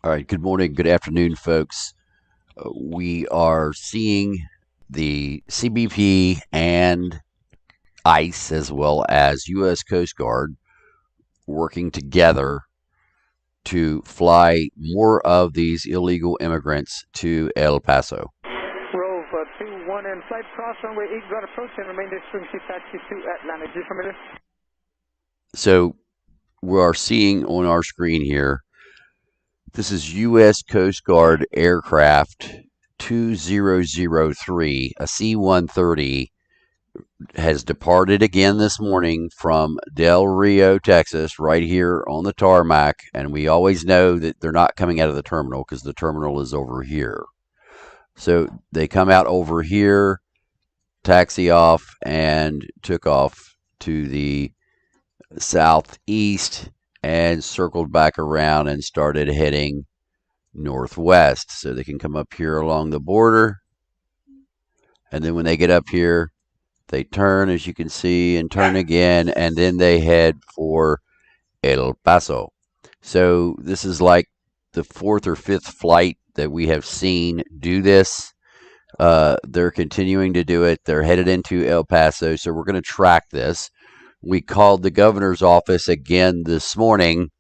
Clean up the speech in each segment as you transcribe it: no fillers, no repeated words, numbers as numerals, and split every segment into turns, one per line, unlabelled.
All right, good morning, good afternoon, folks. We are seeing the CBP and ICE, as well as U.S. Coast Guard, working together to fly more of these illegal immigrants to El Paso.
Rove 2-1 and flight cross runway 8 got approach and remainder swing seat taxi to Atlanta. Do you familiar?
So we are seeing on our screen here, this is U.S. Coast Guard aircraft 2003, a C-130, has departed again this morning from Del Rio, Texas, right here on the tarmac. And we always know that they're not coming out of the terminal because the terminal is over here. So they come out over here, taxi off, and took off to the southeast and circled back around and started heading northwest. So they can come up here along the border. And then when they get up here, they turn, as you can see, and turn again, and then they head for El Paso. So this is like the fourth or fifth flight that we have seen do this. They're continuing to do it. They're headed into El Paso, so we're going to track this. We called the governor's office again this morning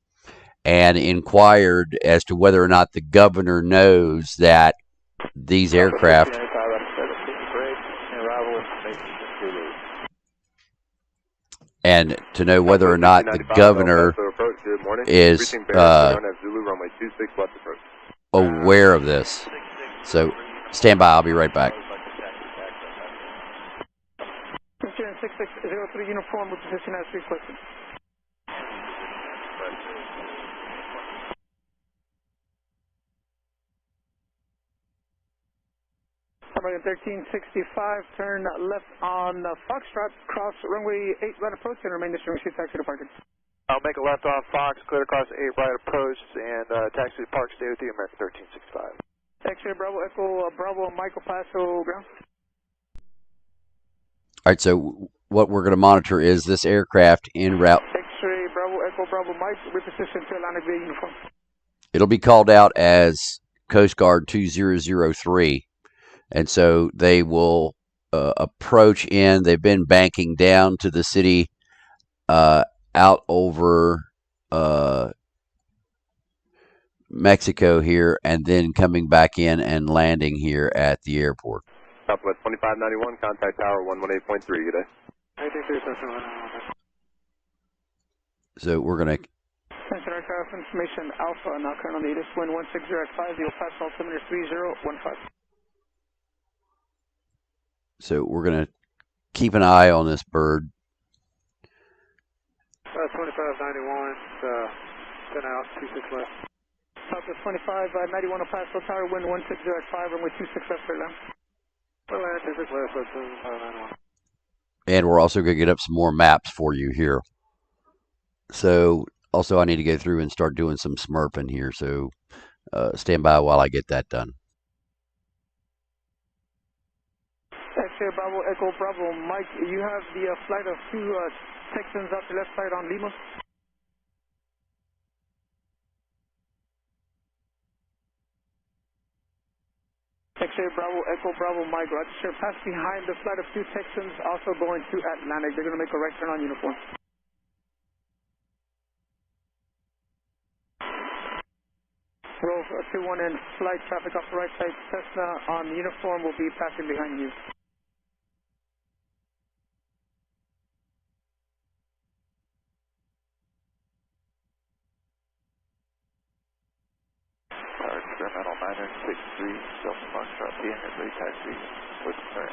and inquired as to whether or not the governor knows that these aircraft and to know whether or not the governor is aware of this. So stand by, I'll be right back.
6603 uniform with position as requested. American 1365, turn left on Foxtrot, cross runway 8 right approach and remain swing seat taxi to parking.
I'll make a left on Fox, clear across 8 right approach, and taxi to Park, stay with you, American 1365.
X-ray Bravo Echo Bravo Michael Paso ground.
All right, so what we're going to monitor is this aircraft en route.
X-ray Bravo Echo Bravo Mike, reposition to Atlantic Bay uniform.
It'll be called out as Coast Guard 2003. And so they will approach in. They've been banking down to the city out over Mexico here, and then coming back in and landing here at the airport.
Southwest 2591, contact tower 118.3, good day.
So we're going to...
Attention aircraft information Alpha, now current on the ATIS wind 160 at 5, you'll pass altimeter 3015.
So we're going to keep an eye on this bird.
2591, 10 out, 26 left.
Southwest 2591 will pass tower wind 160 at 5, runway 26 left, straight down.
Land 26 left, 591.
And we're also going to get up some more maps for you here. So also I need to go through and start doing some smurfing here. So stand by while I get that done.
X-ray Bravo Echo Bravo Mike, you have the flight of 2 Texans out the left side on Lima. X-ray Bravo Echo Bravo Mike, Roger, pass behind the flight of 2 Texans also going to Atlantic. They're going to make a right turn on uniform. Rove 2-1 in flight traffic off the right side. Cessna on uniform will be passing behind you.
Experimental 963, Delta Foxtrot, PNS taxi, with turn.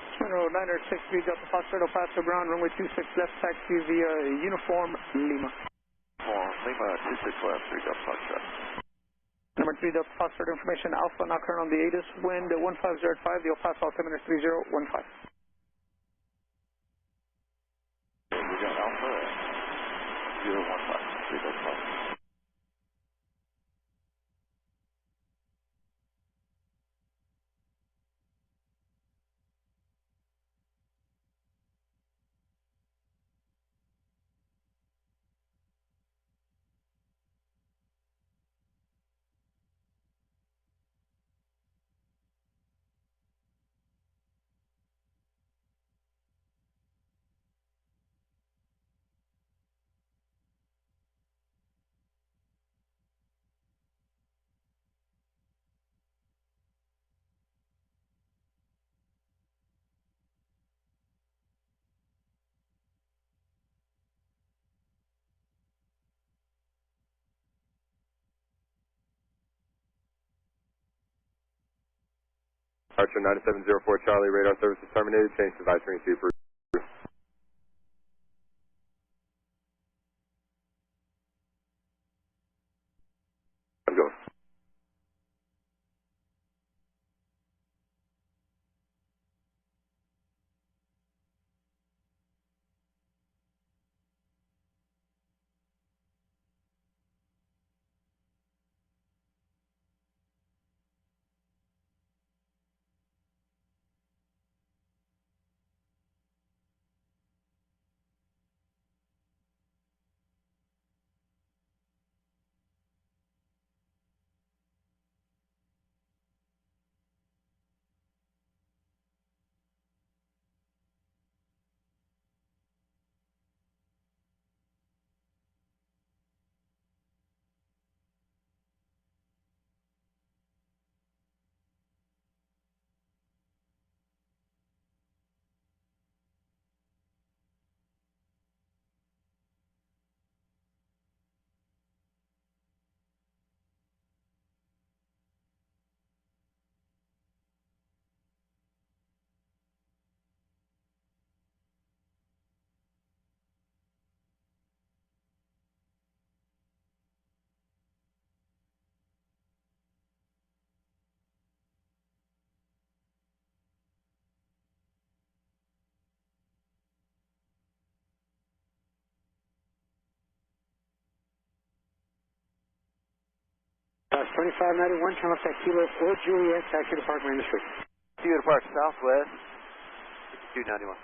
Experimental 963, Delta Foxtrot, El Paso ground, runway 26 left, taxi via uniform Lima.
Lima 26 left, 3 Delta Foxtrot.
Number 3 Delta Foxtrot information Alpha, now current on the ATIS wind 1505, the El Paso altimeter 3015.
We got Alpha 015, 3 Delta Foxtrot.
Archer 9704 Charlie, radar services terminated. Change to advisory to approved. I'm going.
That's 2591, channel tech Kilo 4 Juliet, taxi to Park Main Street.
Kilo to Park Southwest, 291.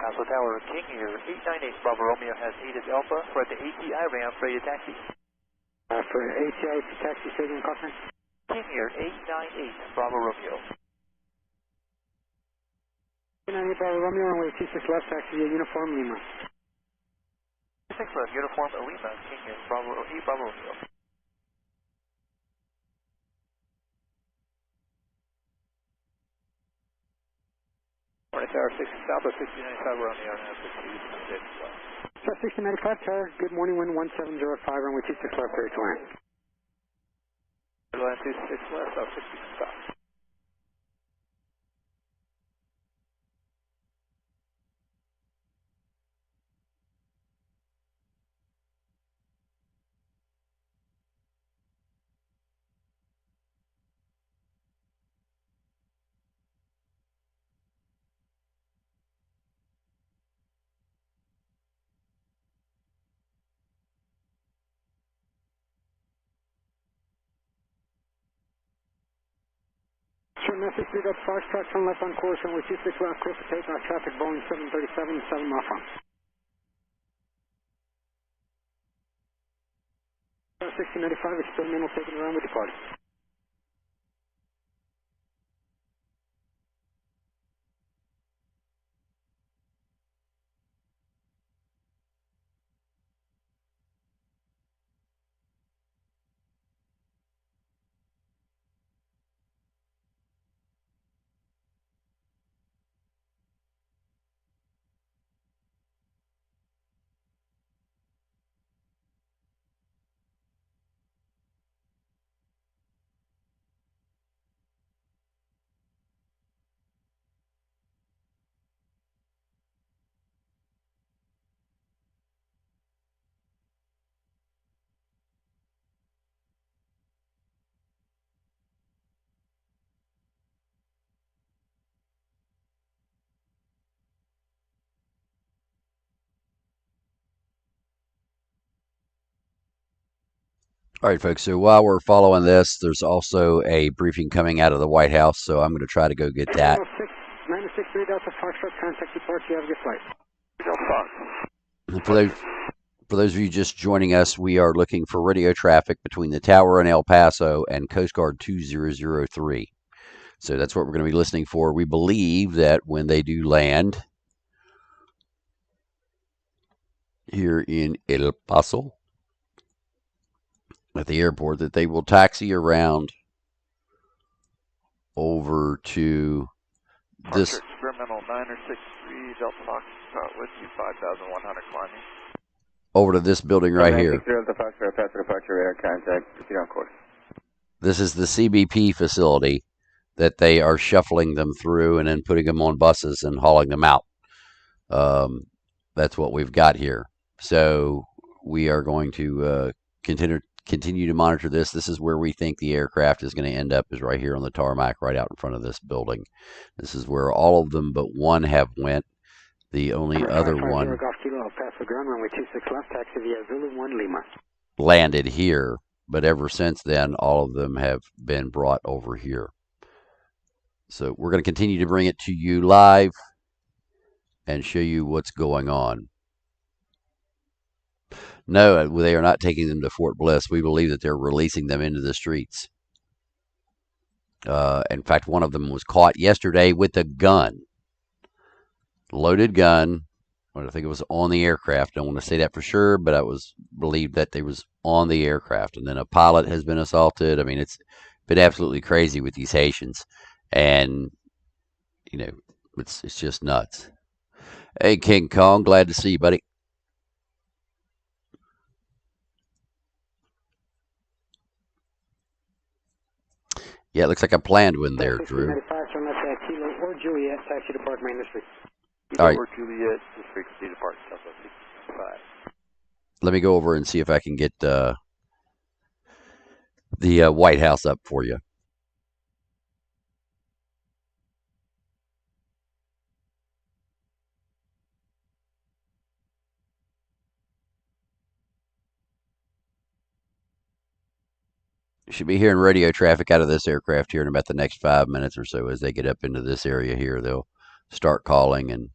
Paso Tower, King here, 898 Bravo Romeo has 8 as Alpha for the ATI ramp, ready to taxi.
For ATI taxi signal conference.
King here, 898 Bravo Romeo.
898 Bravo Romeo, runway 26 left, taxi to Uniform Lima.
6 left, Uniform Lima, King here, Bravo, Bravo Romeo. Morning Tower, 60 Southwest, 6095 Romeo, now 66 left.
6095 Tower, good morning, wind 1705, runway 26 left, clear to land.
Line 26 left, South 60 stop.
Short message, big up Foxtrot, turn left on course, runway 26 left, clear for takeoff, traffic Boeing 737, 7 mile front. 6095 is still middle, taking around with departing.
All right, folks, so while we're following this, there's also a briefing coming out of the White House, so I'm going to try to go get that.
96 3 Delta Foxtrot, contact report, you have a good flight.
For those of you just joining us, we are looking for radio traffic between the tower and El Paso and Coast Guard 2003. So that's what we're going to be listening for. We believe that when they do land here in El Paso at the airport, that they will taxi around over to this.
Experimental 963 Delta Fox with you 5,100 climbing.
Over to this building right here.
Delta Fox, Paso departure radar contact. Proceed on course.
This is the CBP facility that they are shuffling them through and then putting them on buses and hauling them out. That's what we've got here. So we are going to continue to monitor this. This is where we think the aircraft is going to end up, is right here on the tarmac, right out in front of this building. This is where all of them but one have went. The only other one landed here, but ever since then, all of them have been brought over here. So we're going to continue to bring it to you live and show you what's going on. No, they are not taking them to Fort Bliss. We believe that they're releasing them into the streets. In fact, one of them was caught yesterday with a gun. Loaded gun. I think it was on the aircraft. I don't want to say that for sure, but I was believed that they was on the aircraft. And then a pilot has been assaulted. I mean, it's been absolutely crazy with these Haitians. And, you know, it's just nuts. Hey, King Kong, glad to see you, buddy. Yeah, it looks like I planned one there, Drew. All right. Let me go over and see if I can get the White House up for you. You should be hearing radio traffic out of this aircraft here in about the next 5 minutes or so. As they get up into this area here, they'll start calling and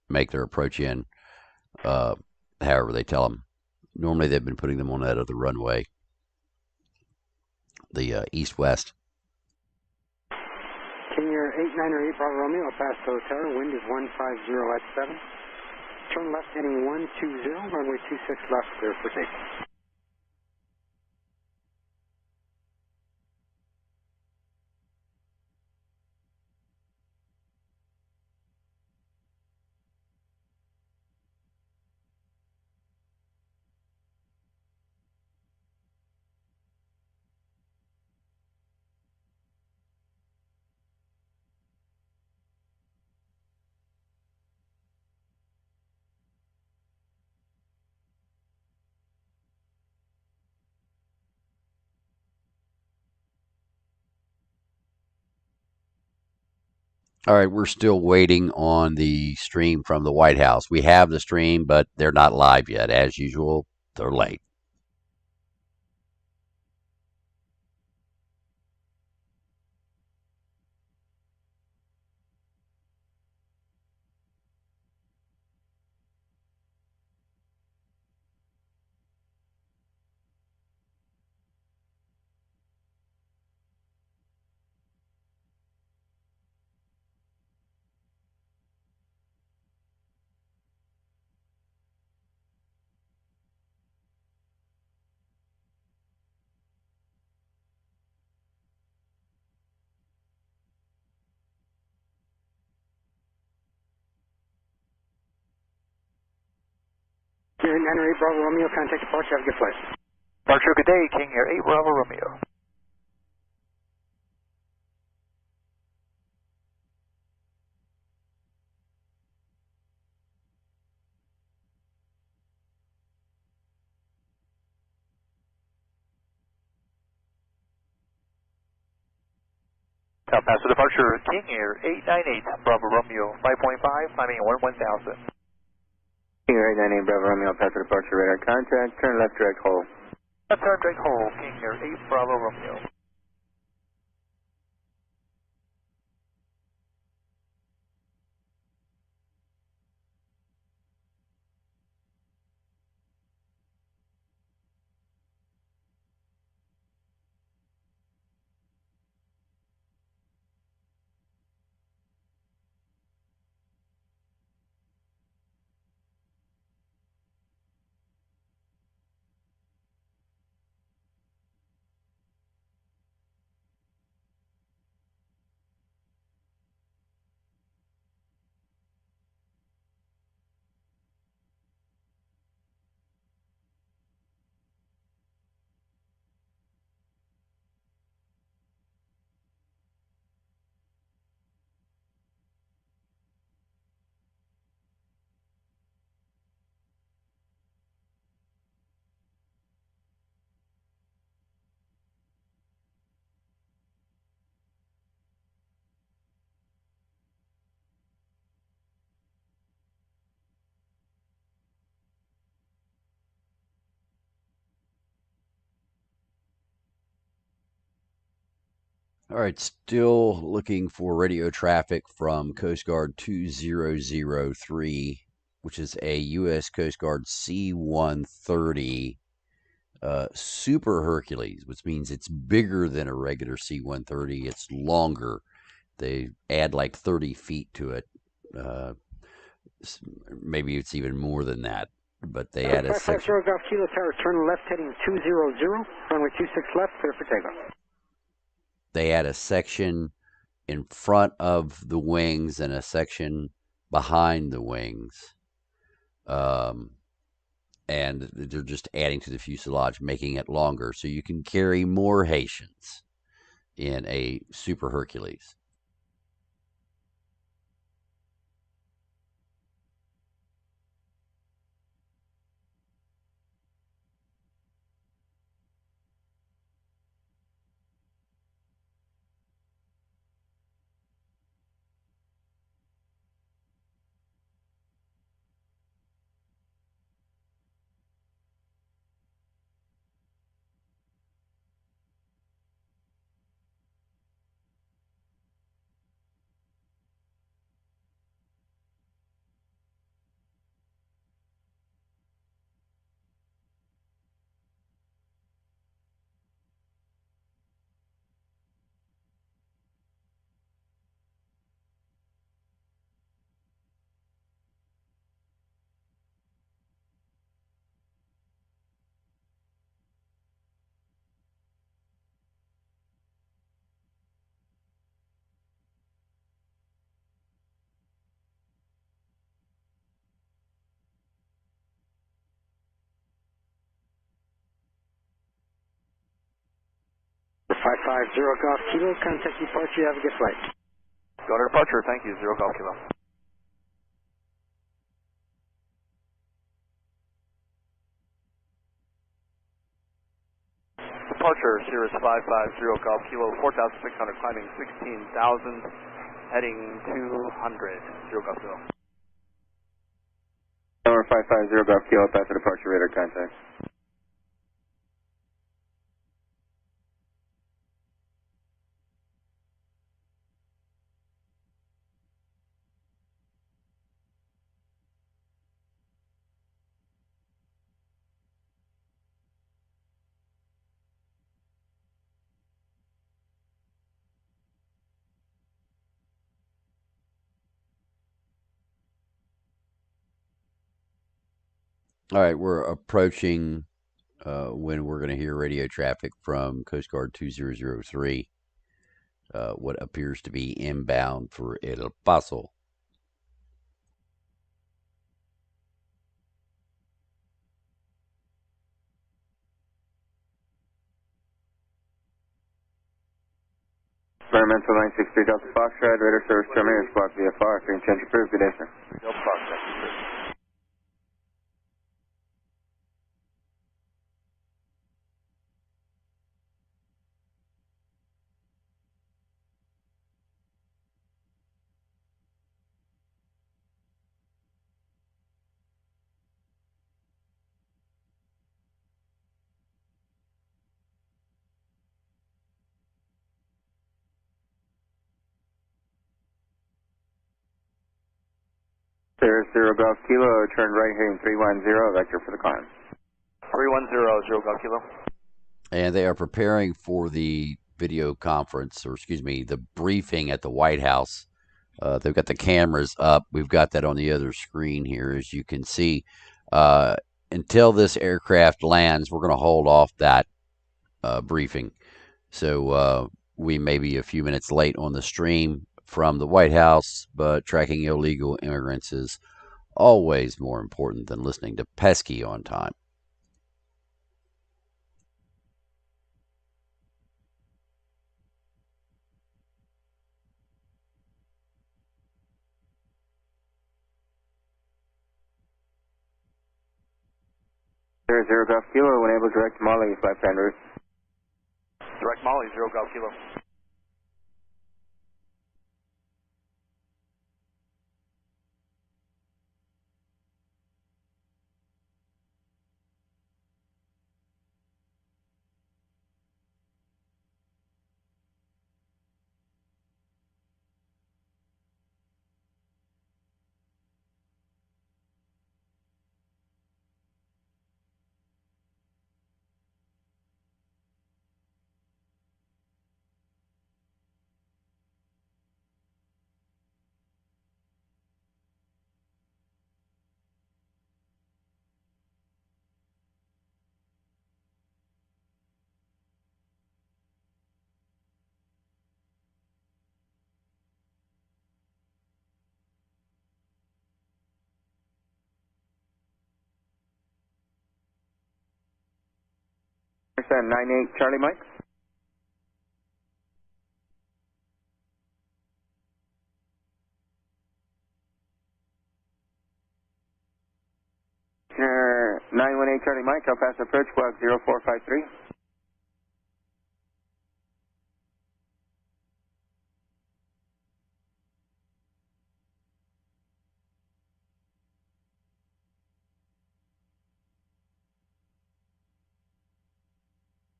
make their approach in, however they tell them. Normally, they've been putting them on that other runway, the east-west.
King Air 8908 Bravo Romeo, El Paso Tower, wind is 150 at 7. Turn left heading 120, runway 26 left, clear for takeoff.
All right, we're still waiting on the stream from the White House. We have the stream, but they're not live yet. As usual, they're late.
King Air 908 Bravo Romeo, contact departure, have a good flight.
Departure, good day, King Air 8 Bravo Romeo. El Paso departure, King Air 898 Bravo Romeo, 5.5, climbing 1000.
King Air 898 Bravo Romeo, El Paso departure radar contact, turn left direct hold.
Left turn direct hold, King Air 8 Bravo Romeo.
All right, still looking for radio traffic from Coast Guard 2003, which is a U.S. Coast Guard C-130 Super Hercules, which means it's bigger than a regular C-130. It's longer. They add like 30 feet to it. Maybe it's even more than that. But they add a section.
550 Golf Kilo Tower, turn left heading 200, runway 26 left, clear for takeoff.
They add a section in front of the wings and a section behind the wings. And they're just adding to the fuselage, making it longer so you can carry more Haitians in a Super Hercules.
For 550 Golf Kilo, contact departure, have a good flight.
Go to departure, thank you, 0 Golf Kilo. Departure, Cirrus 550 Golf Kilo, 4,600, climbing 16,000, heading 200, 0 Golf Kilo.
Tower 550 Golf Kilo, pass the departure radar contact.
All right, we're approaching when we're going to hear radio traffic from Coast Guard 2003, what appears to be inbound for El Paso.
Environmental 963 Delta Foxtrot, radar service terminated, squawk VFR, free and change approved, good day, sir.
Delta Fox, thank you, sir.
Cirrus 0 Golf Kilo, turn right heading 310, vector for the climb.
310, 0 Golf Kilo.
And they are preparing for the video conference, or excuse me, the briefing at the White House. They've got the cameras up. We've got that on the other screen here, as you can see. Until this aircraft lands, we're going to hold off that briefing. So we may be a few minutes late on the stream from the White House, but tracking illegal immigrants is always more important than listening to pesky on time.
Cirrus 0 Golf Kilo, when able, direct Molly, flight plan route.
Direct Molly, 0 Golf Kilo.
Descend 98 Charlie Mike. Commissioner 918 Charlie Mike, El Paso approach, squawk 0453.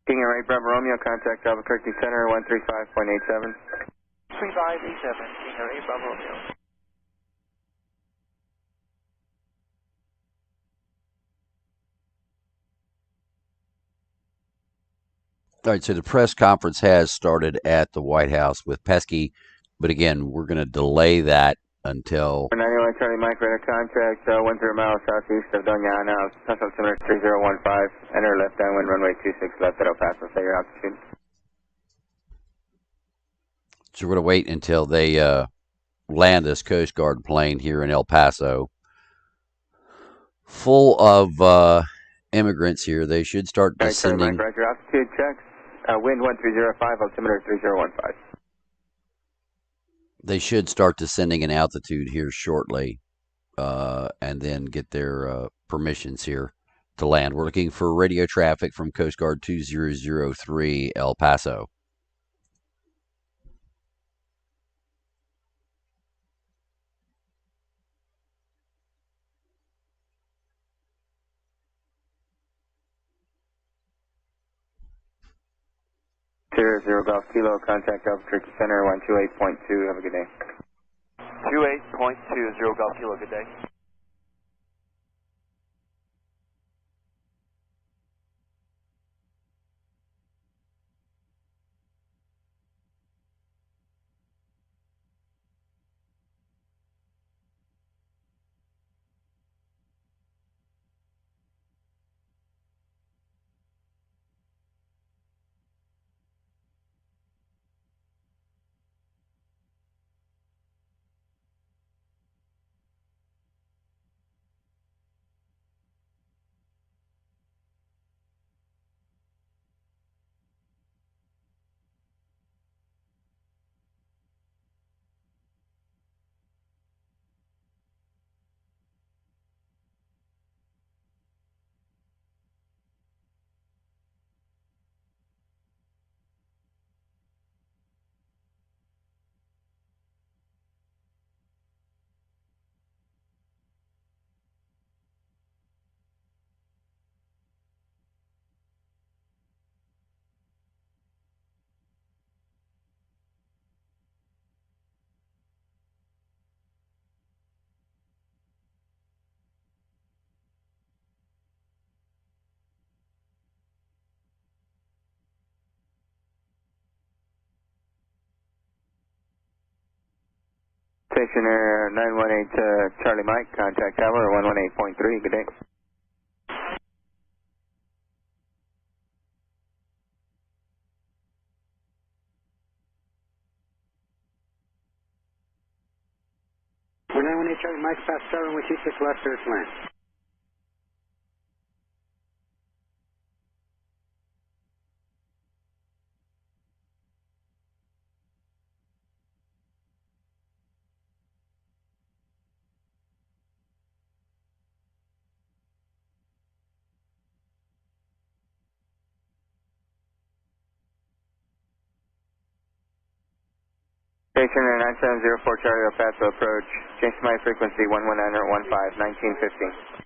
King and right, Bravo Romeo, contact Albuquerque Center 135.87.
3587, King Harry, Bravo Romeo.
All right, so the press conference has started at the White House with Pesky, but again, we're going to delay that until...
91 Charlie Mike, radar contact 10 miles southeast of Doña Ana, Paso altimeter 3015, enter left downwind runway 26 left at El Paso, say your altitude.
So we're going to wait until they land this Coast Guard plane here in El Paso. Full of immigrants here. They should start descending.
Right, Charlie Mike, roger, altitude checks. Wind 1305, altimeter 3015.
They should start descending in altitude here shortly, and then get their permissions here to land. We're looking for radio traffic from Coast Guard 2003 El Paso.
Zero Golf Kilo, contact Albuquerque Center 128.2. Have a good day.
28.2, 0 Golf Kilo, good day.
Stationer 918 Charlie Mike, contact tower 118.3. Good day.
We're 918 Charlie Mike, fast 7 with 26 left, clear to land.
Stationer 9704 Charlie El Paso approach. Change to my frequency 119.15, 1915.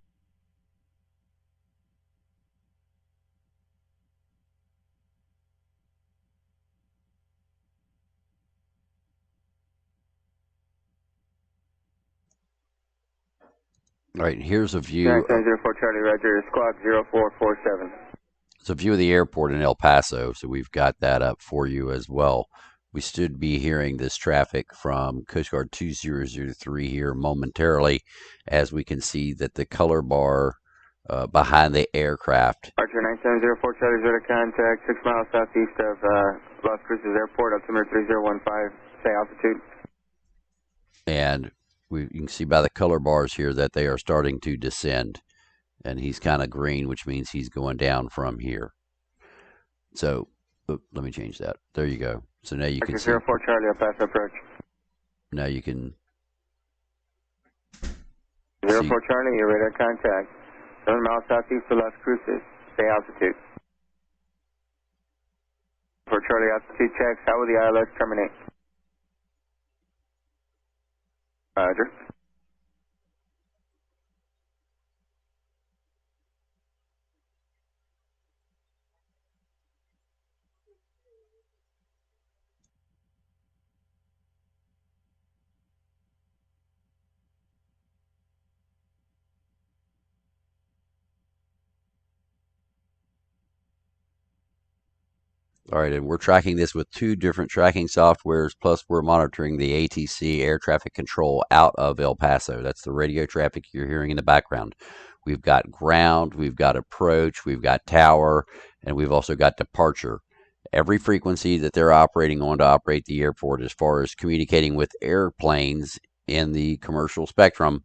All right, here's a view.
9704 Charlie Roger, squawk 0447.
It's a view of the airport in El Paso, so we've got that up for you as well. We should be hearing this traffic from Coast Guard 2003 here momentarily, as we can see that the color bar behind the aircraft.
Archer 9704 Charlie Zeta contact 6 miles southeast of Las Cruces Airport, altimeter 3015, say altitude.
And you can see by the color bars here that they are starting to descend. And he's kind of green, which means he's going down from here. So let me change that. There you go. So now you can see.
04 Charlie, El Paso approach.
Now you can
04
see.
Charlie, your radar contact. 7 miles southeast of Las Cruces. Stay altitude. For Charlie, altitude checks. How will the ILS terminate? Roger.
All right, and we're tracking this with 2 different tracking softwares, plus we're monitoring the ATC air traffic control out of El Paso. That's the radio traffic you're hearing in the background. We've got ground, we've got approach, we've got tower, and we've also got departure. Every frequency that they're operating on to operate the airport, as far as communicating with airplanes in the commercial spectrum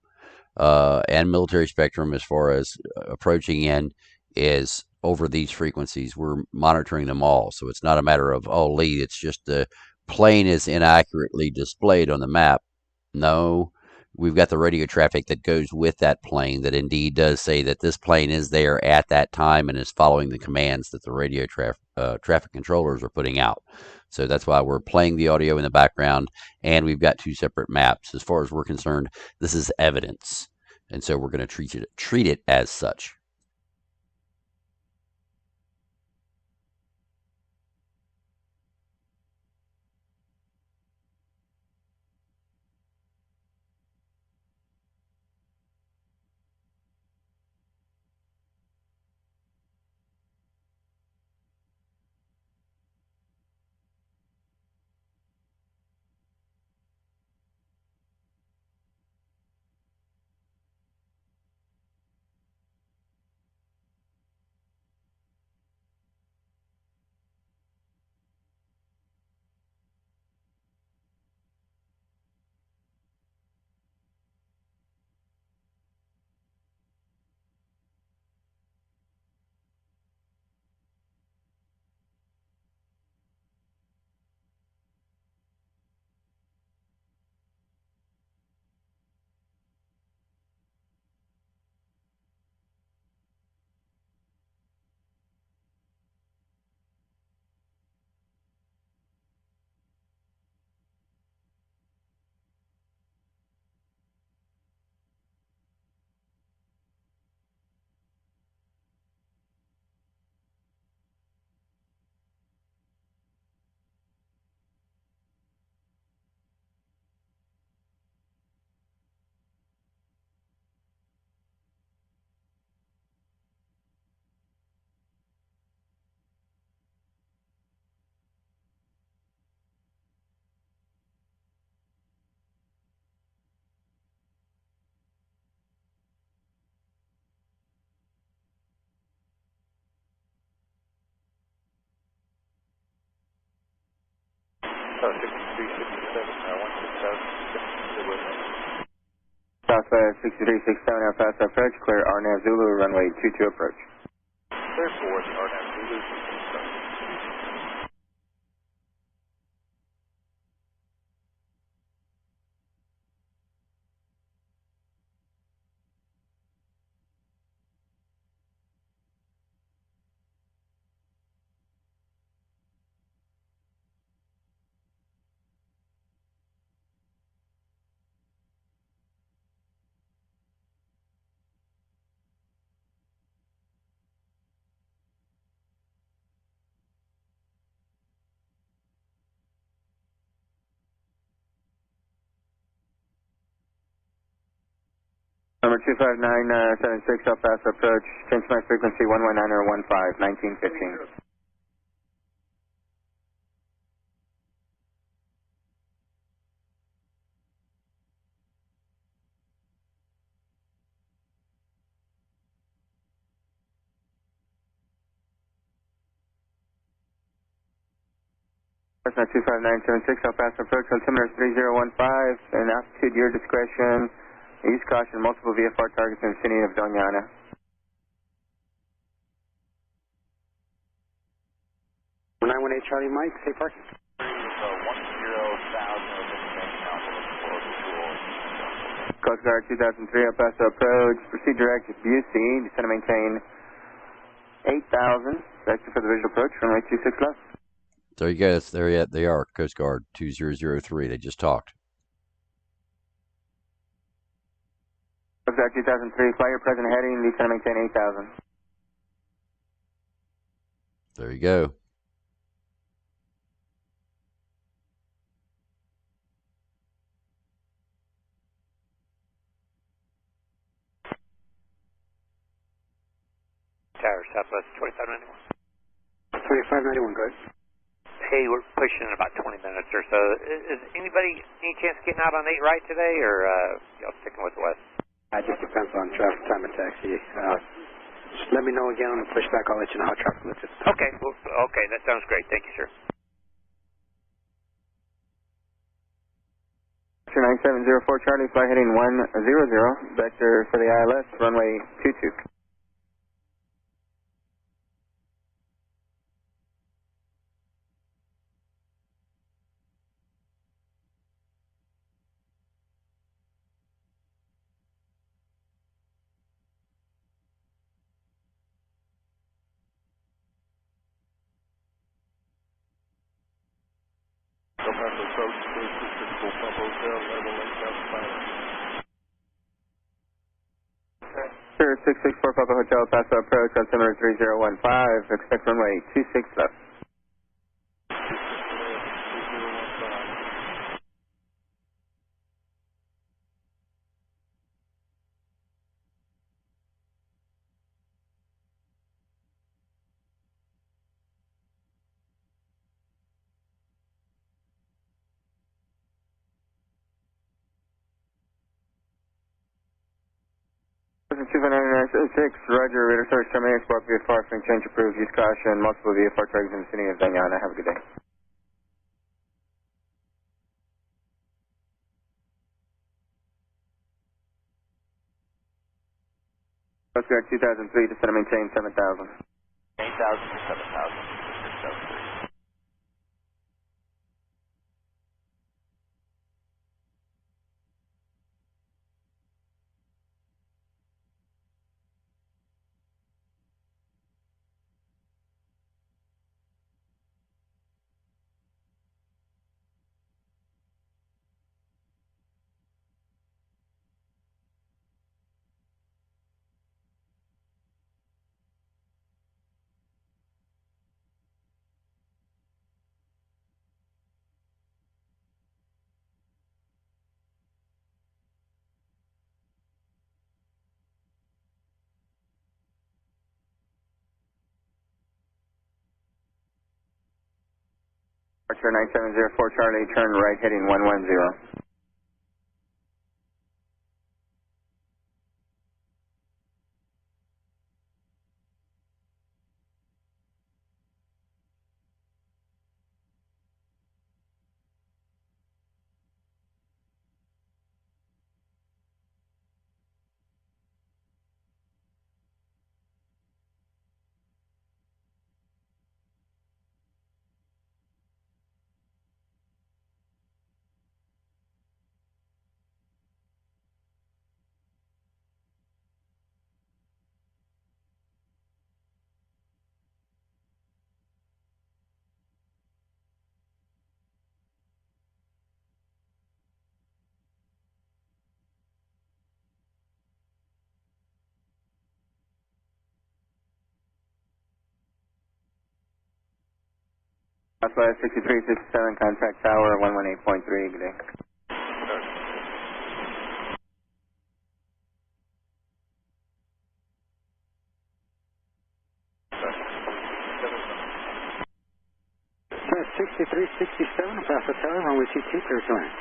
and military spectrum, as far as approaching in, is over these frequencies. We're monitoring them all. So it's not a matter of, oh, Lee, it's just the plane is inaccurately displayed on the map. No, we've got the radio traffic that goes with that plane that indeed does say that this plane is there at that time and is following the commands that the radio traffic controllers are putting out. So that's why we're playing the audio in the background, and we've got 2 separate maps. As far as we're concerned, this is evidence, and so we're going to treat it as such.
So 6367, 16000.
Southwest 6367, El Paso approach. Clear RNAV Zulu, runway 22 approach.
Clear for the RNAV Zulu.
Number 25976, El Paso approach. Change my frequency 119 or 15, 1915. Cessna 25976, El Paso approach. Altimeter 3015, and altitude your discretion. Use caution, multiple VFR targets in the vicinity of Doñana.
918 Charlie Mike, safe parking.
10,000
Coast Guard 2003 El Paso approach. Proceed direct to Busey. Descend and maintain 8,000. Vector for the visual approach. Runway 26 left.
There you go. There they are. Coast Guard 2003. They just talked.
Coast Guard 2003. Fly your present heading. Descend and maintain 8,000.
There you go.
Tower, Southwest 2591.
2591, go ahead.
Hey, we're pushing in about 20 minutes or so. Is anybody, any chance getting out on 8 right today, or y'all sticking with the west?
It just depends on traffic time and taxi. Just let me know again on the pushback. I'll let you know how traffic looks at the time.
Okay, well, okay, that sounds great. Thank you, sir.
9704 Charlie, fly heading 100. Vector for the ILS, runway 22.
El Paso approach, 364 Pub Hotel, level 8,500.
Sure, 664 Papa Hotel, Paso approach, altimeter 3015. Expect runway 26 left. Listen, 29906, Roger, radar source, terminating spark VFR, swing change approved, use caution, multiple VFR targets in the vicinity of Danyana. Have a good day. Coast Guard 2003, descend and maintain 7,000.
8,000 to 7,000.
Archer 9704 Charlie, turn right heading 110. Southwest 6367, contact tower 118.3, good day.
Sir, 6367, Paso Tower, runway 22, clear to land.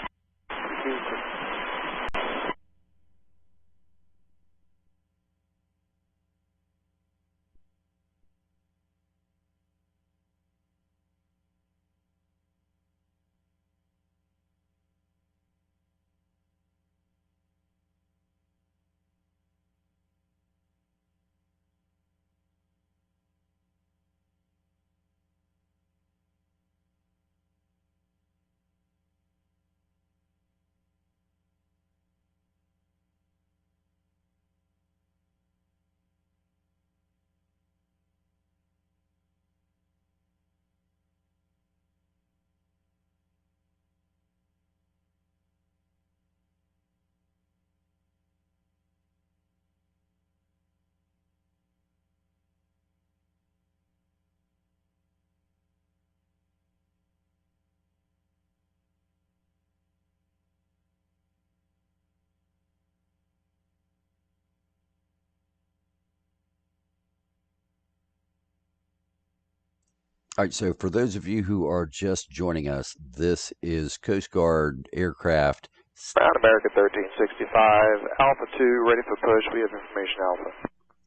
All right, so for those of you who are just joining us, this is Coast Guard aircraft.
Ground America 1365, Alpha 2, ready for push. We have information Alpha.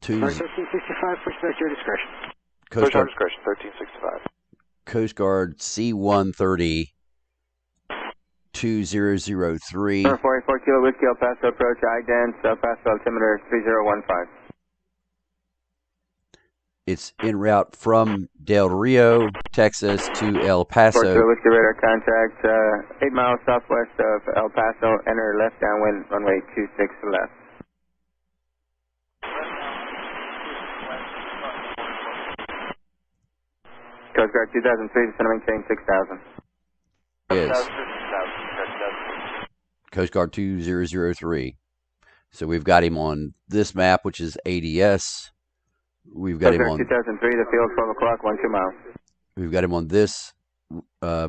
1365, push back to your discretion.
Push our discretion, 1365.
Coast Guard C-130 2003.
44 Kilo Whiskey El Paso approach, idents, El Paso altimeter 3015.
It's en route from Del Rio, Texas to El Paso.
4 Kilo Whiskey radar contact, 8 miles southwest of El Paso, enter left downwind, runway 26 left. Coast Guard 2003, descend to maintain 6,000.
Yes. Coast Guard 2003. So we've got him on this map, which is ADS. We've got him on
2003, the field 12 o'clock, 12 miles.
We've got him on this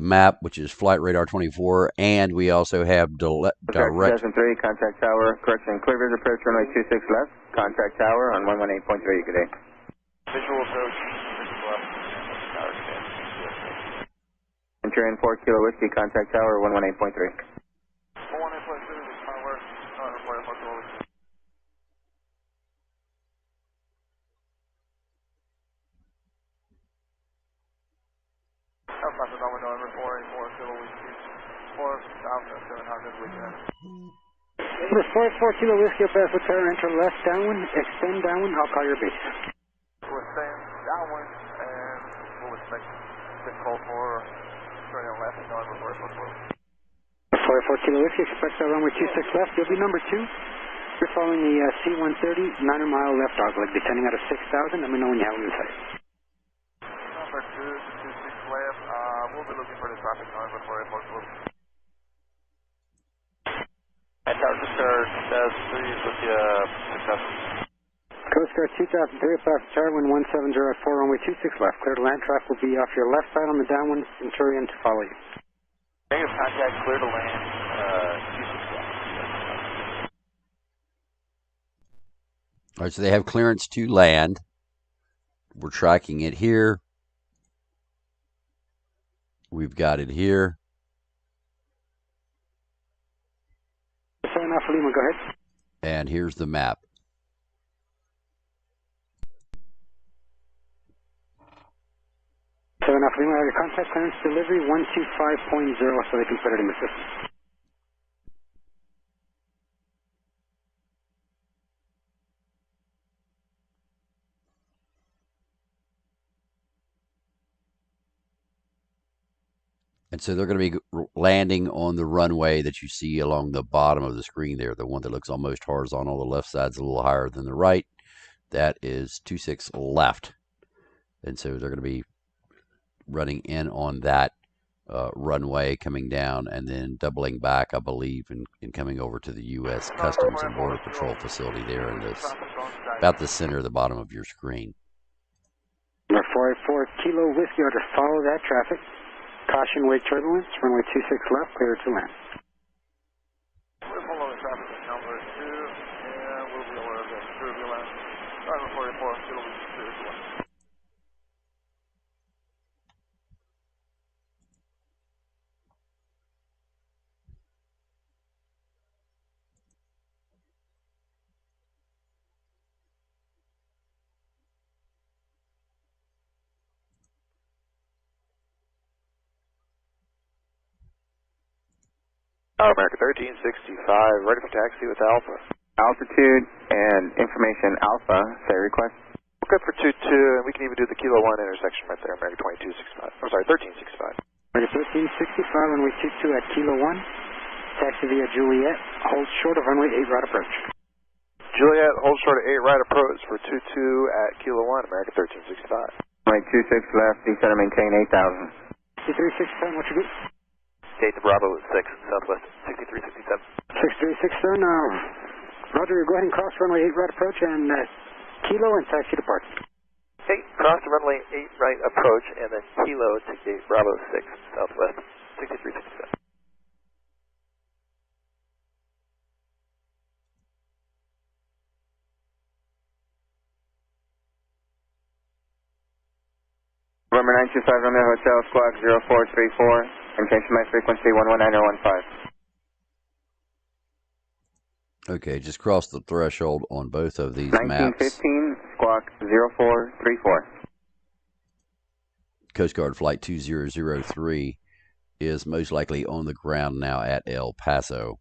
map, which is Flight Radar 24, and we also have direct.
2003, contact tower, correction, clear visual approach, runway 26 left, contact tower on 118.3, good day.
Visual approach, 6 left.
Enter in 4 Kilo Whiskey, contact tower 118.3.
118.3, this power, reported 4 Kilo Whiskey. El Paso, November 484 Kilo Whiskey, 4,700 weekend.
Number 44 Kilo Whiskey El Paso Tower, enter left downwind, extend downwind, I'll call your base.
We'll extend downwind, and we'll expect this call for turning left, November 444.
44 Kilo Whiskey, expect runway 26 left, you'll be number 2. You're following the C-130, 9-mile left dogleg, descending out of 6,000, let me know when you have it in sight.
Number 2 to 26 left, we'll be looking for the traffic November 444. And Tower Sister 2003 with the success.
Coast Guard 2003, Paso Tower, wind 170 at 4, runway 26 left. Clear to land, traffic will be off your left side on the downwind, Centurion to follow you.
Negative contact, clear to land, 26 left.
All right, so they have clearance to land. We're tracking it here. We've got it here.
7 Alpha Lima, go ahead.
And here's the map.
So enough, we have your contact clearance delivery 125.0 so they can put it in the system.
And so they're going to be landing on the runway that you see along the bottom of the screen there, the one that looks almost horizontal. The left side's a little higher than the right. That is 26 left. And so they're going to be running in on that runway, coming down, and then doubling back, I believe, and coming over to the U.S. Customs and Border Patrol facility there in this, about the center of the bottom of your screen.
Number 484 Kilo Whiskey, or to follow that traffic. Caution, wake turbulence, runway 26 left, clear to land.
We'll follow the traffic at number 2, and we'll be aware of the turbulence. Number 44 Kilo Whiskey, clear to land. America 1365, ready for taxi with Alpha.
Altitude and information Alpha, say request.
We're good for 22, and we can even do the Kilo 1 intersection right there, America 2265. I'm sorry, 1365.
America 1365, runway 22 at Kilo 1. Taxi via Juliet, hold short of runway 8 right approach.
Juliet, hold short of 8 right approach for 22 at Kilo 1, America 1365.
Runway 26 left, descend and maintain 8,000.
6367, what's your group?
Date to Bravo 6, Southwest 6367.
6367, Roger, go ahead and cross runway 8 right approach and Kilo and taxi to park.
Okay, cross the runway 8 right approach and then Kilo to gate Bravo 6, Southwest 6367.
November 925 Romeo Hotel, squawk 0434, and change my frequency 119.15.
Okay, just cross the threshold on both of these
1915, squawk 0434.
Coast Guard Flight 2003 is most likely on the ground now at El Paso.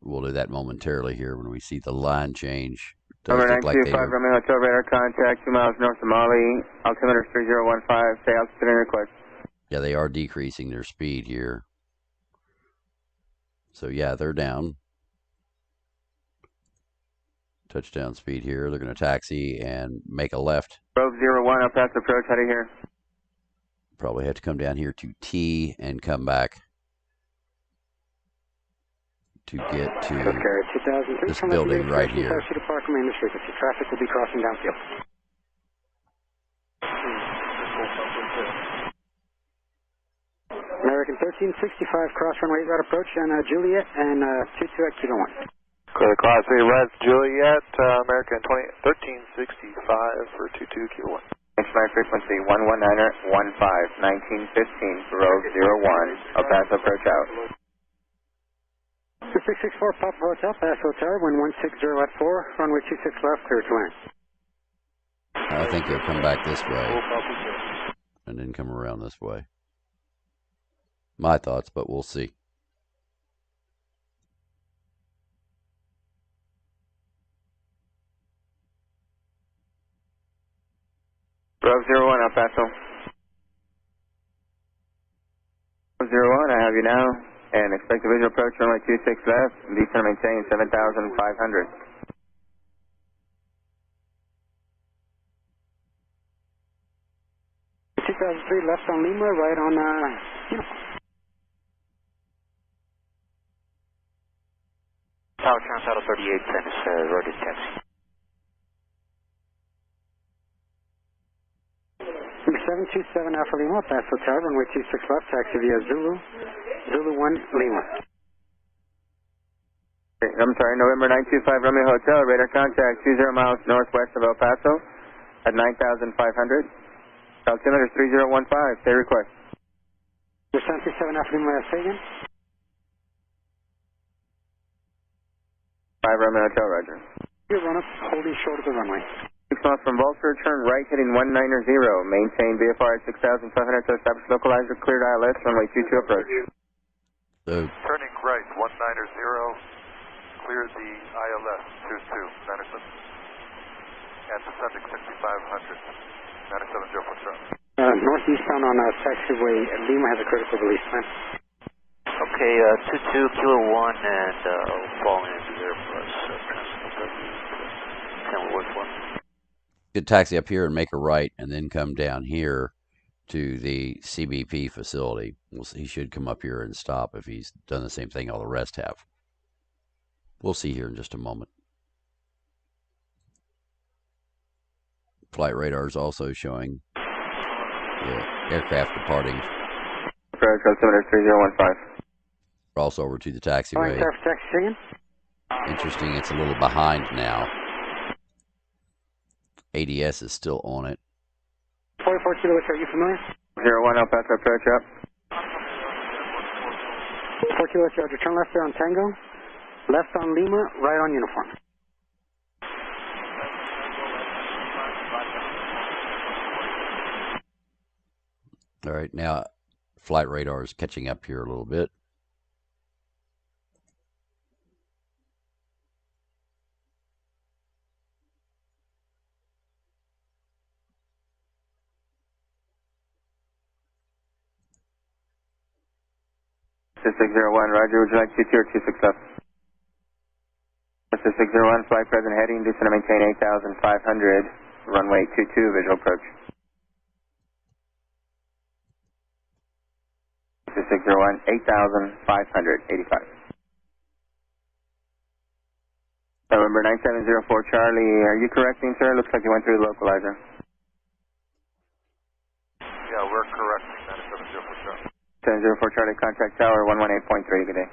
We'll do that momentarily here when we see the line change.
Number 925 Romeo Hotel, radar contact 2 miles north of Mali, altimeter 3015, say altitude and request.
Yeah, they are decreasing their speed here. So yeah, they're down. Touchdown speed here. They're going to taxi and make a left.
Rogue 01, I'll pass approach. How do you hear?
Probably have to come down here to T and come back to get to this building right here.
Traffic will be crossing downfield. American 1365, cross runway right approach, and Juliet, and 22 at Kilo 1.
Clear the Class A Res Juliet, American 1365 for 22 Kilo 1.
Change my frequency 119.15, 1915 for Rogue 01, El Paso approach out.
2664, Papa Hotel, Paso Tower, wind 160 at 4, runway 26 left, clear to land.
I think they'll come back this way and then come around this way. My thoughts, but we'll see.
Rogue 01, El Paso. 01, I have you now. And expect a visual approach runway 26 left. Descend and maintain 7,500.
Left on Lima, right on
Tower Transatlanta 38, send us road to taxi.
Number 727 Alpha Lima, Paso Tower, runway 26 left, taxi via Zulu, Zulu 1 Lima.
I'm sorry, November 925 Romeo Hotel, radar contact 20 miles northwest of El Paso at 9,500. Altimeter 3015, say request.
Number 727 Alpha Lima, say again.
5 Romeo Hotel, roger.
Good run up, holding short of the runway.
6 miles from Vulture, turn right heading 190. Maintain VFR at 6,500 to establish localizer, cleared ILS, runway 22 approach.
Turning right 190, cleared the ILS 22, Anderson. And descending 6,500, 9704 traffic.
Northeastbound on taxiway, Lima has a critical release plan.
Okay, 22 Kilo 1 and falling into the Airbus Transport 10
Could taxi up here and make a right and then come down here to the CBP facility. He should come up here and stop if he's done the same thing all the rest have. We'll see here in just a moment. Flight radar is also showing the aircraft departing.
Approach altimeter 3015.
We're also over to the taxiway. Interesting, it's a little behind now. ADS is still on it.
44 Kilo, are you familiar?
01, El Paso approach up.
4 Kilo, Roger, turn left there on Tango. Left on Lima, right on uniform.
All right, now flight radar is catching up here a little bit.
This is 601, roger, would you like 22 or 26 left? This is 601, flight present heading, descend and maintain 8,500, runway 22, visual approach. This is 601, 8,585. November 9704 Charlie, are you correcting, sir? Looks like you went through the localizer.
Yeah, we're correcting 9704 Charlie.
704 Charlie, contact tower 118.3, good day.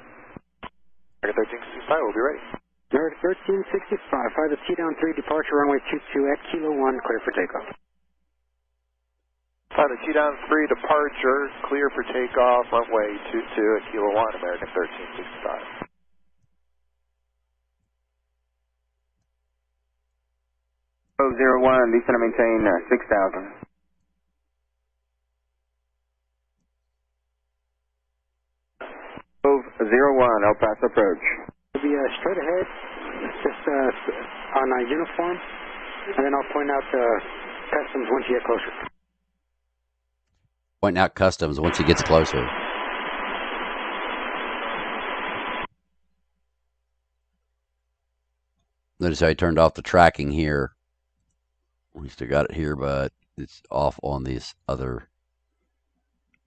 American 1365, we'll be ready.
American 1365, fire the T down 3, departure runway 22 at Kilo 1, clear for takeoff.
On a T-down 3 departure, clear for takeoff, runway 22 at Kilo 1, American 1365.
Oh, 01, descend and maintain 6,000. Oh, 01, El Paso approach.
We'll be straight ahead, just on uniform, and then I'll point out customs once you get closer.
Pointing out customs once he gets closer. Notice how I turned off the tracking here. We still got it here, but it's off on this other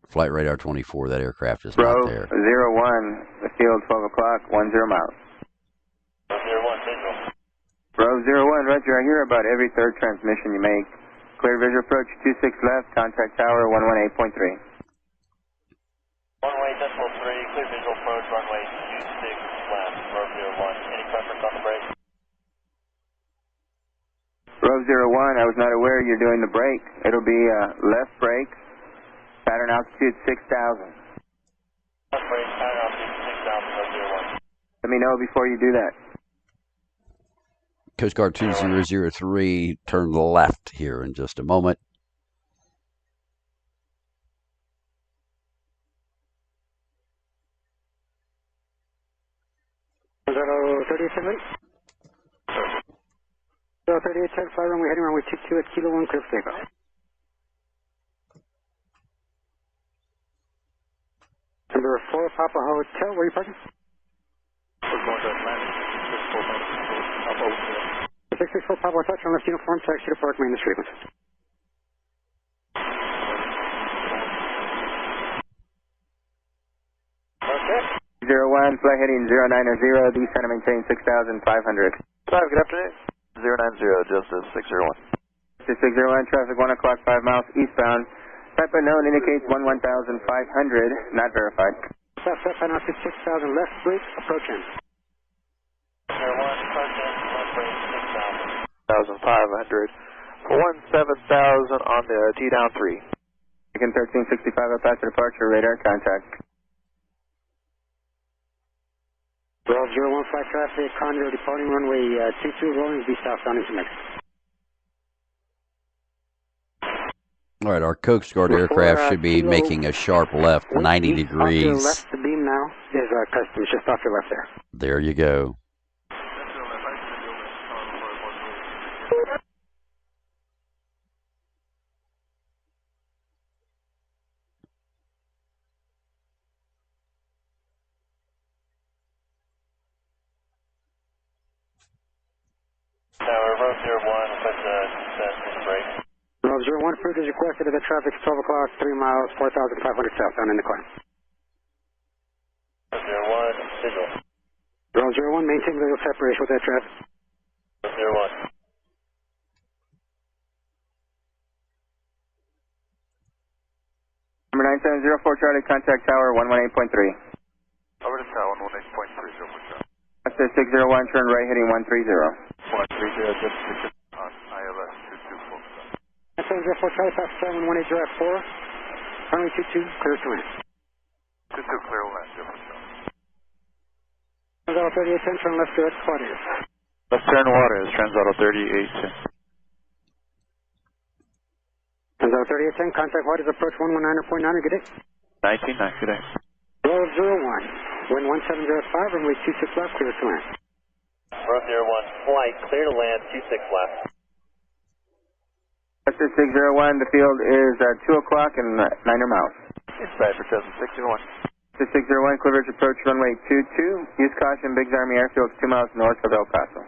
Flight Radar 24. That aircraft is not there.
01, the field 12 o'clock, 10 miles.
01, visual.
Row 01, Roger, I hear about every third transmission you make. Clear visual approach 26 left, contact tower 118.3.
Runway 3, clear visual approach, runway 26 left, row 01. Any preference on the brake?
Row 01, I was not aware you're doing the brake. It'll be left brake, pattern altitude 6,000.
Left brake, pattern altitude 6,000, row 01.
Let me know before you do that.
Coast Guard 2003, turn left here in just a moment.
Is that 3810 ready? 3810, fly runway heading runway 22 at Kilo 1, clear for takeoff. Number 4, Papa Hotel, where are you parking?
We're going to Atlantic,
664 Papa Hotel, turn left uniform, taxi to park, maintenance treatment.
Okay.
01, fly heading 090, descend and maintain 6,500.
5, good afternoon. 090, Justice 601.
Justice 601, traffic 1 o'clock, 5 miles eastbound. Type unknown indicates 11,500, not verified.
South pattern altitude 6,000 left, brake, approach in.
01, approach in, left brake 6,000. 1,500. 17,000 on the T-down 3.
American 1365, El Paso departure, radar contact.
Roll 01, flight traffic, Conroe departing runway 22, rolling be southbound into Mexico.
All right, our Coast Guard aircraft should be making a sharp left, 90 degrees.
Off your left, the beam now is customs, just off your left there.
There you go.
Tower, row 01, request descent to the brake.
Roll 01, approved as requested at the traffic 12 o'clock, 3 miles, 4,500 southbound in the climb.
Row 01, visual.
Roll 01, maintain visual separation with that traffic.
Row 01.
Number 9704, Charlie, contact tower 118.3.
Over to tower 118.3,
Justice 601, turn right heading 130.
130, just on ILS 22 full stop.
9704, Charlie, pass 7180 at 4, runway 22, clear to land.
22 clear land, different shot.
3810, turn left direct, quad is.
Left turn water is Transauto 3810.
3810, contact what is approach 119.9, good day.
19, good day.
Roll 01, wind 1705, runway 26 left, clear to land.
Row 01, flight, clear to land, 26 left.
Justice 601, the field is 2 o'clock and 9 miles.
Inside for Justice 601.
Justice 601, clear visual approach runway 22. Use caution, Biggs Army Airfield 2 miles north of El Paso.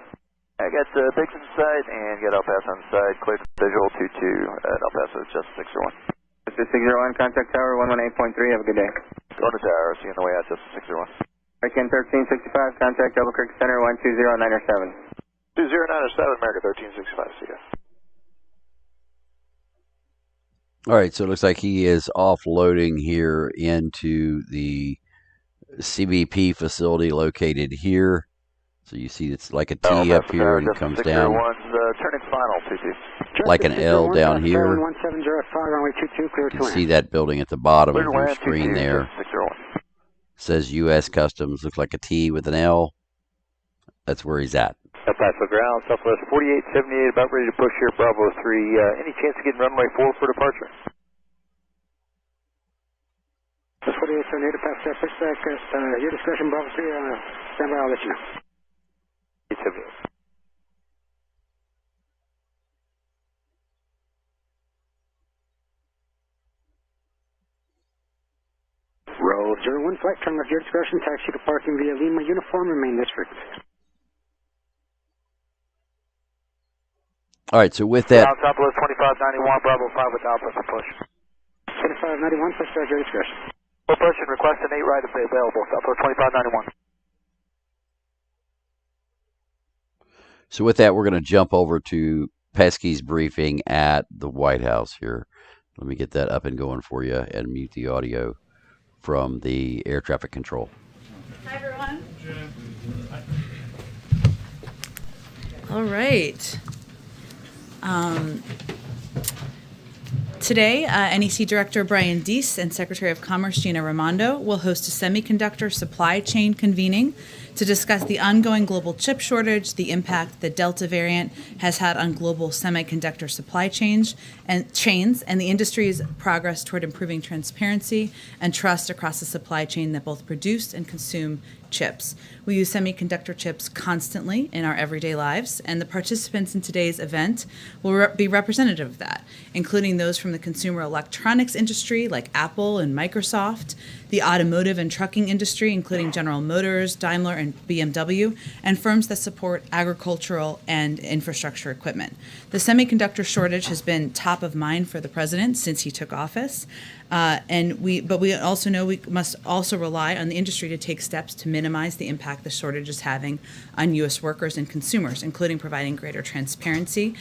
I got Biggs inside and got El Paso inside, clear visual 22 at El Paso, Justice 601.
Justice 601, contact tower 118.3, have a good day.
Going to tower, see you on the way out, Justice 601.
American 1365, contact Double Creek Center 12097.
2097, America 1365, see ya.
All right, so it looks like he is offloading here into the CBP facility located here. So you see it's like a T up here and it comes down
turning final, 22.
like an L down here.
1705, runway 22, clear to
You can
land.
see that building at the bottom of
Clear to
your
land,
screen
22,
there.
601.
Says U.S. Customs, looks like a T with an L. That's where he's at.
Paso ground, Southwest 4878, about ready to push here, Bravo 3. Any chance of getting runway 4 for departure?
4878 to pass that pushback at your discretion, Bravo 3. Stand by, I'll let you know.
878.
Row 01 flight, turn left your discretion, taxi to parking via Lima Uniform and main district.
All right, so with that,
Ground Southwest 2591, Bravo 5 with Alpha for push.
2591, push at your discretion.
For push and request an 8 right if available, Southwest 2591.
So with that, we're going to jump over to Pesky's briefing at the White House here. Let me get that up and going for you and mute the audio from the air traffic control.
Hi, everyone. All right. Today, NEC Director Brian Deese and Secretary of Commerce Gina Raimondo will host a semiconductor supply chain convening to discuss the ongoing global chip shortage, the impact the Delta variant has had on global semiconductor supply chains, and the industry's progress toward improving transparency and trust across the supply chain that both produce and consume chips. We use semiconductor chips constantly in our everyday lives, and the participants in today's event will be representative of that, including those from the consumer electronics industry like Apple and Microsoft, the automotive and trucking industry, including General Motors, Daimler, and BMW, and firms that support agricultural and infrastructure equipment. The semiconductor shortage has been top of mind for the president since he took office. But we also know we must also rely on the industry to take steps to minimize the impact the shortage is having on U.S. workers and consumers, including providing greater transparency.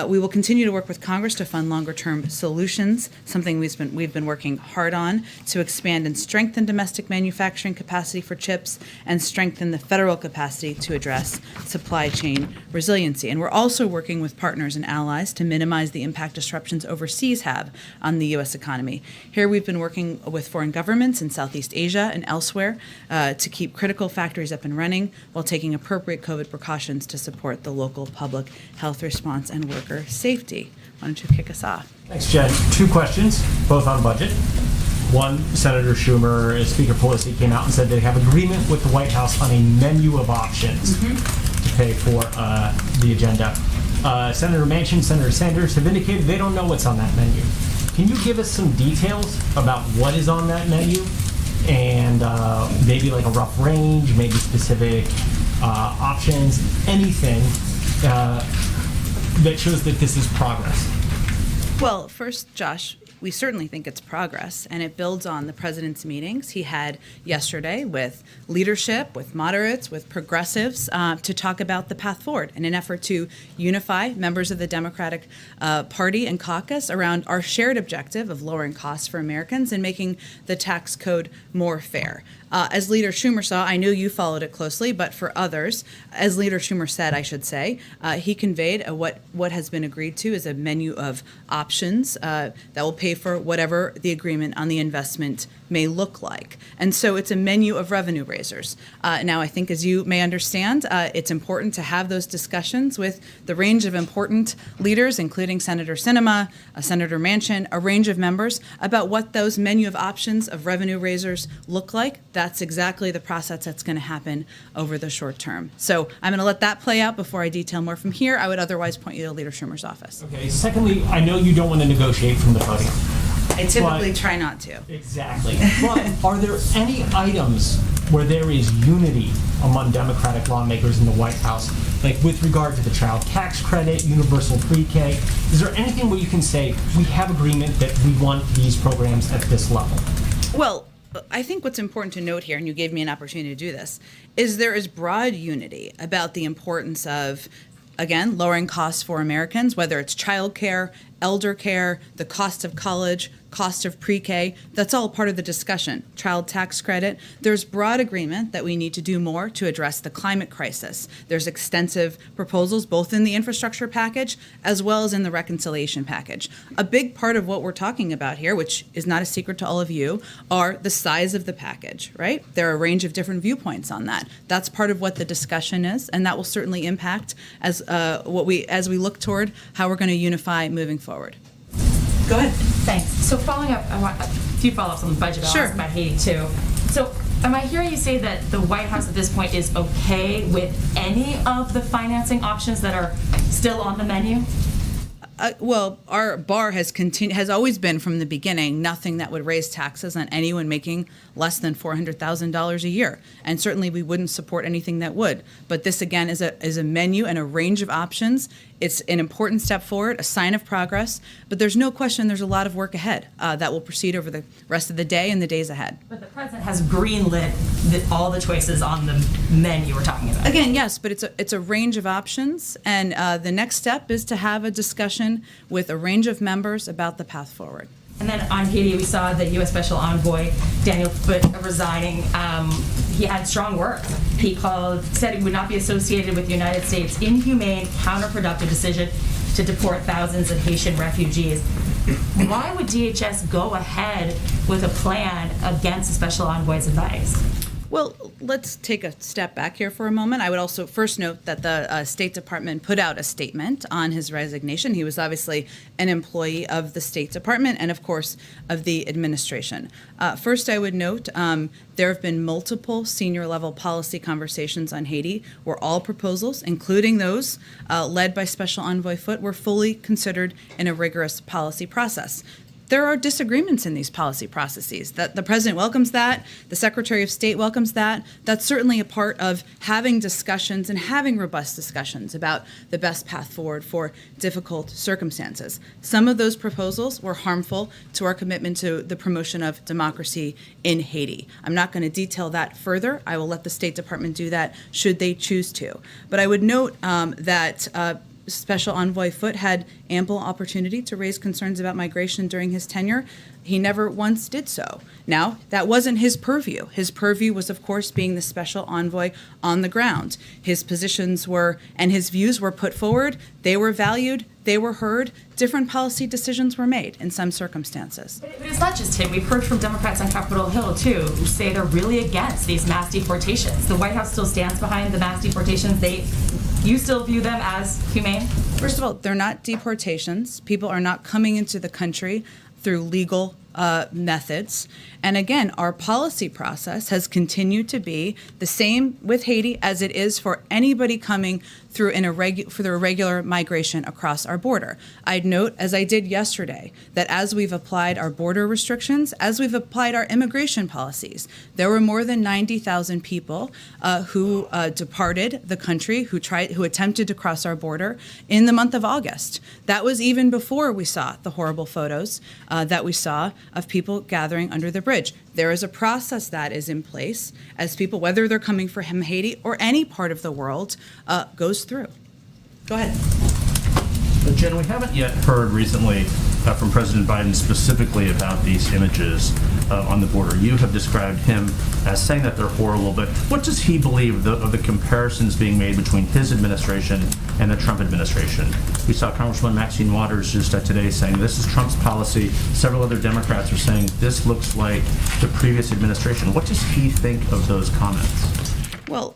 We will continue to work with Congress to fund longer-term solutions, something we've been working hard on to expand and strengthen domestic manufacturing capacity for chips and strengthen the federal capacity to address supply chain resiliency. And we're also working with partners and allies to minimize the impact disruptions overseas have on the U.S. economy. Here we've been working with foreign governments in Southeast Asia and elsewhere to keep critical factories up and running while taking appropriate COVID precautions to support the local public health response and worker safety. Why don't you kick us off?
Thanks, Jen. Two questions, both on budget. One, Senator Schumer, as Speaker Pelosi came out and said they have agreement with the White House on a menu of options to pay for the agenda. Senator Manchin, Senator Sanders have indicated they don't know what's on that menu. Can you give us some details about what is on that menu and maybe like a rough range, maybe specific options, anything that shows that this is progress?
Well, first, Josh, we certainly think it's progress, and it builds on the president's meetings he had yesterday with leadership, with moderates, with progressives to talk about the path forward in an effort to unify members of the Democratic Party and caucus around our shared objective of lowering costs for Americans and making the tax code more fair. As Leader Schumer saw, I know you followed it closely, but for others, as Leader Schumer said, I should say, he conveyed what has been agreed to is a menu of options that will pay for whatever the agreement on the investment may look like. And so it's a menu of revenue raisers. Now, I think as you may understand, it's important to have those discussions with the range of important leaders, including Senator Sinema, Senator Manchin, a range of members, about what those menu of options of revenue raisers look like. That's exactly the process that's going to happen over the short term. So I'm going to let that play out before I detail more from here. I would otherwise point you to Leader Schumer's office.
Okay. Secondly, I know you don't want to negotiate from the podium.
I typically try not to.
Exactly. But are there any items where there is unity among Democratic lawmakers in the White House, like with regard to the child tax credit, universal pre-K? Is there anything where you can say, we have agreement that we want these programs at this level?
Well, I think what's important to note here, and you gave me an opportunity to do this, is there is broad unity about the importance of, again, lowering costs for Americans, whether it's child care, elder care, the cost of college, cost of pre-K, that's all part of the discussion. Child tax credit. There's broad agreement that we need to do more to address the climate crisis. There's extensive proposals both in the infrastructure package as well as in the reconciliation package. A big part of what we're talking about here, which is not a secret to all of you, are the size of the package, right? There are a range of different viewpoints on that. That's part of what the discussion is, and that will certainly impact as we look toward how we're going to unify moving forward. Go ahead.
Thanks. So following up, I want a few follow-ups on the budget. I'll ask about Haiti too. So am I hearing you say that the White House at this point is okay with any of the financing options that are still on the menu?
Well, our bar has always been from the beginning nothing that would raise taxes on anyone making less than $400,000 a year, and certainly we wouldn't support anything that would. But this again is a menu and a range of options. It's an important step forward, a sign of progress, but there's no question there's a lot of work ahead that will proceed over the rest of the day and the days ahead.
But the president has greenlit all the choices on the menu we're talking about.
Again, yes, but it's a range of options, and the next step is to have a discussion with a range of members about the path forward.
And then on Haiti, we saw the U.S. Special Envoy, Daniel Foote, resigning. He had strong words. He said he would not be associated with the United States' inhumane, counterproductive decision to deport thousands of Haitian refugees. Why would DHS go ahead with a plan against the Special Envoy's advice?
Well, let's take a step back here for a moment. I would also first note that the State Department put out a statement on his resignation. He was obviously an employee of the State Department and, of course, of the administration. First, I would note there have been multiple senior-level policy conversations on Haiti where all proposals, including those led by Special Envoy Foote, were fully considered in a rigorous policy process. There are disagreements in these policy processes. That the president welcomes that, the Secretary of State welcomes that. That's certainly a part of having discussions and having robust discussions about the best path forward for difficult circumstances. Some of those proposals were harmful to our commitment to the promotion of democracy in Haiti. I'm not going to detail that further. I will let the State Department do that should they choose to. But I would note that Special Envoy Foote had ample opportunity to raise concerns about migration during his tenure. He never once did so. Now, that wasn't his purview. His purview was, of course, being the special envoy on the ground. His positions were, and his views were put forward. They were valued. They were heard. Different policy decisions were made in some circumstances.
But it's not just him. We've heard from Democrats on Capitol Hill, too, who say they're really against these mass deportations. The White House still stands behind the mass deportations. You still view them as humane?
First of all, they're not deportations. People are not coming into the country through legal methods. And again, our policy process has continued to be the same with Haiti as it is for anybody coming through for the irregular migration across our border. I'd note, as I did yesterday, that as we've applied our border restrictions, as we've applied our immigration policies, there were more than 90,000 people who departed the country, who attempted to cross our border in the month of August. That was even before we saw the horrible photos that we saw of people gathering under the bridge. There is a process that is in place as people, whether they're coming from Haiti or any part of the world, goes through. Go ahead.
Jen, we haven't yet heard recently from President Biden specifically about these images on the border. You have described him as saying that they're horrible, but what does he believe of the comparisons being made between his administration and the Trump administration? We saw Congresswoman Maxine Waters just today saying this is Trump's policy. Several other Democrats are saying this looks like the previous administration. What does he think of those comments?
Well,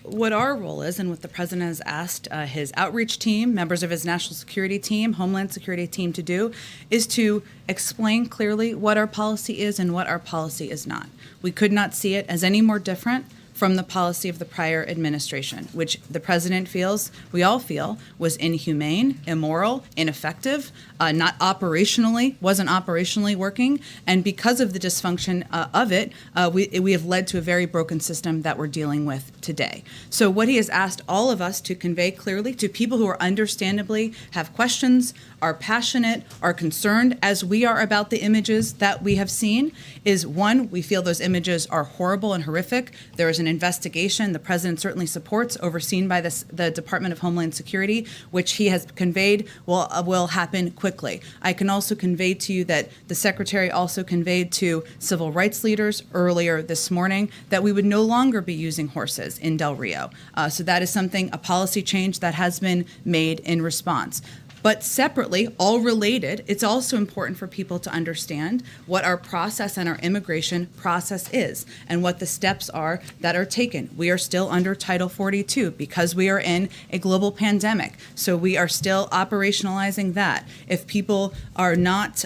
what our role is, and what the president has asked his outreach team, members of his national security team, Homeland Security team to do, is to explain clearly what our policy is and what our policy is not. We could not see it as any more different from the policy of the prior administration, which the president feels, we all feel, was inhumane, immoral, ineffective, wasn't operationally working, and because of the dysfunction of it, we have led to a very broken system that we're dealing with today. So what he has asked all of us to convey clearly to people who are understandably have questions, are passionate, are concerned, as we are about the images that we have seen, is one, we feel those images are horrible and horrific. There is an an investigation the President certainly supports, overseen by the Department of Homeland Security, which he has conveyed will happen quickly. I can also convey to you that the Secretary also conveyed to civil rights leaders earlier this morning that we would no longer be using horses in Del Rio. So that is something, a policy change that has been made in response. But separately, all related, it's also important for people to understand what our process and our immigration process is and what the steps are that are taken. We are still under Title 42 because we are in a global pandemic. So we are still operationalizing that. If people are not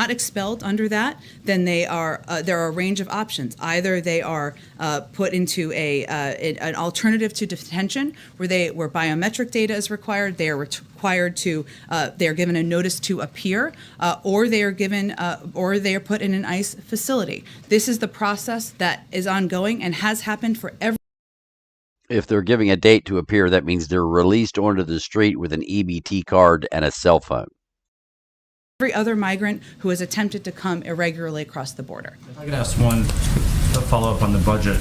expelled under that, then there are a range of options. Either they are put into an alternative to detention where biometric data is required. They are required to they are given a notice to appear, or they are put in an ICE facility. This is the process that is ongoing and has happened for every.
If they're giving a date to appear, that means they're released onto the street with an EBT card and a cell phone.
Every other migrant who has attempted to come irregularly across the border.
If I could ask one follow-up on the budget.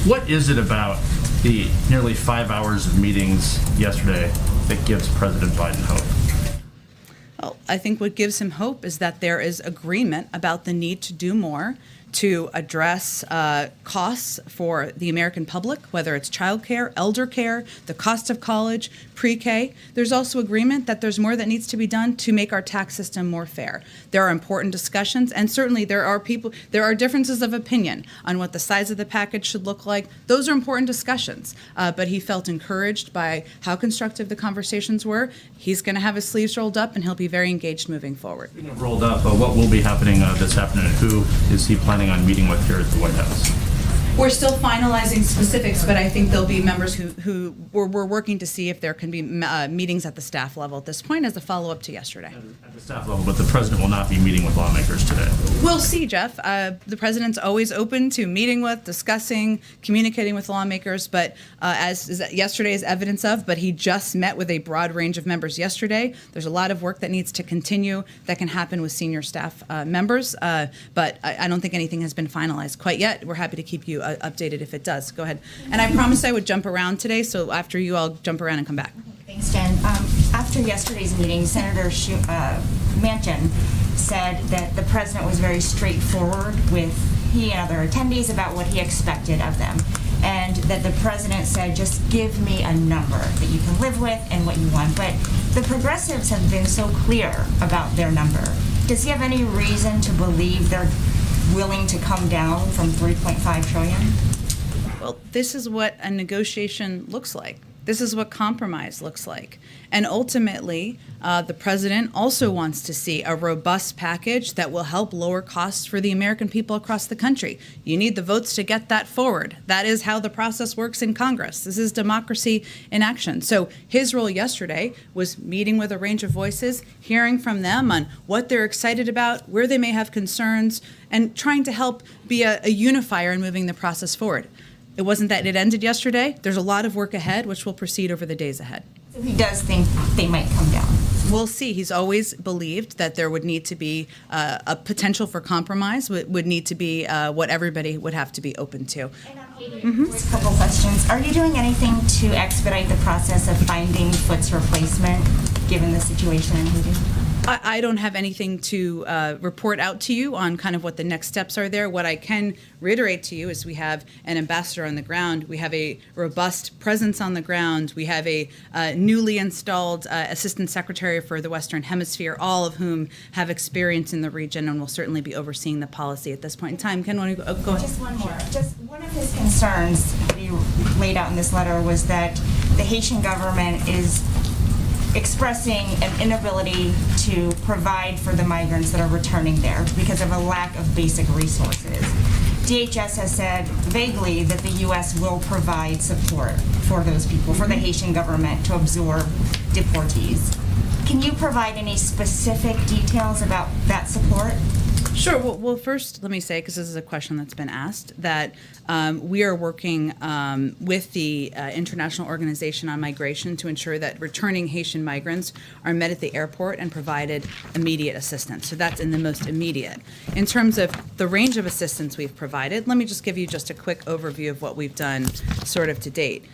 What is it about the nearly 5 hours of meetings yesterday that gives President Biden hope?
Well, I think what gives him hope is that there is agreement about the need to do more to address costs for the American public, whether it's child care, elder care, the cost of college, pre-K. There's also agreement that there's more that needs to be done to make our tax system more fair. There are important discussions, and certainly there are differences of opinion on what the size of the package should look like. Those are important discussions, but he felt encouraged by how constructive the conversations were. He's going to have his sleeves rolled up, and he'll be very engaged moving forward.
Rolled up, what will be happening this afternoon? Who is he planning on meeting with here at the White House?
We're still finalizing specifics, but I think there'll be members who we're working to see if there can be meetings at the staff level at this point as a follow-up to yesterday.
At the staff level, but the president will not be meeting with lawmakers today.
We'll see, Jeff. The president's always open to meeting with, discussing, communicating with lawmakers, but as yesterday is evidence of, but he just met with a broad range of members yesterday. There's a lot of work that needs to continue that can happen with senior staff members, but I don't think anything has been finalized quite yet. We're happy to keep you updated if it does. Go ahead. And I promised I would jump around today, so after you, I'll jump around and come back.
Thanks, Jen. After yesterday's meeting, Senator Manchin said that the president was very straightforward with he and other attendees about what he expected of them, and that the president said, just give me a number that you can live with and what you want. But the progressives have been so clear about their number. Does he have any reason to believe they're willing to come down from 3.5 trillion?
Well, this is what a negotiation looks like. This is what compromise looks like. And ultimately, the president also wants to see a robust package that will help lower costs for the American people across the country. You need the votes to get that forward. That is how the process works in Congress. This is democracy in action. So his role yesterday was meeting with a range of voices, hearing from them on what they're excited about, where they may have concerns, and trying to help be a unifier in moving the process forward. It wasn't that it ended yesterday. There's a lot of work ahead, which will proceed over the days ahead.
So he does think they might come down.
We'll see. He's always believed that there would need to be a potential for compromise, would need to be what everybody would have to be open to.
And on Haiti, just a couple questions. Are you doing anything to expedite the process of finding Foot's replacement, given the situation in Haiti?
I don't have anything to report out to you on kind of what the next steps are there. What I can reiterate to you is we have an ambassador on the ground. We have a robust presence on the ground. We have a newly installed assistant secretary for the Western Hemisphere, all of whom have experience in the region and will certainly be overseeing the policy at this point in time. Ken, want to go ahead?
Just one more. Just one of his concerns that he laid out in this letter was that the Haitian government is expressing an inability to provide for the migrants that are returning there because of a lack of basic resources. DHS has said vaguely that the U.S. will provide support for those people, for the Haitian government to absorb deportees. Can you provide any specific details about that support?
Sure. Well, first, let me say, because this is a question that's been asked, that we are working with the International Organization on Migration to ensure that returning Haitian migrants are met at the airport and provided immediate assistance. So that's in the most immediate. In terms of the range of assistance we've provided, let me just give you just a quick overview of what we've done sort of to date.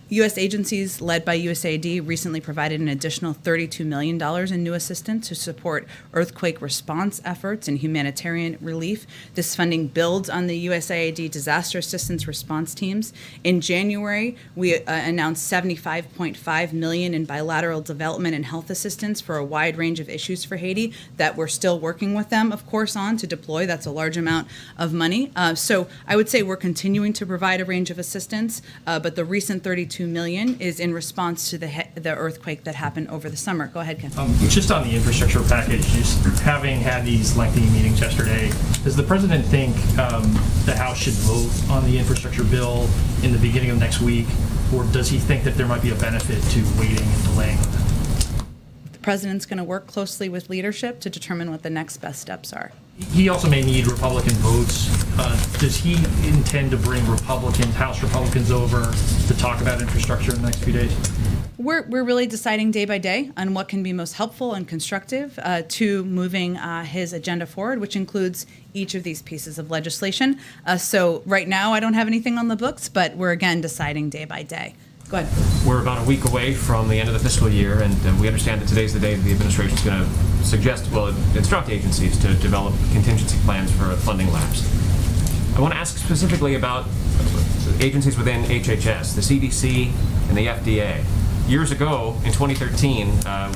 U.S. agencies led by USAID recently provided an additional $32 million in new assistance to support earthquake response efforts and humanitarian relief. This funding builds on the USAID disaster assistance response teams. In January, we announced $75.5 million in bilateral development and health assistance for a wide range of issues for Haiti that we're still working with them, of course, on to deploy. That's a large amount of money. So I would say we're continuing to provide a range of assistance, but the recent $32 million is in response to the earthquake that happened over the summer. Go ahead, Ken.
Just on the infrastructure package, just having had these lengthy meetings yesterday, does the president think the House should vote on the infrastructure bill in the beginning of next week, or does he think that there might be a benefit to waiting and delaying that?
The president's going to work closely with leadership to determine what the next best steps are.
He also may need Republican votes. Does he intend to bring House Republicans over to talk about infrastructure in the next few days?
We're really deciding day by day on what can be most helpful and constructive to moving his agenda forward, which includes each of these pieces of legislation. So right now I don't have anything on the books, but we're again deciding day by day. Go ahead.
We're about a week away from the end of the fiscal year, and we understand that today's the day the administration is going to instruct agencies to develop contingency plans for a funding lapse. I want to ask specifically about agencies within HHS, the CDC and the FDA. Years ago, in 2013,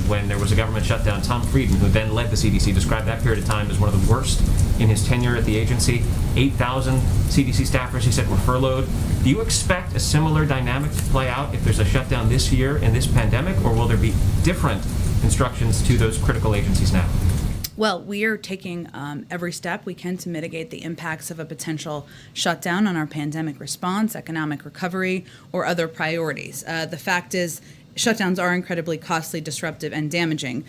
when there was a government shutdown, Tom Frieden, who then led the CDC, described that period of time as one of the worst in his tenure at the agency. 8,000 CDC staffers, he said, were furloughed. Do you expect a similar dynamic to play out if there's a shutdown this year in this pandemic, or will there be different instructions to those critical agencies now?
Well, we are taking every step we can to mitigate the impacts of a potential shutdown on our pandemic response, economic recovery, or other priorities. The fact is, shutdowns are incredibly costly, disruptive, and damaging.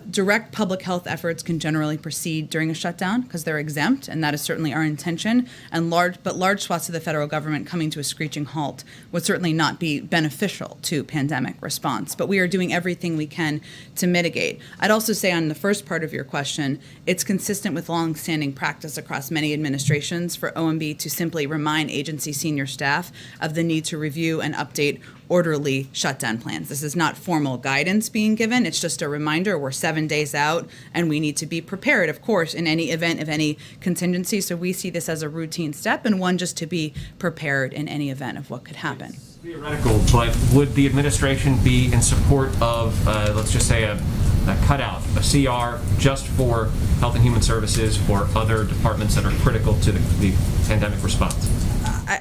Direct public health efforts can generally proceed during a shutdown because they're exempt, and that is certainly our intention. And large swaths of the federal government coming to a screeching halt would certainly not be beneficial to pandemic response. But we are doing everything we can to mitigate. I'd also say on the first part of your question, it's consistent with longstanding practice across many administrations for OMB to simply remind agency senior staff of the need to review and update orderly shutdown plans. This is not formal guidance being given. It's just a reminder we're 7 days out and we need to be prepared, of course, in any event of any contingency. So we see this as a routine step and one just to be prepared in any event of what could happen.
It's theoretical, but would the administration be in support of, let's just say, a cutout, a CR just for Health and Human Services or other departments that are critical to the pandemic response?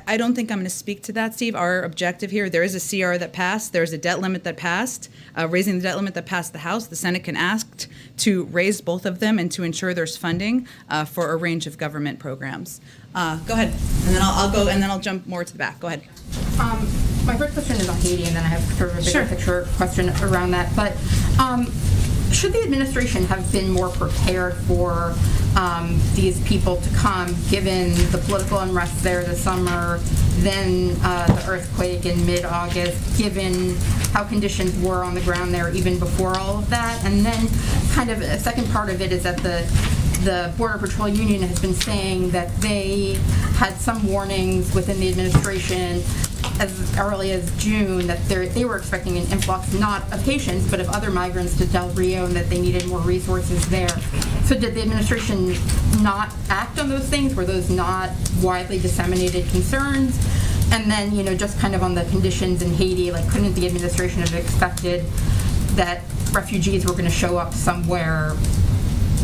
I don't think I'm going to speak to that, Steve. Our objective here, there is a CR that passed. There's a debt limit that passed. Raising the debt limit that passed the House, the Senate can ask to raise both of them and to ensure there's funding for a range of government programs. Go ahead, and then I'll go, and then I'll jump more to the back. Go ahead.
My first question is on Haiti, and then I have sort of a bigger picture question around that. But should the administration have been more prepared for these people to come, given the political unrest there this summer, then the earthquake in mid-August, given how conditions were on the ground there even before all of that? And then kind of a second part of it is that the Border Patrol Union has been saying that they had some warnings within the administration as early as June that they were expecting an influx not of Haitians but of other migrants to Del Rio and that they needed more resources there. So did the administration not act on those things? Were those not widely disseminated concerns? And then, just kind of on the conditions in Haiti, like couldn't the administration have expected that refugees were going to show up somewhere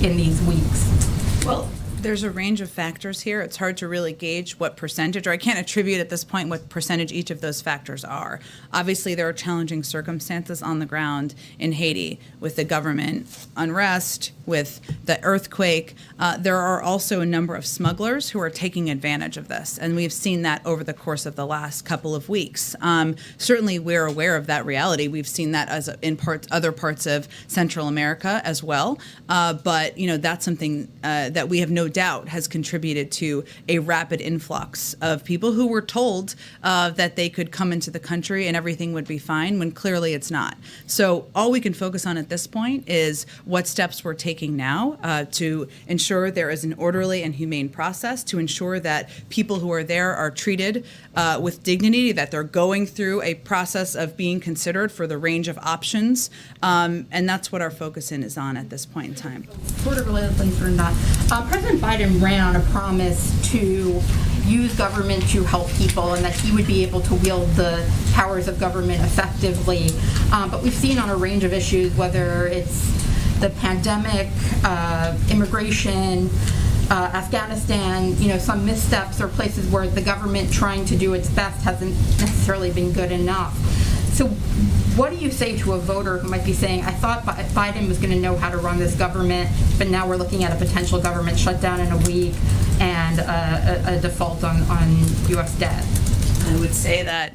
in these weeks?
Well, There's a range of factors here. It's hard to really gauge what percentage, or I can't attribute at this point what percentage each of those factors are. Obviously, there are challenging circumstances on the ground in Haiti with the government unrest, with the earthquake. There are also a number of smugglers who are taking advantage of this, and we've seen that over the course of the last couple of weeks. Certainly, we're aware of that reality. We've seen that as in other parts of Central America as well. But that's something that we have no doubt has contributed to a rapid influx of people who were told that they could come into the country and everything would be fine, when clearly it's not. So all we can focus on at this point is what steps we're taking now to ensure there is an orderly and humane process, to ensure that people who are there are treated with dignity, that they're going through a process of being considered for the range of options, and that's what our focus is on at this point in time.
Border-related things or not, President Biden ran on a promise to use government to help people and that he would be able to wield the powers of government effectively. But we've seen on a range of issues, whether it's the pandemic, immigration, Afghanistan, some missteps or places where the government trying to do its best hasn't necessarily been good enough. So what do you say to a voter who might be saying, I thought Biden was going to know how to run this government, but now we're looking at a potential government shutdown in a week and a default on U.S. debt?
I would say that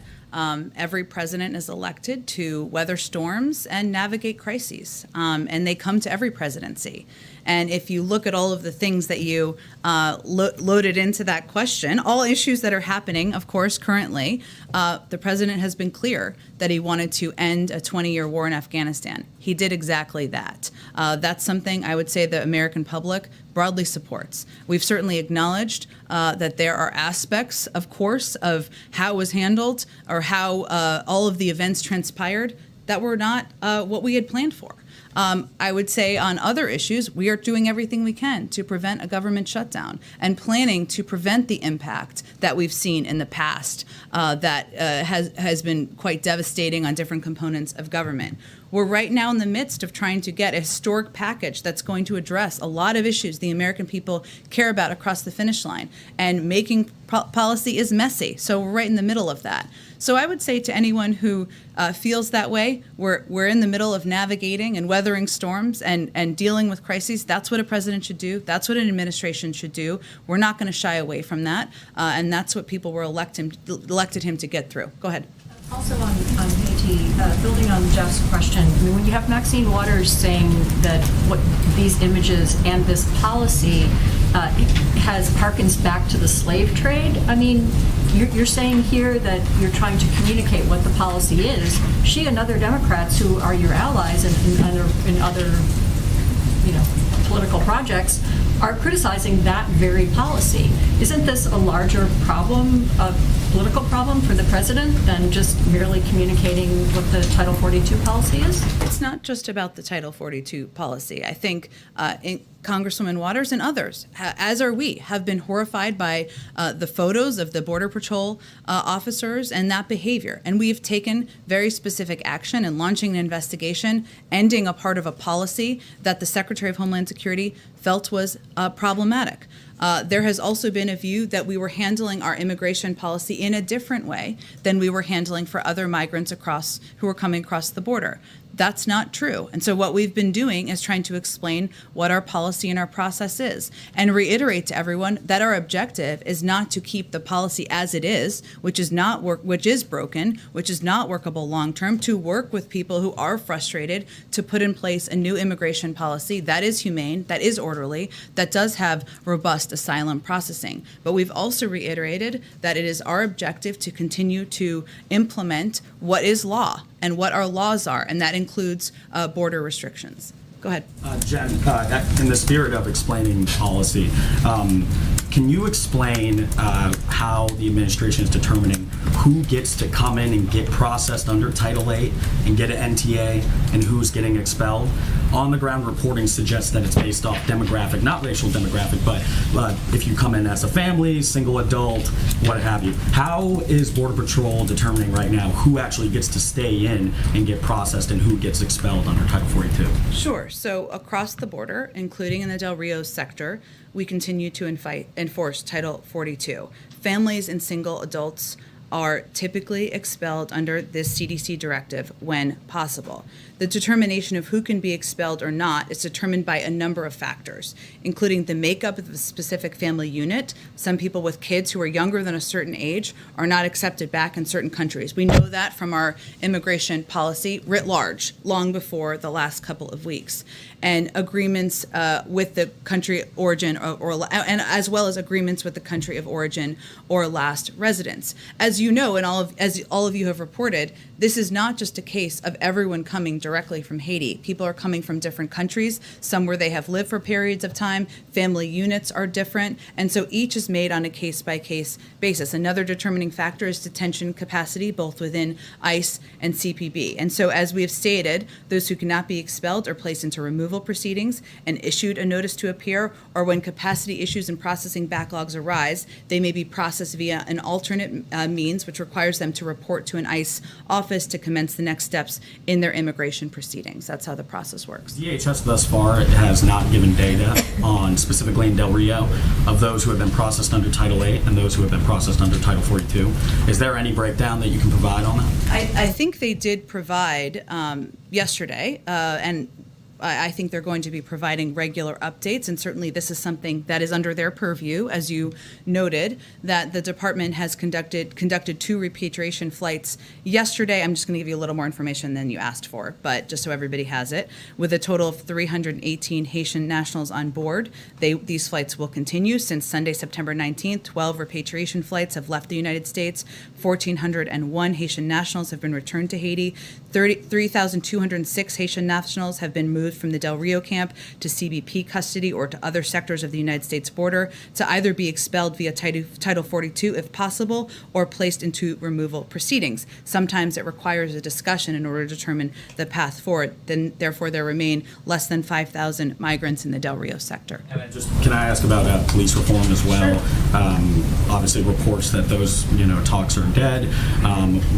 every president is elected to weather storms and navigate crises, and they come to every presidency. And if you look at all of the things that you loaded into that question, all issues that are happening, of course, currently, the president has been clear that he wanted to end a 20-year war in Afghanistan. He did exactly that. That's something I would say the American public broadly supports. We've certainly acknowledged that there are aspects, of course, of how it was handled or how all of the events transpired that were not what we had planned for. I would say on other issues, we are doing everything we can to prevent a government shutdown and planning to prevent the impact that we've seen in the past that has been quite devastating on different components of government. We're right now in the midst of trying to get a historic package that's going to address a lot of issues the American people care about across the finish line. And making policy is messy, so we're right in the middle of that. So I would say to anyone who feels that way, we're in the middle of navigating and weathering storms and dealing with crises. That's what a president should do. That's what an administration should do. We're not going to shy away from that, and that's what people were elected him to get through. Go ahead.
Also on Haiti, building on Jeff's question, I mean, when you have Maxine Waters saying that what these images and this policy harkens back to the slave trade, I mean, you're saying here that you're trying to communicate what the policy is. She and other Democrats who are your allies in other political projects are criticizing that very policy. Isn't this a larger problem, a political problem for the president than just merely communicating what the Title 42 policy is?
It's not just about the Title 42 policy. I think Congresswoman Waters and others, as are we, have been horrified by the photos of the Border Patrol officers and that behavior. And we've taken very specific action in launching an investigation, ending a part of a policy that the Secretary of Homeland Security felt was problematic. There has also been a view that we were handling our immigration policy in a different way than we were handling for other migrants who were coming across the border. That's not true. And so what we've been doing is trying to explain what our policy and our process is and reiterate to everyone that our objective is not to keep the policy as it is, which is broken, which is not workable long term, to work with people who are frustrated to put in place a new immigration policy that is humane, that is orderly, that does have robust asylum processing. But we've also reiterated that it is our objective to continue to implement what is law and what our laws are, and that includes border restrictions. Go ahead.
Jen, in the spirit of explaining policy, can you explain how the administration is determining who gets to come in and get processed under Title VIII and get an NTA and who's getting expelled? On-the-ground reporting suggests that it's based off demographic, not racial demographic, but if you come in as a family, single adult, what have you. How is Border Patrol determining right now who actually gets to stay in and get processed and who gets expelled under Title 42?
Sure. So across the border, including in the Del Rio sector, we continue to enforce Title 42. Families and single adults are typically expelled under this CDC directive when possible. The determination of who can be expelled or not is determined by a number of factors, including the makeup of the specific family unit. Some people with kids who are younger than a certain age are not accepted back in certain countries. We know that from our immigration policy writ large, long before the last couple of weeks. And agreements with the country origin and as well as agreements with the country of origin or last residence. As you know, and as all of you have reported, this is not just a case of everyone coming directly from Haiti. People are coming from different countries, some where they have lived for periods of time. Family units are different, and so each is made on a case-by-case basis. Another determining factor is detention capacity, both within ICE and CBP. And so, as we have stated, those who cannot be expelled are placed into removal proceedings and issued a notice to appear, or when capacity issues and processing backlogs arise, they may be processed via an alternate means, which requires them to report to an ICE office to commence the next steps in their immigration proceedings. That's how the process works.
DHS thus far has not given data on, specifically in Del Rio, of those who have been processed under Title VIII and those who have been processed under Title 42. Is there any breakdown that you can provide on that?
I think they did provide yesterday, and I think they're going to be providing regular updates, and certainly this is something that is under their purview. As you noted, that the department has conducted 2 repatriation flights yesterday. I'm just going to give you a little more information than you asked for, but just so everybody has it. With a total of 318 Haitian nationals on board, these flights will continue. Since Sunday, September 19th, 12 repatriation flights have left the United States. 1,401 Haitian nationals have been returned to Haiti. 3,206 Haitian nationals have been moved from the Del Rio camp to CBP custody or to other sectors of the United States border to either be expelled via Title 42 if possible or placed into removal proceedings. Sometimes it requires a discussion in order to determine the path forward. Then, therefore, there remain less than 5,000 migrants in the Del Rio sector.
And can I ask about police reform as well? Sure. Obviously, reports that those talks are dead.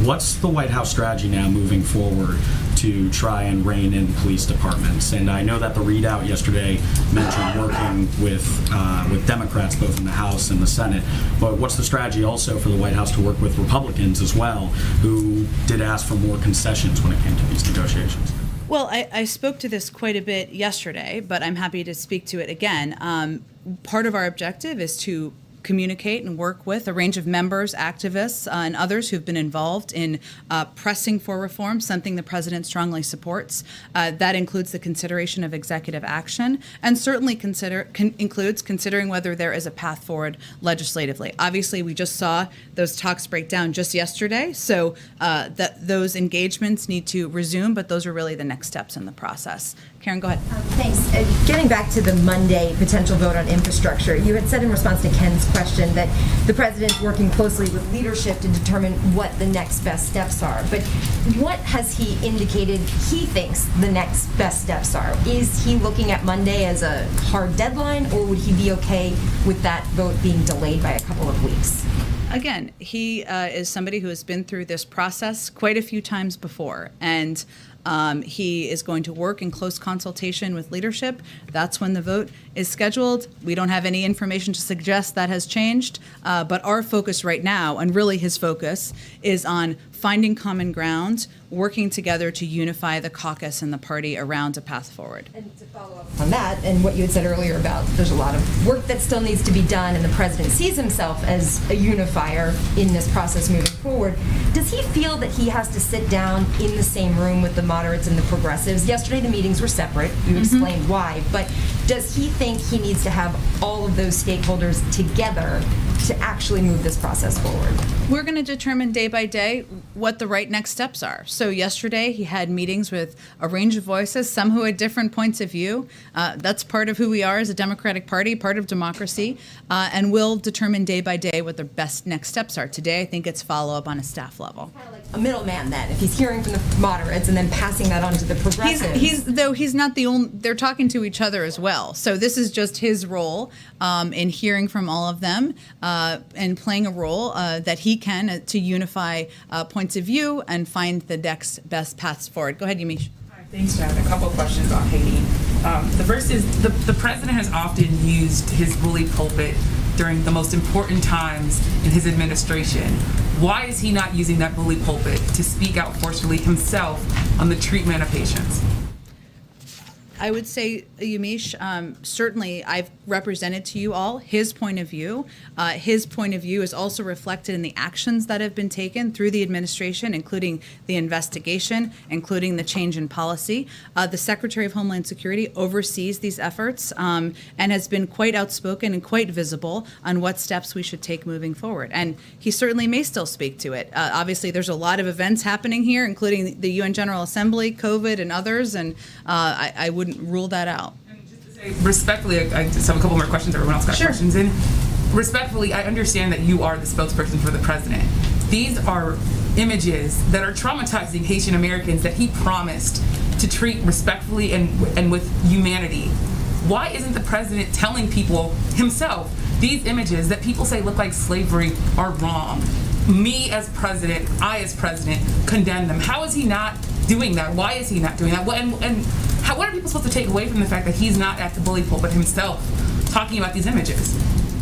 What's the White House strategy now moving forward to try and rein in police departments? And I know that the readout yesterday mentioned working with Democrats both in the House and the Senate, but what's the strategy also for the White House to work with Republicans as well, who did ask for more concessions when it came to these negotiations?
Well, I spoke to this quite a bit yesterday, but I'm happy to speak to it again. Part of our objective is to communicate and work with a range of members, activists, and others who've been involved in pressing for reform, something the president strongly supports. That includes the consideration of executive action, and certainly includes considering whether there is a path forward legislatively. Obviously, we just saw those talks break down just yesterday, so those engagements need to resume, but those are really the next steps in the process. Karen, go ahead.
Thanks. Getting back to the Monday potential vote on infrastructure, you had said in response to Ken's question that the president's working closely with leadership to determine what the next best steps are. But what has he indicated he thinks the next best steps are? Is he looking at Monday as a hard deadline, or would he be okay with that vote being delayed by a couple of weeks?
Again, he is somebody who has been through this process quite a few times before, and he is going to work in close consultation with leadership. That's when the vote is scheduled. We don't have any information to suggest that has changed, but our focus right now, and really his focus, is on finding common ground, working together to unify the caucus and the party around a path forward.
And to follow up on that, and what you had said earlier about there's a lot of work that still needs to be done, and the president sees himself as a unifier in this process moving forward, does he feel that he has to sit down in the same room with the moderates and the progressives? Yesterday the meetings were separate. You explained why, but does he think he needs to have all of those stakeholders together to actually move this process forward?
We're going to determine day by day. what the right next steps are. So yesterday he had meetings with a range of voices, some who had different points of view. That's part of who we are as a Democratic Party, part of democracy, and we'll determine day by day what the best next steps are. Today, I think it's follow-up on a staff level.
A middleman then, if he's hearing from the moderates and then passing that on to the progressives.
He's not the only, they're talking to each other as well. So this is just his role in hearing from all of them and playing a role that he can to unify points of view and find the next best paths forward. Go ahead, Yamiche.
Thanks, Chad. A couple of questions on Haiti. The first is the president has often used his bully pulpit during the most important times in his administration. Why is he not using that bully pulpit to speak out forcefully himself on the treatment of patients?
I would say, Yamiche, certainly I've represented to you all his point of view. His point of view is also reflected in the actions that have been taken through the administration, including the investigation, including the change in policy. The Secretary of Homeland Security oversees these efforts and has been quite outspoken and quite visible on what steps we should take moving forward. And he certainly may still speak to it. Obviously, there's a lot of events happening here, including the UN General Assembly, COVID, and others, and I wouldn't rule that out.
Respectfully, I just have a couple more questions. Everyone else got questions in. Respectfully, I understand that you are the spokesperson for the president. These are images that are traumatizing Haitian Americans that he promised to treat respectfully and with humanity. Why isn't the president telling people himself these images that people say look like slavery are wrong? Me as president, I as president, condemn them. How is he not doing that? Why is he not doing that? What are people supposed to take away from the fact that he's not at the bully pulpit himself talking about these images?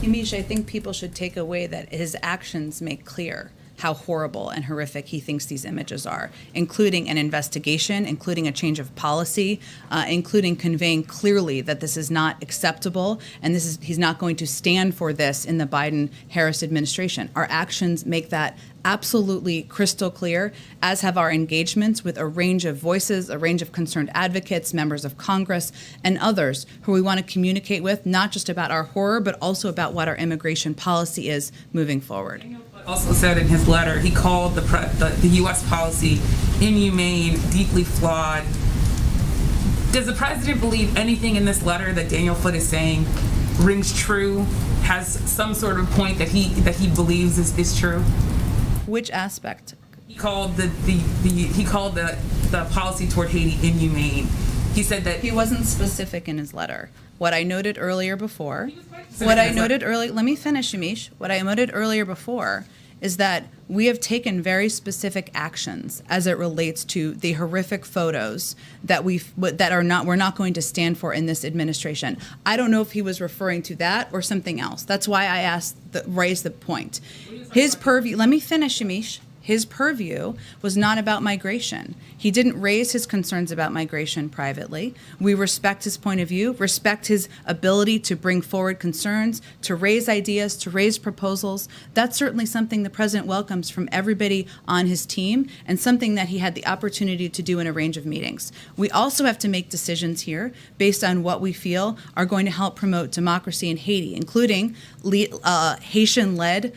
Yamiche, I think people should take away that his actions make clear how horrible and horrific he thinks these images are, including an investigation, including a change of policy, including conveying clearly that this is not acceptable and he's not going to stand for this in the Biden-Harris administration. Our actions make that absolutely crystal clear, as have our engagements with a range of voices, a range of concerned advocates, members of Congress, and others who we want to communicate with, not just about our horror, but also about what our immigration policy is moving forward.
Also said in his letter, he called the U.S. policy inhumane, deeply flawed. Does the president believe anything in this letter that Daniel Foote is saying rings true, has some sort of point that he believes is true?
Which aspect?
He called the policy toward Haiti inhumane. He said that
he wasn't specific in his letter. What I noted earlier before, let me finish, Yamiche. What I noted earlier before is that we have taken very specific actions as it relates to the horrific photos that we're not going to stand for in this administration. I don't know if he was referring to that or something else. That's why I raised the point. His purview. Let me finish, Yamiche. His purview was not about migration. He didn't raise his concerns about migration privately. We respect his point of view, respect his ability to bring forward concerns, to raise ideas, to raise proposals. That's certainly something the president welcomes from everybody on his team and something that he had the opportunity to do in a range of meetings. We also have to make decisions here based on what we feel are going to help promote democracy in Haiti, including Haitian-led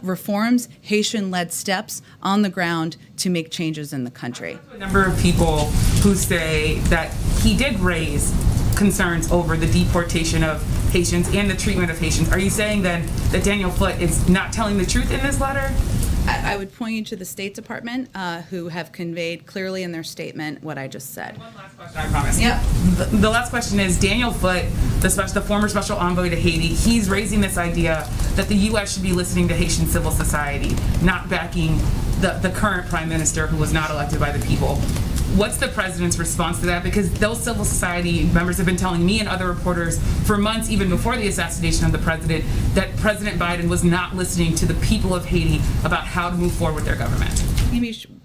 reforms, Haitian-led steps on the ground to make changes in the country.
A number of people who say that he did raise concerns over the deportation of Haitians and the treatment of Haitians. Are you saying then that Daniel Foote is not telling the truth in this letter?
I would point you to the State Department, who have conveyed clearly in their statement what I just said.
One last question, I promise. Yeah. The last question is, Daniel Foote, the former special envoy to Haiti, he's raising this idea that the U.S. should be listening to Haitian civil society, not backing the current prime minister who was not elected by the people. What's the president's response to that? Because those civil society members have been telling me and other reporters for months, even before the assassination of the president, that President Biden was not listening to the people of Haiti about how to move forward with their government.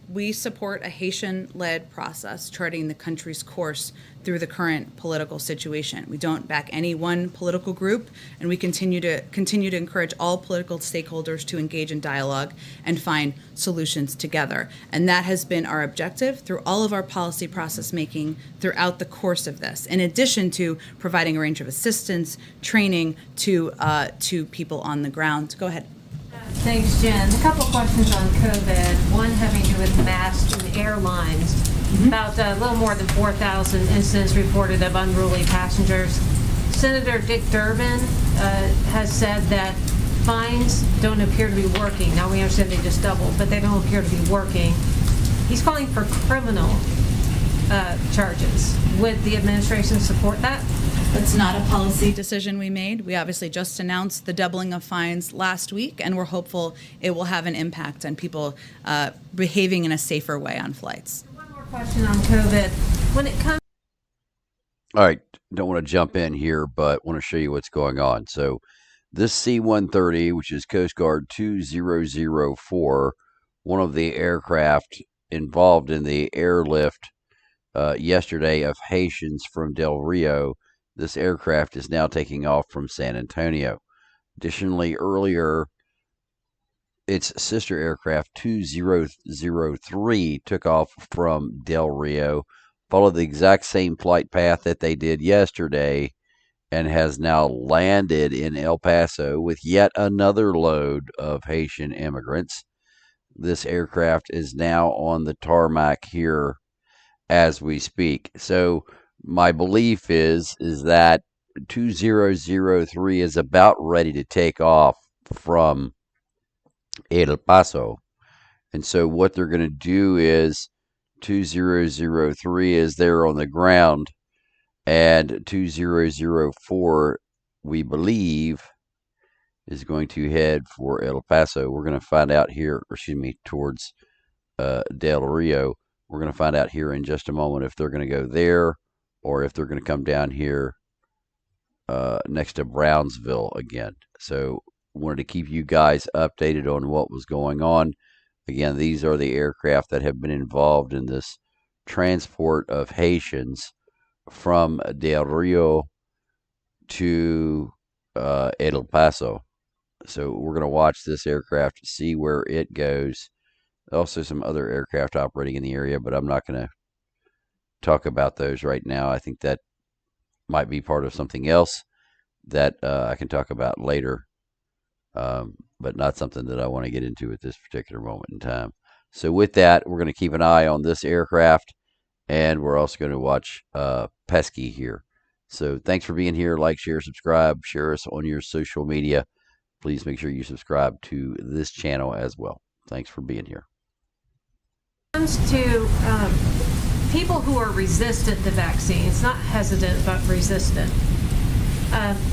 We support a Haitian-led process charting the country's course through the current political situation. We don't back any one political group, and we continue to encourage all political stakeholders to engage in dialogue and find solutions together. And that has been our objective through all of our policy process making throughout the course of this, in addition to providing a range of assistance, training to people on the ground. Go ahead.
Thanks, Jen. A couple questions on COVID. One having to do with masks and airlines. About a little more than 4,000 incidents reported of unruly passengers. Senator Dick Durbin has said that fines don't appear to be working. Now we understand they just doubled, but they don't appear to be working. He's calling for criminal charges. Would the administration support that?
That's not a policy decision we made. We obviously just announced the doubling of fines last week, and we're hopeful it will have an impact on people behaving in a safer way on flights.
One more question on COVID. When it comes...
All right, don't want to jump in here, but want to show you what's going on. So this C-130, which is Coast Guard 2004, one of the aircraft involved in the airlift yesterday of Haitians from Del Rio, this aircraft is now taking off from San Antonio. Additionally, earlier, its sister aircraft 2003 took off from Del Rio, followed the exact same flight path that they did yesterday, and has now landed in El Paso with yet another load of Haitian immigrants. This aircraft is now on the tarmac here as we speak. So my belief is that 2003 is about ready to take off from El Paso. And so what they're going to do is 2003 is there on the ground, and 2004, we believe, is going to head for El Paso. We're going to find out here, towards Del Rio. We're going to find out here in just a moment if they're going to go there or if they're going to come down here next to Brownsville again. So wanted to keep you guys updated on what was going on. Again, these are the aircraft that have been involved in this transport of Haitians from Del Rio to El Paso. So we're going to watch this aircraft, see where it goes. Also some other aircraft operating in the area, but I'm not going to talk about those right now. I think that might be part of something else that I can talk about later, but not something that I want to get into at this particular moment in time. So with that, we're going to keep an eye on this aircraft, and we're also going to watch Pesky here. So thanks for being here. Like, share, subscribe, share us on your social media. Please make sure you subscribe to this channel as well. Thanks for being here.
Comes to people who are resistant to vaccines, not hesitant but resistant.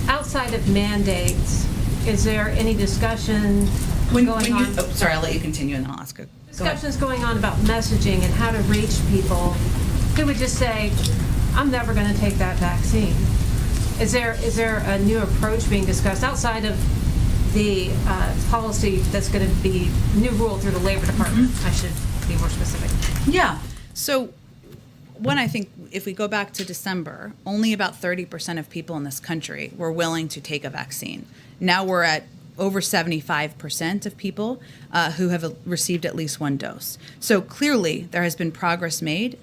Outside of mandates, is there any discussion going on?
Oh, sorry, I'll let you continue and then I'll ask a
Discussions going on about messaging and how to reach people who would just say, "I'm never going to take that vaccine." Is there a new approach being discussed outside of the policy that's going to be new rule through the Labor Department? I should be more specific.
Yeah. So one, I think if we go back to December, only about 30% of people in this country were willing to take a vaccine. Now we're at over 75% of people who have received at least one dose. So clearly there has been progress made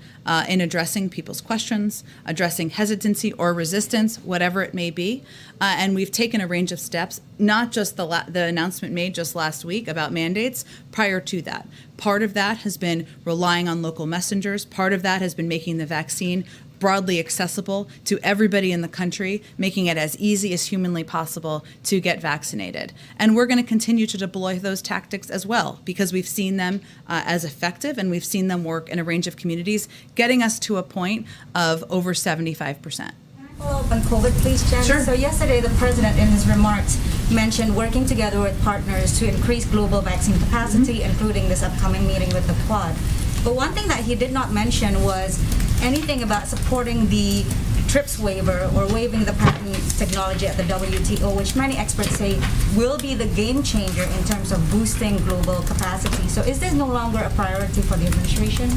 in addressing people's questions, addressing hesitancy or resistance, whatever it may be. And we've taken a range of steps, not just the announcement made just last week about mandates, prior to that. Part of that has been relying on local messengers. Part of that has been making the vaccine broadly accessible to everybody in the country, making it as easy as humanly possible to get vaccinated. And we're going to continue to deploy those tactics as well, because we've seen them as effective, and we've seen them work in a range of communities, getting us to a point of over 75%.
Follow up on COVID, please, Jen?
Sure.
So yesterday, the president, in his remarks, mentioned working together with partners to increase global vaccine capacity, including this upcoming meeting with the Quad. But one thing that he did not mention was anything about supporting the TRIPS waiver or waiving the patent technology at the WTO, which many experts say will be the game changer in terms of boosting global capacity. So is this no longer a priority for the administration?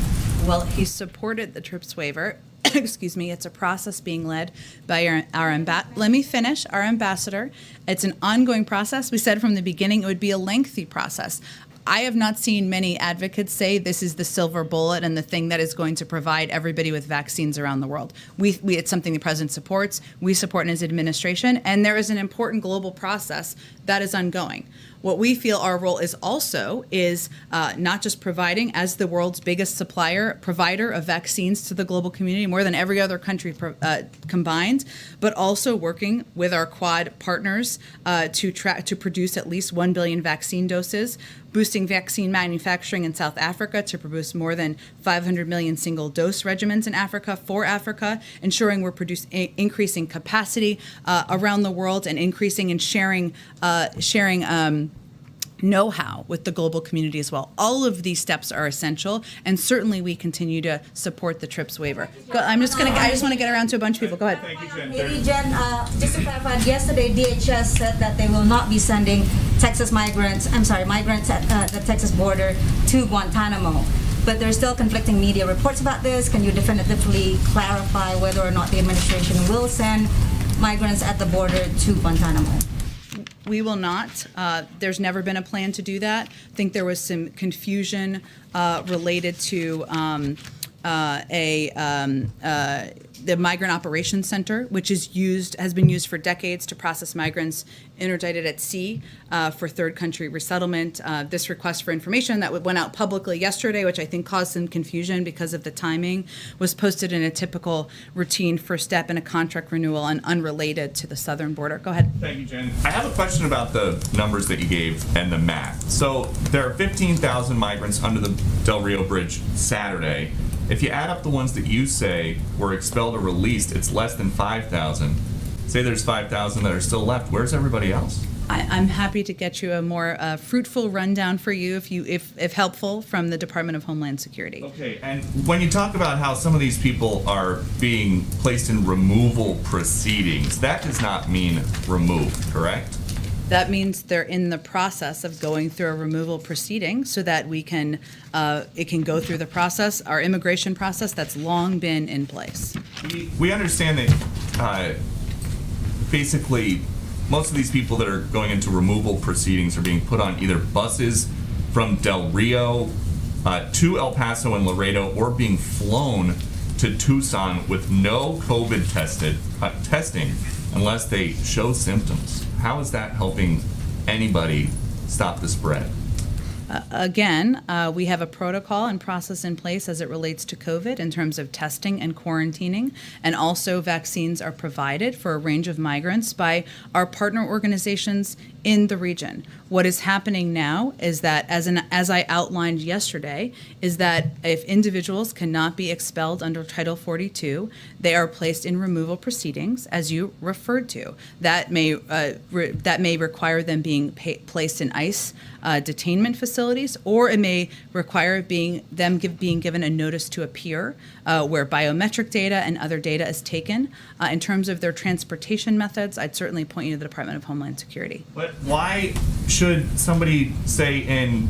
Well, he supported the TRIPS waiver. Excuse me, it's a process being led by our ambassador. It's an ongoing process. We said from the beginning it would be a lengthy process. I have not seen many advocates say this is the silver bullet and the thing that is going to provide everybody with vaccines around the world. It's something the president supports. We support in his administration, and there is an important global process that is ongoing. What we feel our role is also is not just providing, as the world's biggest provider of vaccines to the global community, more than every other country combined, but also working with our Quad partners to produce at least 1 billion vaccine doses, boosting vaccine manufacturing in South Africa to produce more than 500 million single-dose regimens in Africa for Africa, ensuring we're increasing capacity around the world and increasing and sharing know-how with the global community as well. All of these steps are essential, and certainly we continue to support the TRIPS waiver. I just want to get around to a bunch of people. Go ahead.
Thank you, Jen. Maybe Jen, just to clarify, yesterday DHS said that they will not be sending migrants at the Texas border to Guantanamo. But there's still conflicting media reports about this. Can you definitively clarify whether or not the administration will send migrants at the border to Guantanamo?
We will not. There's never been a plan to do that. I think there was some confusion related to the Migrant Operations Center, which has been used for decades to process migrants interdicted at sea for third country resettlement. This request for information that went out publicly yesterday, which I think caused some confusion because of the timing, was posted in a typical routine first step in a contract renewal and unrelated to the southern border. Go ahead.
Thank you, Jen. I have a question about the numbers that you gave and the math. So there are 15,000 migrants under the Del Rio Bridge Saturday. If you add up the ones that you say were expelled or released, it's less than 5,000. Say there's 5,000 that are still left. Where's everybody else?
I'm happy to get you a more fruitful rundown for you, if helpful, from the Department of Homeland Security.
Okay, and when you talk about how some of these people are being placed in removal proceedings, that does not mean removed, correct?
That means they're in the process of going through a removal proceeding so that it can go through the process, our immigration process that's long been in place.
We understand that basically most of these people that are going into removal proceedings are being put on either buses from Del Rio to El Paso and Laredo, or being flown to Tucson with no COVID testing unless they show symptoms. How is that helping anybody stop the spread?
Again, we have a protocol and process in place as it relates to COVID in terms of testing and quarantining, and also vaccines are provided for a range of migrants by our partner organizations in the region. What is happening now is that, as I outlined yesterday, is that if individuals cannot be expelled under Title 42, they are placed in removal proceedings, as you referred to. That may require them being placed in ICE detainment facilities, or it may require being given a notice to appear, where biometric data and other data is taken. In terms of their transportation methods, I'd certainly point you to the Department of Homeland Security.
But why should somebody, say, in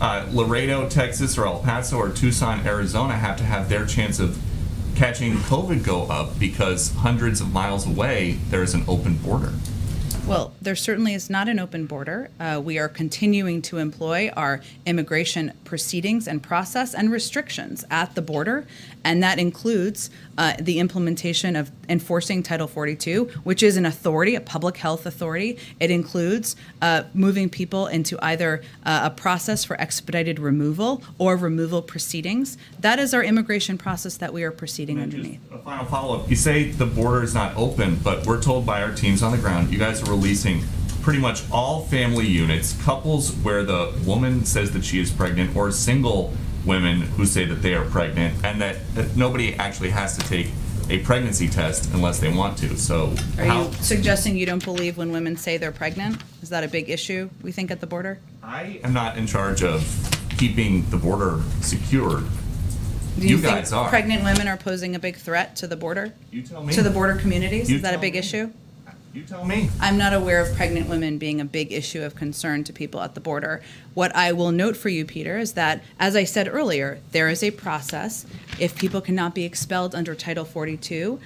Laredo, Texas, or El Paso, or Tucson, Arizona, have to have their chance of catching COVID go up because hundreds of miles away there is an open border?
Well, there certainly is not an open border. We are continuing to employ our immigration proceedings and process and restrictions at the border, and that includes the implementation of enforcing Title 42, which is an authority, a public health authority. It includes moving people into either a process for expedited removal or removal proceedings. That is our immigration process that we are proceeding underneath.
A final follow-up. You say the border is not open, but we're told by our teams on the ground, you guys are releasing pretty much all family units, couples where the woman says that she is pregnant, or single women who say that they are pregnant, and that nobody actually has to take a pregnancy test unless they want to. So
are you suggesting you don't believe when women say they're pregnant? Is that a big issue, we think, at the border?
I am not in charge of keeping the border secured.
Do you
guys
think
are.
Pregnant women are posing a big threat to the border?
You tell me.
To the border communities?
You
Is that a
tell
big
me.
issue?
You tell me.
I'm not aware of pregnant women being a big issue of concern to people at the border. What I will note for you, Peter, is that, as I said earlier, there is a process if people cannot be expelled under Title 42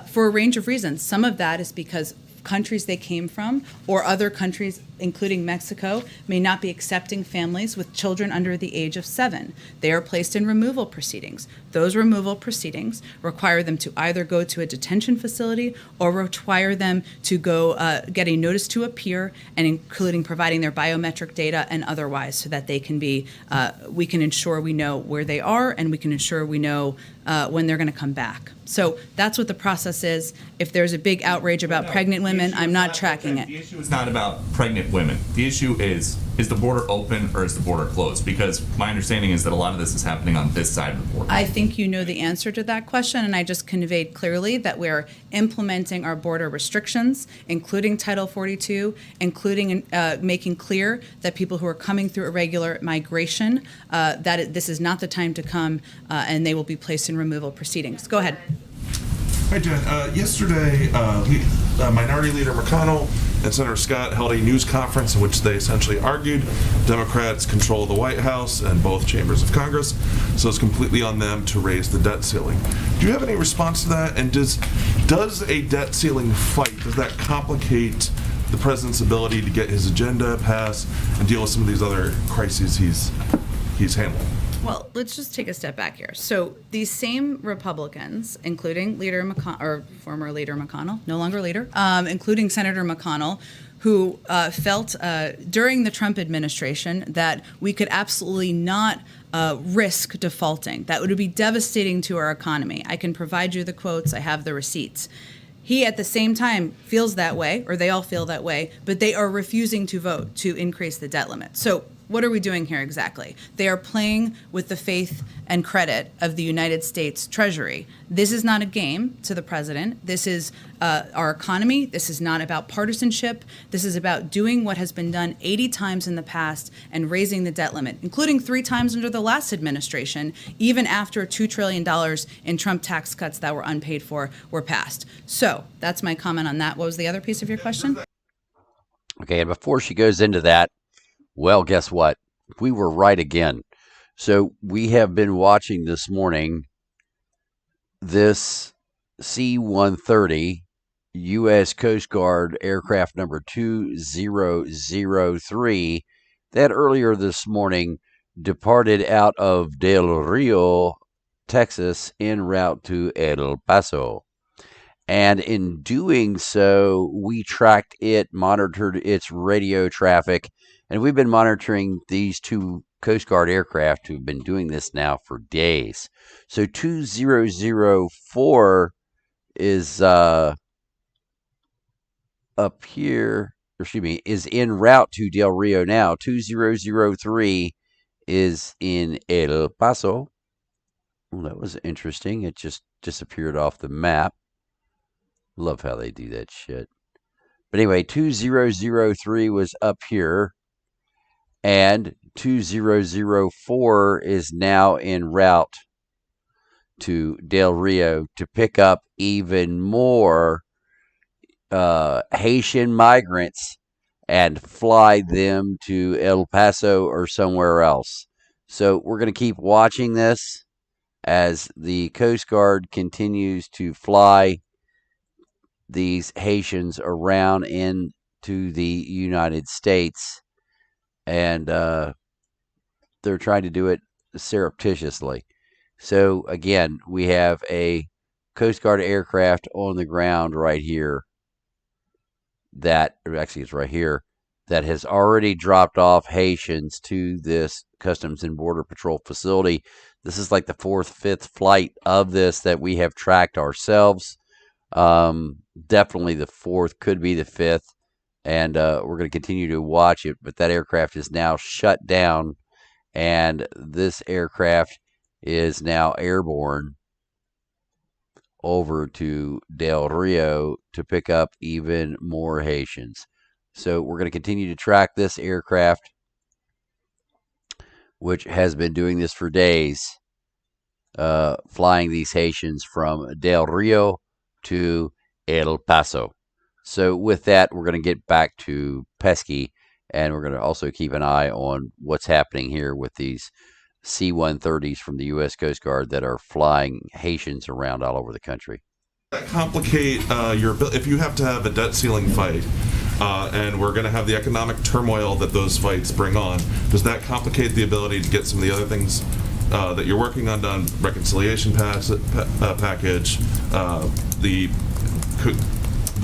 for a range of reasons. Some of that is because countries they came from or other countries, including Mexico, may not be accepting families with children under the age of 7. They are placed in removal proceedings. Those removal proceedings require them to either go to a detention facility or require them to go get a notice to appear, and including providing their biometric data and otherwise, so that they can be, we can ensure we know where they are, and we can ensure we know when they're going to come back. So that's what the process is. If there's a big outrage about pregnant women, I'm not tracking it.
The issue is not about pregnant women. The issue is the border open or is the border closed? Because my understanding is that a lot of this is happening on this side of the border.
I think you know the answer to that question, and I just conveyed clearly that we're implementing our border restrictions, including Title 42, including making clear that people who are coming through irregular migration, this is not the time to come, and they will be placed in removal proceedings. Go ahead.
Hi, Jen. Yesterday, Minority Leader McConnell and Senator Scott held a news conference in which they essentially argued Democrats control the White House and both chambers of Congress, so it's completely on them to raise the debt ceiling. Do you have any response to that? And does a debt ceiling fight, does that complicate the president's ability to get his agenda passed and deal with some of these other crises he's handling?
Well, let's just take a step back here. So these same Republicans, including Leader McConnell, or former Leader McConnell, no longer leader, including Senator McConnell, who felt during the Trump administration that we could absolutely not risk defaulting. That would be devastating to our economy. I can provide you the quotes. I have the receipts. He, at the same time, feels that way, or they all feel that way, but they are refusing to vote to increase the debt limit. So what are we doing here exactly? They are playing with the faith and credit of the United States Treasury. This is not a game to the president. This is our economy. This is not about partisanship. This is about doing what has been done 80 times in the past and raising the debt limit, including 3 times under the last administration, even after $2 trillion in Trump tax cuts that were unpaid for were passed. So that's my comment on that. What was the other piece of your question?
Okay, and before she goes into that, well, guess what? We were right again. So we have been watching this morning this C-130 U.S. Coast Guard aircraft number 2003 that earlier this morning departed out of Del Rio, Texas, en route to El Paso. And in doing so, we tracked it, monitored its radio traffic, and we've been monitoring these 2 Coast Guard aircraft who've been doing this now for days. So 2004 is up here, is en route to Del Rio now. 2003 is in El Paso. Well, that was interesting. It just disappeared off the map. Love how they do that shit. But anyway, 2003 was up here. And 2004 is now en route to Del Rio to pick up even more Haitian migrants and fly them to El Paso or somewhere else. So we're going to keep watching this as the Coast Guard continues to fly these Haitians around into the United States. And they're trying to do it surreptitiously. So, again, we have a Coast Guard aircraft on the ground right here it's right here, that has already dropped off Haitians to this Customs and Border Patrol facility. This is like the 4th, 5th flight of this that we have tracked ourselves. Definitely the 4th, could be the 5th. And we're going to continue to watch it, but that aircraft is now shut down, and this aircraft is now airborne over to Del Rio to pick up even more Haitians. So we're going to continue to track this aircraft, which has been doing this for days, flying these Haitians from Del Rio to El Paso. So with that, we're going to get back to Pesky, and we're going to also keep an eye on what's happening here with these C-130s from the U.S. Coast Guard that are flying Haitians around all over the country.
That complicate your if you have to have a debt ceiling fight, and we're going to have the economic turmoil that those fights bring on. Does that complicate the ability to get some of the other things that you're working on done? Reconciliation package,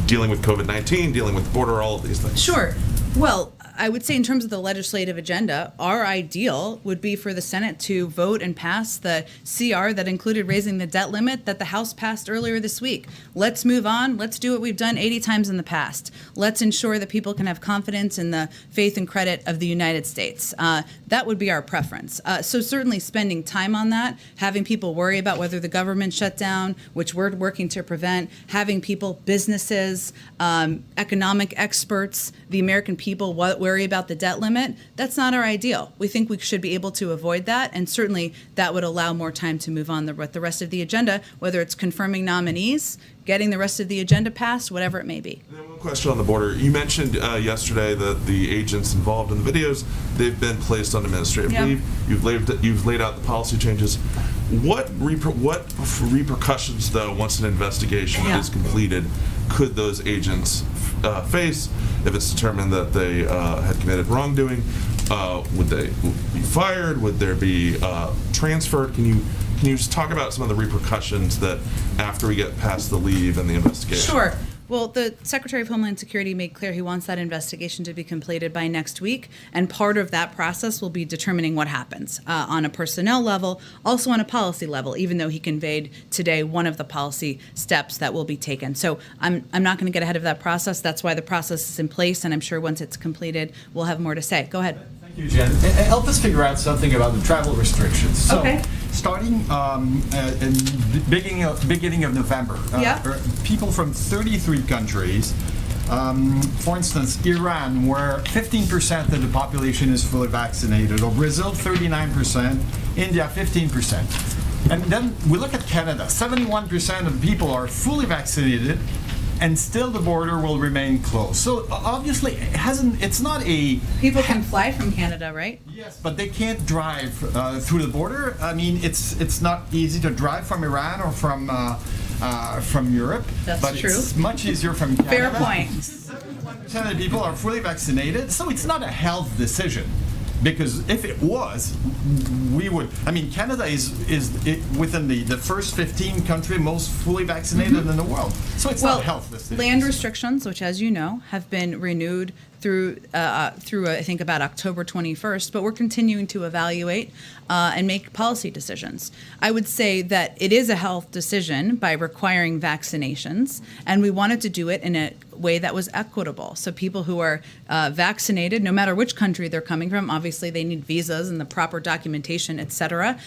dealing with COVID-19, dealing with the border, all of these things.
Sure. Well, I would say in terms of the legislative agenda, our ideal would be for the Senate to vote and pass the CR that included raising the debt limit that the House passed earlier this week. Let's move on. Let's do what we've done 80 times in the past. Let's ensure that people can have confidence in the faith and credit of the United States. That would be our preference. So certainly spending time on that, having people worry about whether the government shut down, which we're working to prevent, having people, businesses, economic experts, the American people worry about the debt limit, that's not our ideal. We think we should be able to avoid that, and certainly that would allow more time to move on with the rest of the agenda, whether it's confirming nominees, getting the rest of the agenda passed, whatever it may be.
And then one question on the border. You mentioned yesterday that the agents involved in the videos, they've been placed on administrative leave. You've laid out the policy changes. What repercussions, though, once an investigation is completed, could those agents face if it's determined that they had committed wrongdoing? Would they be fired? Would there be transferred? Can you just talk about some of the repercussions that after we get past the leave and the investigation?
Sure. Well, the Secretary of Homeland Security made clear he wants that investigation to be completed by next week, and part of that process will be determining what happens on a personnel level, also on a policy level, even though he conveyed today one of the policy steps that will be taken. So I'm not going to get ahead of that process. That's why the process is in place, and I'm sure once it's completed, we'll have more to say. Go ahead.
Thank you, Jen. Help us figure out something about the travel restrictions. So, starting in the beginning of November, people from 33 countries, for instance, Iran, where 15% of the population is fully vaccinated, or Brazil, 39%, India, 15%. And then we look at Canada, 71% of people are fully vaccinated, and still the border will remain closed. So obviously, it's not a...
People can fly from Canada, right?
Yes, but they can't drive through the border. I mean, it's not easy to drive from Iran or from Europe.
That's
but
true.
It's much easier from Canada.
Fair point.
71% of the people are fully vaccinated, so it's not a health decision. Because if it was, we would. I mean, Canada is within the first 15 country most fully vaccinated in the world. So it's not a health decision.
Land restrictions, which, as you know, have been renewed through I think about October 21st, but we're continuing to evaluate and make policy decisions. I would say that it is a health decision by requiring vaccinations, and we wanted to do it in a way that was equitable. So people who are vaccinated, no matter which country they're coming from, obviously they need visas and the proper documentation, et cetera,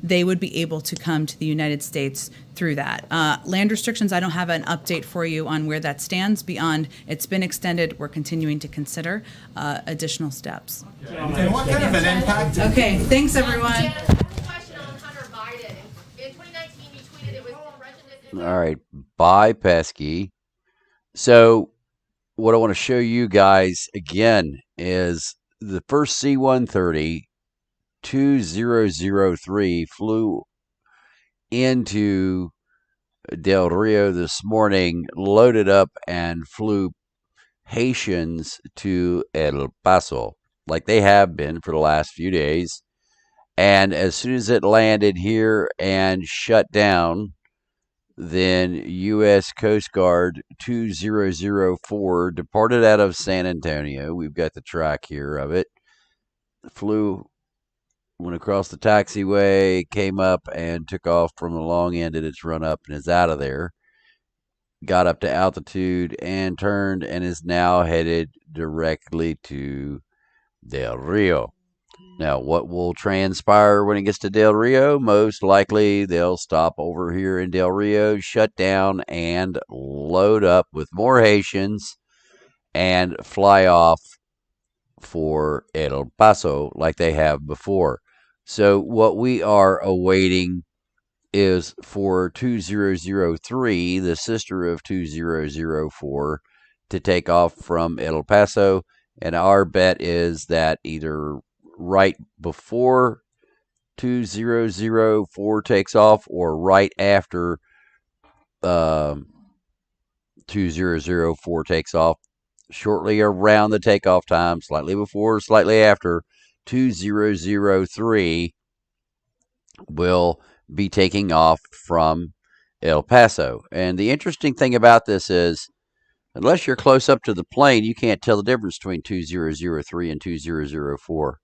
they would be able to come to the United States through that. Land restrictions, I don't have an update for you on where that stands beyond it's been extended. We're continuing to consider additional steps.
And what kind of an impact?
Okay, thanks everyone.
All right, bye, Pesky. So what I want to show you guys again is the first C-130 2003 flew into Del Rio this morning, loaded up and flew Haitians to El Paso, like they have been for the last few days. And as soon as it landed here and shut down, then U.S. Coast Guard 2004 departed out of San Antonio. We've got the track here of it. Went across the taxiway, came up and took off from the long end of its run up and is out of there. Got up to altitude and turned and is now headed directly to Del Rio. Now, what will transpire when it gets to Del Rio? Most likely they'll stop over here in Del Rio, shut down, and load up with more Haitians and fly off for El Paso like they have before. So what we are awaiting is for 2003, the sister of 2004, to take off from El Paso, and our bet is that either right before 2004 takes off or right after 2004 takes off. Shortly around the takeoff time, slightly before, slightly after, 2003 will be taking off from El Paso. And the interesting thing about this is, unless you're close up to the plane, you can't tell the difference between 2003 and 2004.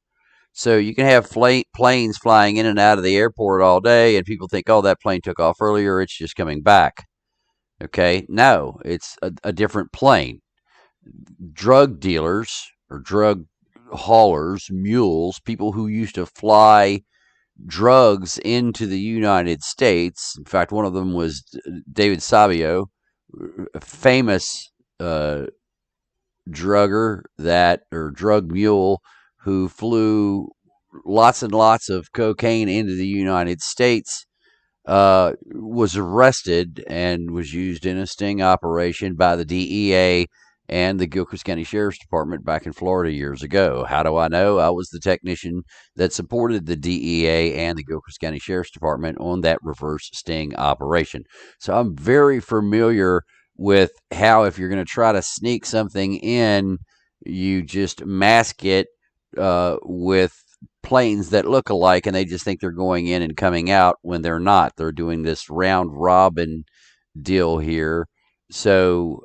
So you can have planes flying in and out of the airport all day, and people think, oh, that plane took off earlier, it's just coming back. Okay, no, it's a different plane. Drug dealers or drug haulers, mules, people who used to fly drugs into the United States. In fact, one of them was David Sabio, a famous drug mule who flew lots and lots of cocaine into the United States, was arrested and was used in a sting operation by the DEA and the Gilchrist County Sheriff's Department back in Florida years ago. How do I know? I was the technician that supported the DEA and the Gilchrist County Sheriff's Department on that reverse sting operation. So I'm very familiar with how, if you're going to try to sneak something in, you just mask it with planes that look alike, and they just think they're going in and coming out when they're not. They're doing this round robin deal here. So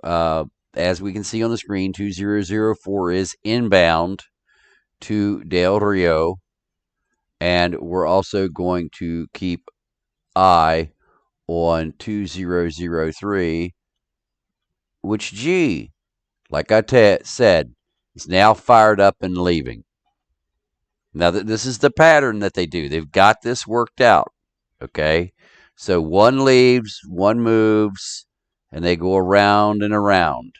as we can see on the screen, 2004 is inbound to Del Rio, and we're also going to keep eye on 2003, which, gee, like I said, is now fired up and leaving. Now, this is the pattern that they do. They've got this worked out, okay? So one leaves, one moves, and they go around and around.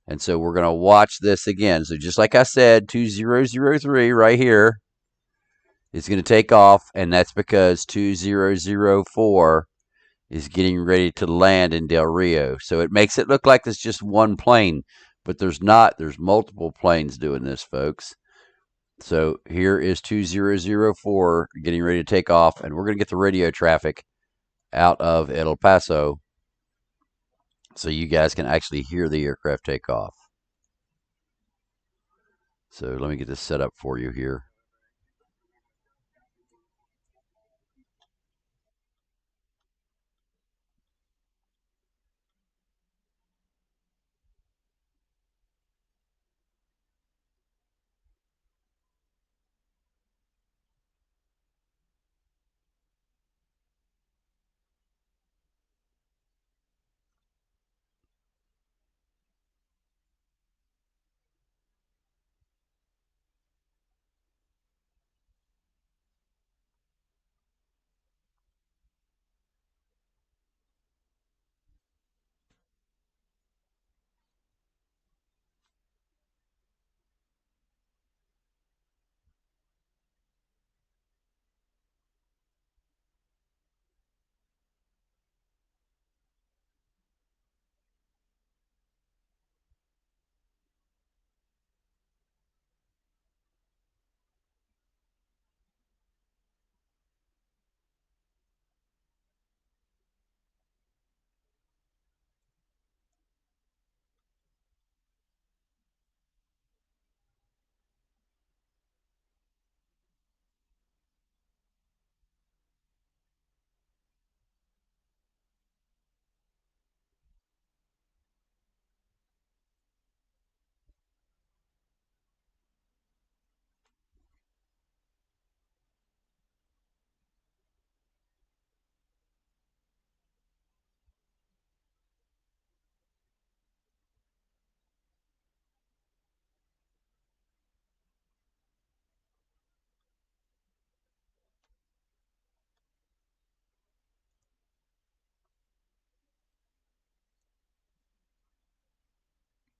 And so we're going to watch this again. So just like I said, 2003 right here is going to take off, and that's because 2004 is getting ready to land in Del Rio. So it makes it look like there's just one plane, but there's not. There's multiple planes doing this, folks. So here is 2004 getting ready to take off, and we're going to get the radio traffic out of El Paso so you guys can actually hear the aircraft take off. So let me get this set up for you here.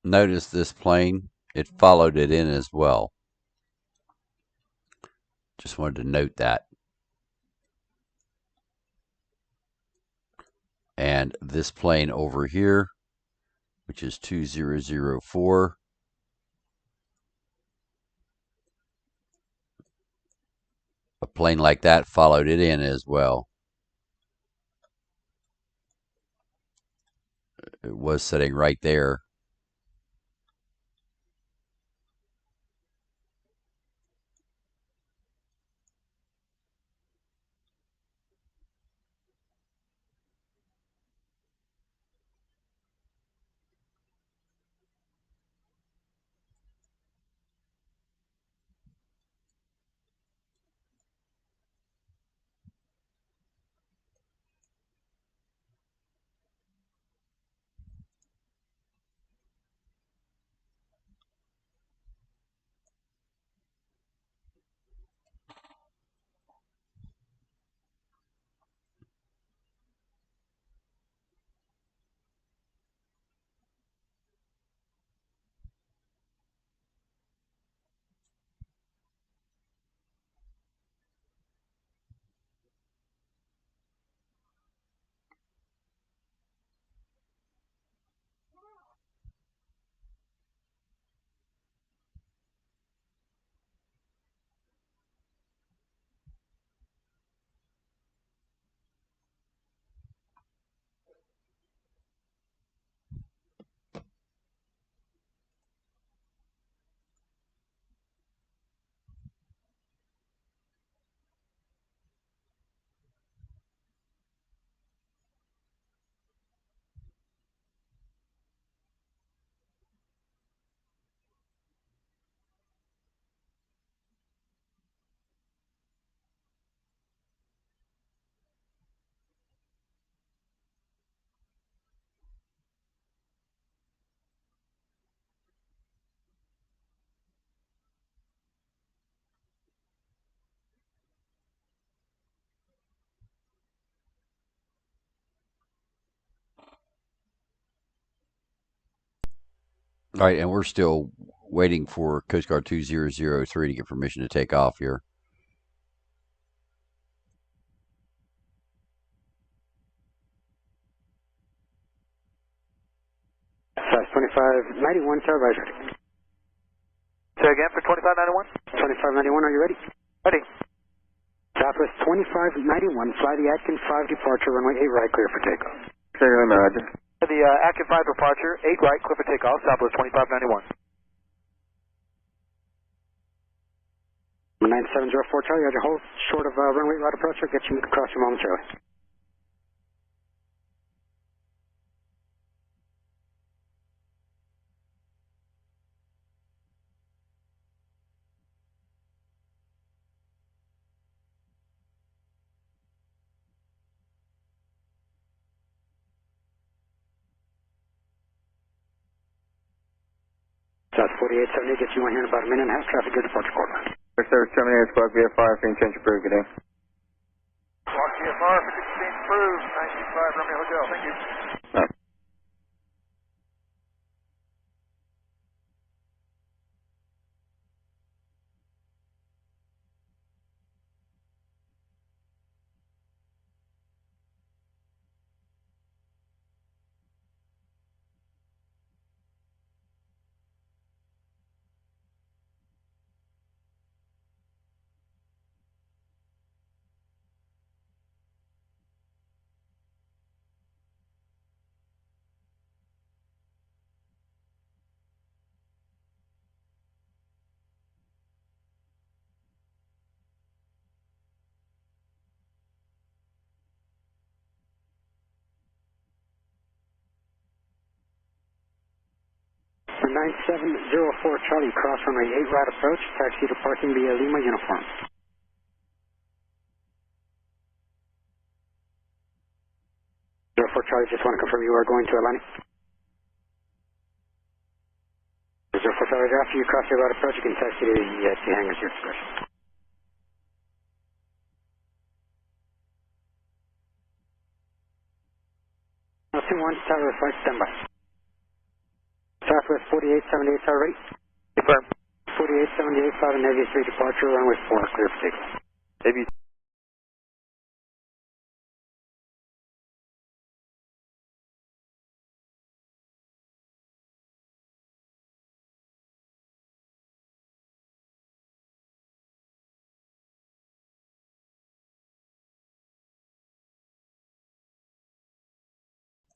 Notice this plane, it followed it in as well. Just wanted to note that. And this plane over here, which is 2004, a plane like that followed it in as well. It was sitting right there. All right, and we're still waiting for Coast Guard 2003 to get permission to take off here.
South 2591, tower advisory.
Say again for 2591?
2591, are you ready?
Ready.
Southwest 2591, fly the Atkins 5 departure, runway 8 right, clear for takeoff.
Clear, roger.
The Atkins 5 departure, 8 right, clear for takeoff, Southwest 2591.
9704 Charlie, roger, hold short of runway right approach, I'll get you across your momentarily. South 4870, get you on here in about a minute and a half, traffic good departure corridor.
Service terminator, Squawk VFR, free change approved, good day.
Squawk VFR, 16 approved, 925 Romeo Hotel, thank you.
For 9704 Charlie, cross runway 8 right approach, taxi to parking via Lima uniform. Charlie, just want to confirm you are going to Atlanta. 04 Charlie, after you cross your right approach, you can taxi to the hangars your discretion. Now 21, tower flight standby. Southwest 4878, tower ready? Confirm. 4878, flight and Navy 3 departure, runway 4, clear for takeoff.
Navy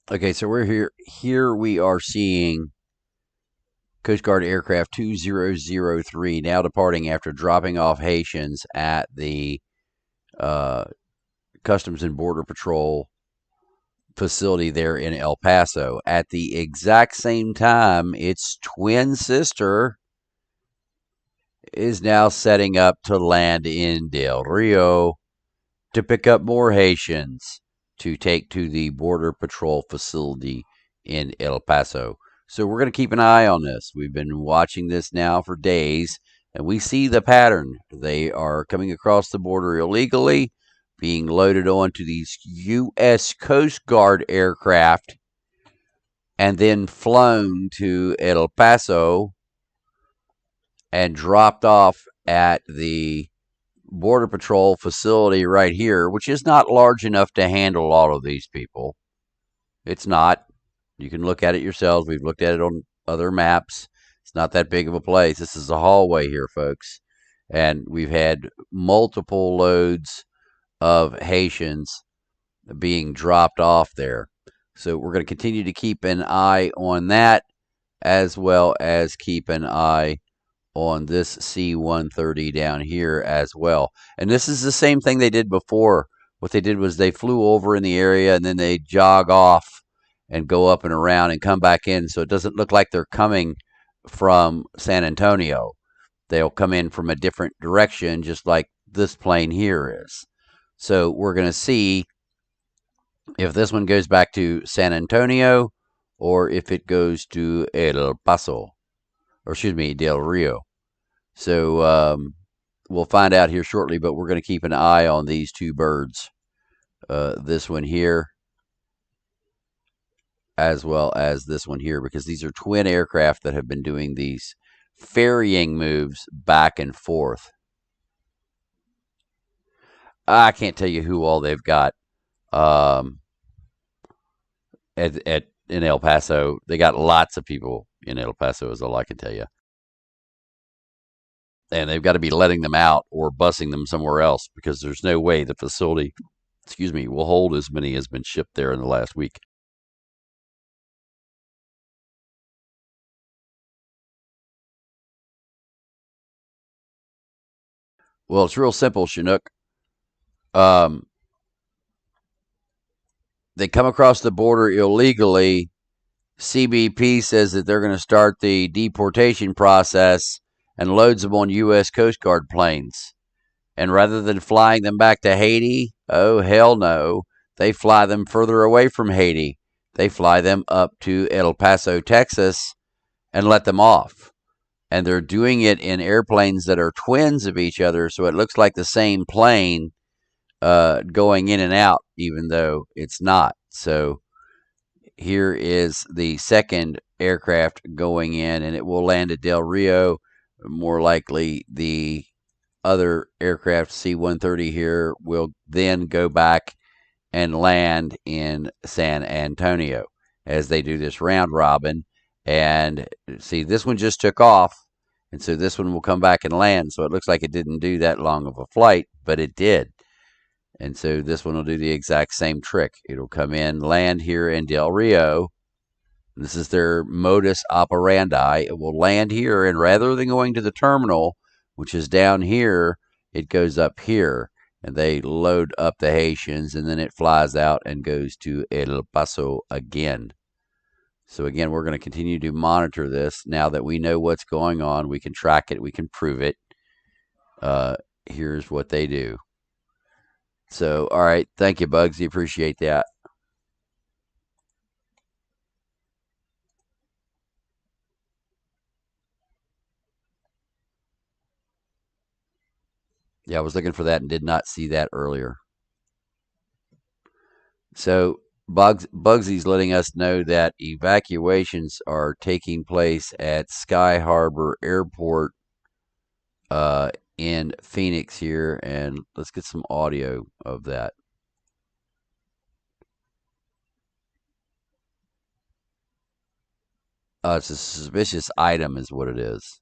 Okay, so we're here. Here we are seeing Coast Guard aircraft 2003 now departing after dropping off Haitians at the Customs and Border Patrol facility there in El Paso. At the exact same time, its twin sister is now setting up to land in Del Rio to pick up more Haitians to take to the Border Patrol facility in El Paso. So we're going to keep an eye on this. We've been watching this now for days, and we see the pattern. They are coming across the border illegally, being loaded onto these U.S. Coast Guard aircraft, and then flown to El Paso and dropped off at the Border Patrol facility right here, which is not large enough to handle all of these people. It's not. You can look at it yourselves. We've looked at it on other maps. It's not that big of a place. This is a hallway here, folks. And we've had multiple loads of Haitians being dropped off there. So we're going to continue to keep an eye on that, as well as keep an eye on this C-130 down here as well. And this is the same thing they did before. What they did was they flew over in the area and then they jog off and go up and around and come back in, so it doesn't look like they're coming from San Antonio. They'll come in from a different direction, just like this plane here is. So we're going to see if this one goes back to San Antonio or if it goes to El Paso, or excuse me, Del Rio. So we'll find out here shortly, but we're going to keep an eye on these two birds. This one here, as well as this one here, because these are twin aircraft that have been doing these ferrying moves back and forth. I can't tell you who all they've got in El Paso. They got lots of people in El Paso, is all I can tell you. And they've got to be letting them out or busing them somewhere else, because there's no way the facility, will hold as many as been shipped there in the last week. Well, it's real simple, Chinook. They come across the border illegally. CBP says that they're going to start the deportation process and loads them on U.S. Coast Guard planes. And rather than flying them back to Haiti, oh, hell no, they fly them further away from Haiti. They fly them up to El Paso, Texas, and let them off. And they're doing it in airplanes that are twins of each other, so it looks like the same plane going in and out, even though it's not. So here is the second aircraft going in, and it will land at Del Rio. More likely, the other aircraft, C-130 here, will then go back and land in San Antonio as they do this round robin. And see, this one just took off, and so this one will come back and land. So it looks like it didn't do that long of a flight, but it did. And so this one will do the exact same trick. It'll come in, land here in Del Rio. This is their modus operandi. It will land here, and rather than going to the terminal, which is down here, it goes up here. And they load up the Haitians, and then it flies out and goes to El Paso again. So again, we're going to continue to monitor this. Now that we know what's going on, we can track it, we can prove it. Here's what they do. So, all right, thank you, Bugsy. Appreciate that. Yeah, I was looking for that and did not see that earlier. So Bugsy's letting us know that evacuations are taking place at Sky Harbor Airport in Phoenix here, and let's get some audio of that. It's a suspicious item is what it is.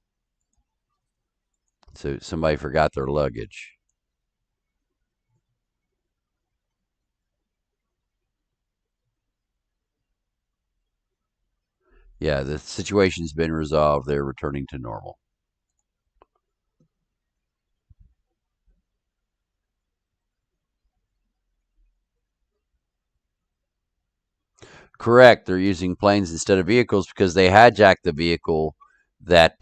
So somebody forgot their luggage. Yeah, the situation's been resolved. They're returning to normal. Correct. They're using planes instead of vehicles because they hijacked the vehicle that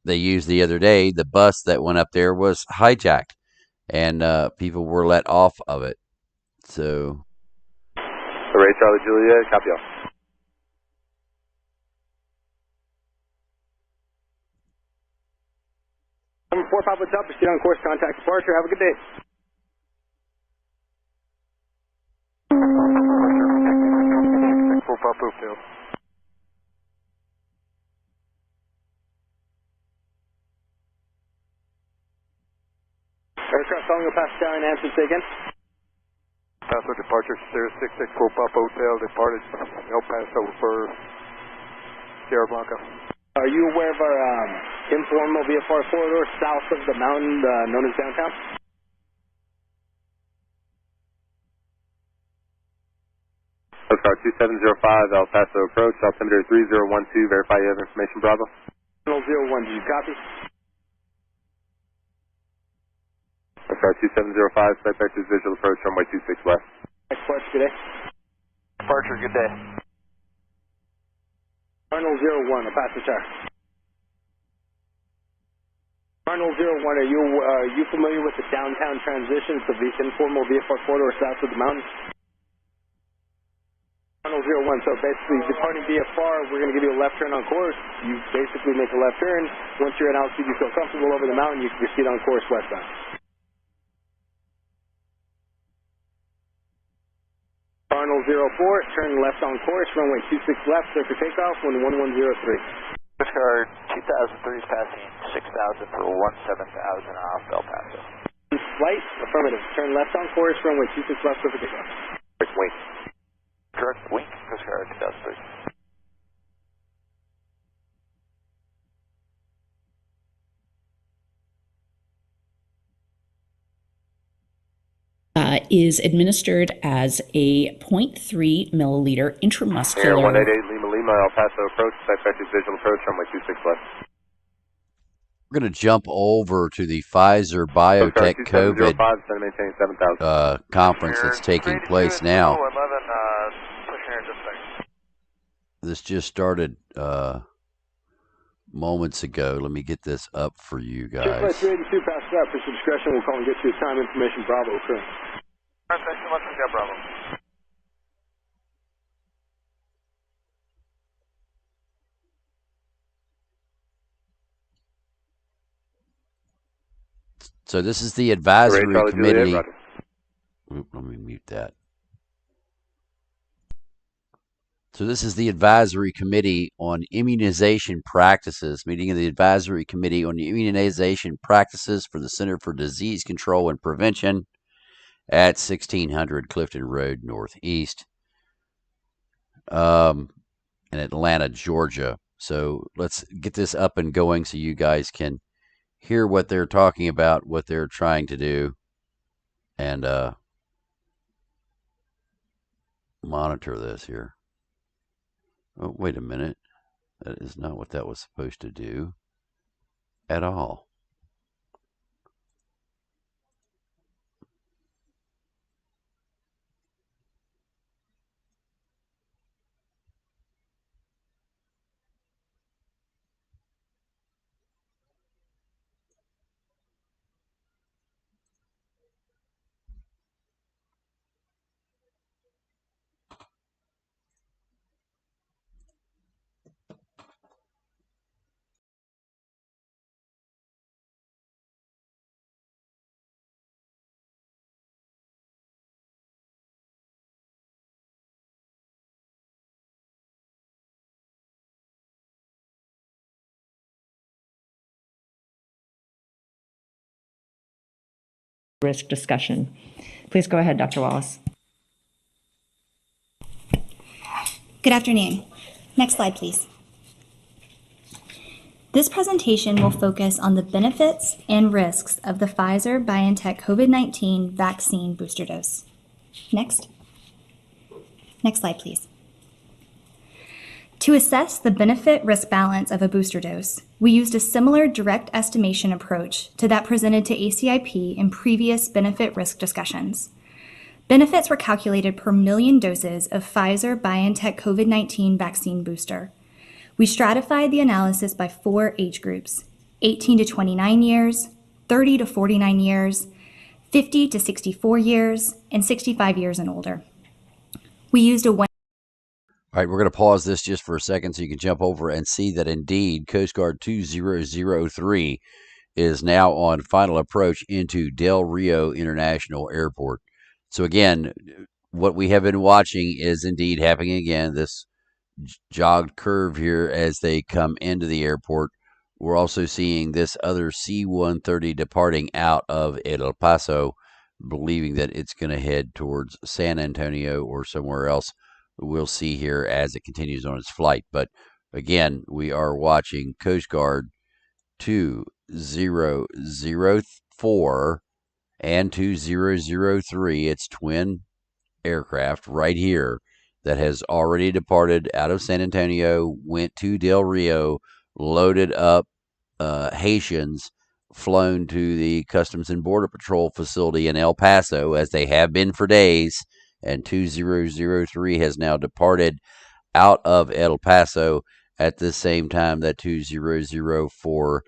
they used the other day. The bus that went up there was hijacked, and people were let off of it. So.
Ray Charlie Juliet, copy all.
Number 4 Papa Top, proceed on course, contact departure. Have a good day.
Full Papa field.
Aircraft calling El Paso Tower and answer, say again.
Paso departure, Sierra 66, Full Papa Hotel, departed El Paso for Sierra Blanca.
Are you aware of our informal VFR corridor south of the mountain known as downtown?
Car 2705, El Paso approach, altimeter 3012, verify you have information, Bravo.
01, do you copy?
Car 2705, flight vectors visual approach, runway 26 left.
Departure, good day.
Departure, good day.
Arnold 01, El Paso Tower. Arnold 01, are you familiar with the downtown transition? It's the informal VFR corridor south of the mountain. Arnold 01, so basically departing VFR, we're going to give you a left turn on course. You basically make a left turn. Once you're at altitude, you feel comfortable over the mountain, you can proceed on course westbound. Arnold 04, turn left on course, runway 26 left, clear for takeoff, 1103.
Car 2003 is passing 6,000 for 17,000 off El Paso.
Flight, affirmative. Turn left on course, runway 26 left, clear for takeoff.
Wait.
Correct, wing, Coast Guard 2003.
Is administered as a 0.3 milliliter intramuscular.
Air 188 Lima Lima, El Paso approach, flight vectors visual approach, runway 26 left.
We're going to jump over to the Pfizer Biotech COVID conference that's taking place now. This just started moments ago. Let me get this up for you guys.
Flight 382 past that. For some discretion, we'll call and get you time information. Bravo, current.
All right, thanks so much. Yeah, Bravo.
So this is the advisory committee. Let me mute that. So this is the advisory committee on immunization practices, meeting of the advisory committee on immunization practices for the Center for Disease Control and Prevention at 1600 Clifton Road Northeast in Atlanta, Georgia. So let's get this up and going so you guys can hear what they're talking about, what they're trying to do, and monitor this here. Oh, wait a minute. That is not what that was supposed to do at all.
Risk discussion. Please go ahead, Dr. Wallace.
Good afternoon. Next slide, please. This presentation will focus on the benefits and risks of the Pfizer-BioNTech COVID-19 vaccine booster dose. Next. Next slide, please. To assess the benefit-risk balance of a booster dose, we used a similar direct estimation approach to that presented to ACIP in previous benefit-risk discussions. Benefits were calculated per million doses of Pfizer-BioNTech COVID-19 vaccine booster. We stratified the analysis by 4 age groups: 18 to 29 years, 30 to 49 years, 50 to 64 years, and 65 years and older. We used a one.
All right, we're going to pause this just for a second so you can jump over and see that indeed Coast Guard 2003 is now on final approach into Del Rio International Airport. So again, what we have been watching is indeed happening again, this jogged curve here as they come into the airport. We're also seeing this other C-130 departing out of El Paso, believing that it's going to head towards San Antonio or somewhere else. We'll see here as it continues on its flight. But again, we are watching Coast Guard 2004 and 2003. It's twin aircraft right here that has already departed out of San Antonio, went to Del Rio, loaded up Haitians, flown to the Customs and Border Patrol facility in El Paso, as they have been for days, and 2003 has now departed out of El Paso at the same time that 2004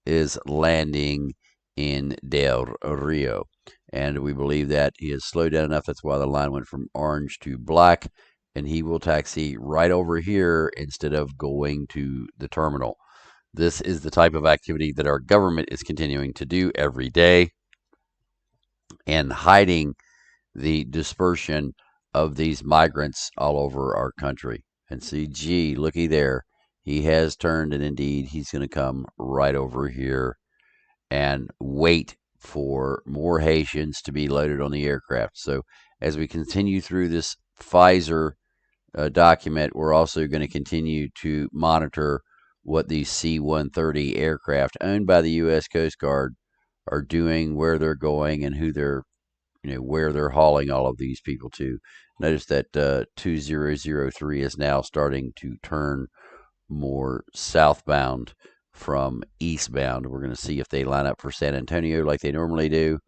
is landing in Del Rio. And we believe that he has slowed down enough. That's why the line went from orange to black, and he will taxi right over here instead of going to the terminal. This is the type of activity that our government is continuing to do every day, and hiding the dispersion of these migrants all over our country. And see, gee, looky there. He has turned, and indeed he's going to come right over here and wait for more Haitians to be loaded on the aircraft. So as we continue through this Pfizer document, we're also going to continue to monitor what these C-130 aircraft owned by the U.S. Coast Guard are doing, where they're going, and who they're, where they're hauling all of these people to. Notice that 2003 is now starting to turn more southbound from eastbound. We're going to see if they line up for San Antonio like they normally do,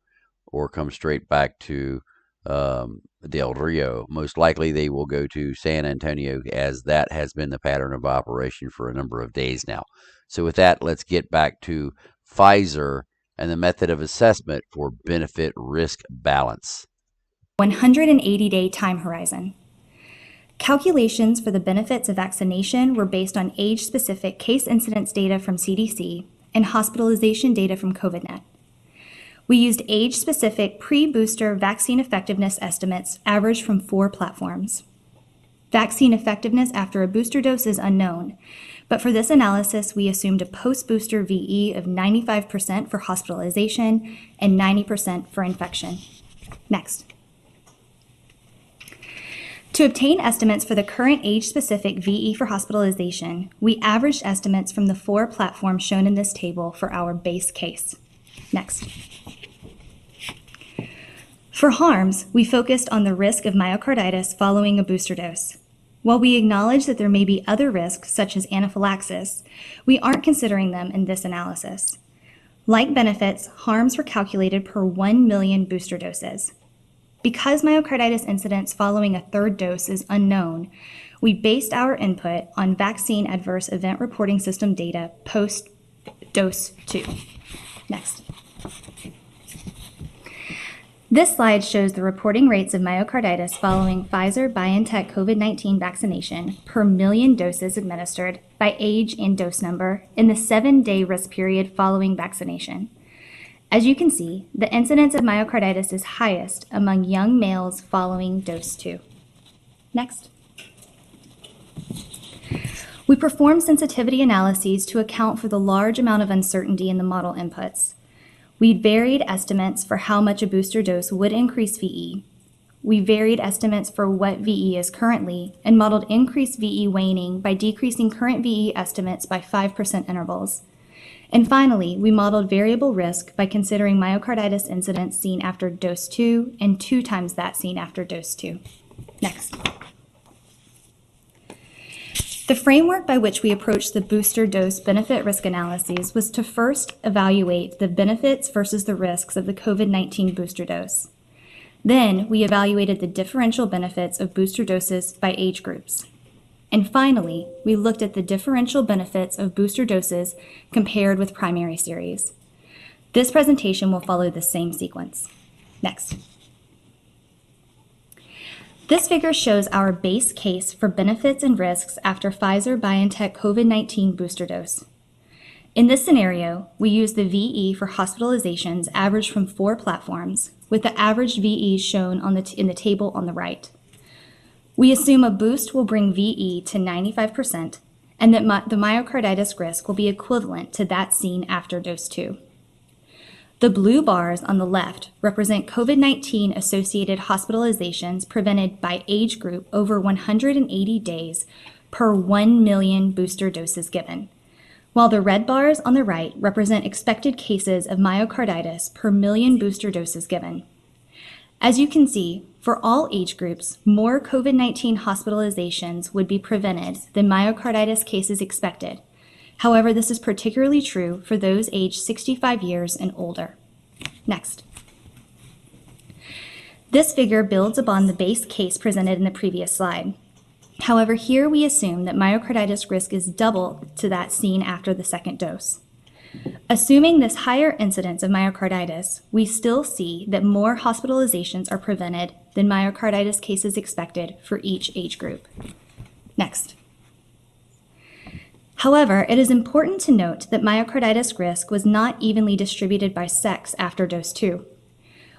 or come straight back to Del Rio. Most likely they will go to San Antonio, as that has been the pattern of operation for a number of days now. So with that, let's get back to Pfizer and the method of assessment for benefit risk balance.
180-day time horizon. Calculations for the benefits of vaccination were based on age-specific case incidence data from CDC and hospitalization data from COVIDNet. We used age-specific pre-booster vaccine effectiveness estimates averaged from 4 platforms. Vaccine effectiveness after a booster dose is unknown, but for this analysis, we assumed a post-booster VE of 95% for hospitalization and 90% for infection. Next. To obtain estimates for the current age-specific VE for hospitalization, we averaged estimates from the 4 platforms shown in this table for our base case. Next. For harms, we focused on the risk of myocarditis following a booster dose. While we acknowledge that there may be other risks, such as anaphylaxis, we aren't considering them in this analysis. Like benefits, harms were calculated per 1 million booster doses. Because myocarditis incidence following a 3rd dose is unknown, we based our input on Vaccine Adverse Event Reporting System data post-dose 2. Next. This slide shows the reporting rates of myocarditis following Pfizer-BioNTech COVID-19 vaccination per million doses administered by age and dose number in the 7-day risk period following vaccination. As you can see, the incidence of myocarditis is highest among young males following dose 2. Next. We performed sensitivity analyses to account for the large amount of uncertainty in the model inputs. We varied estimates for how much a booster dose would increase VE. We varied estimates for what VE is currently and modeled increased VE waning by decreasing current VE estimates by 5% intervals. And finally, we modeled variable risk by considering myocarditis incidence seen after dose 2 and 2 times that seen after dose 2. Next. The framework by which we approached the booster dose benefit risk analyses was to first evaluate the benefits versus the risks of the COVID-19 booster dose. Then we evaluated the differential benefits of booster doses by age groups. And finally, we looked at the differential benefits of booster doses compared with primary series. This presentation will follow the same sequence. Next. This figure shows our base case for benefits and risks after Pfizer-BioNTech COVID-19 booster dose. In this scenario, we use the VE for hospitalizations averaged from 4 platforms, with the average VE shown in the table on the right. We assume a boost will bring VE to 95% and that the myocarditis risk will be equivalent to that seen after dose 2. The blue bars on the left represent COVID-19 associated hospitalizations prevented by age group over 180 days per 1 million booster doses given, while the red bars on the right represent expected cases of myocarditis per million booster doses given. As you can see, for all age groups, more COVID-19 hospitalizations would be prevented than myocarditis cases expected. However, this is particularly true for those aged 65 years and older. Next. This figure builds upon the base case presented in the previous slide. However, here we assume that myocarditis risk is double to that seen after the second dose. Assuming this higher incidence of myocarditis, we still see that more hospitalizations are prevented than myocarditis cases expected for each age group. Next. However, it is important to note that myocarditis risk was not evenly distributed by sex after dose 2.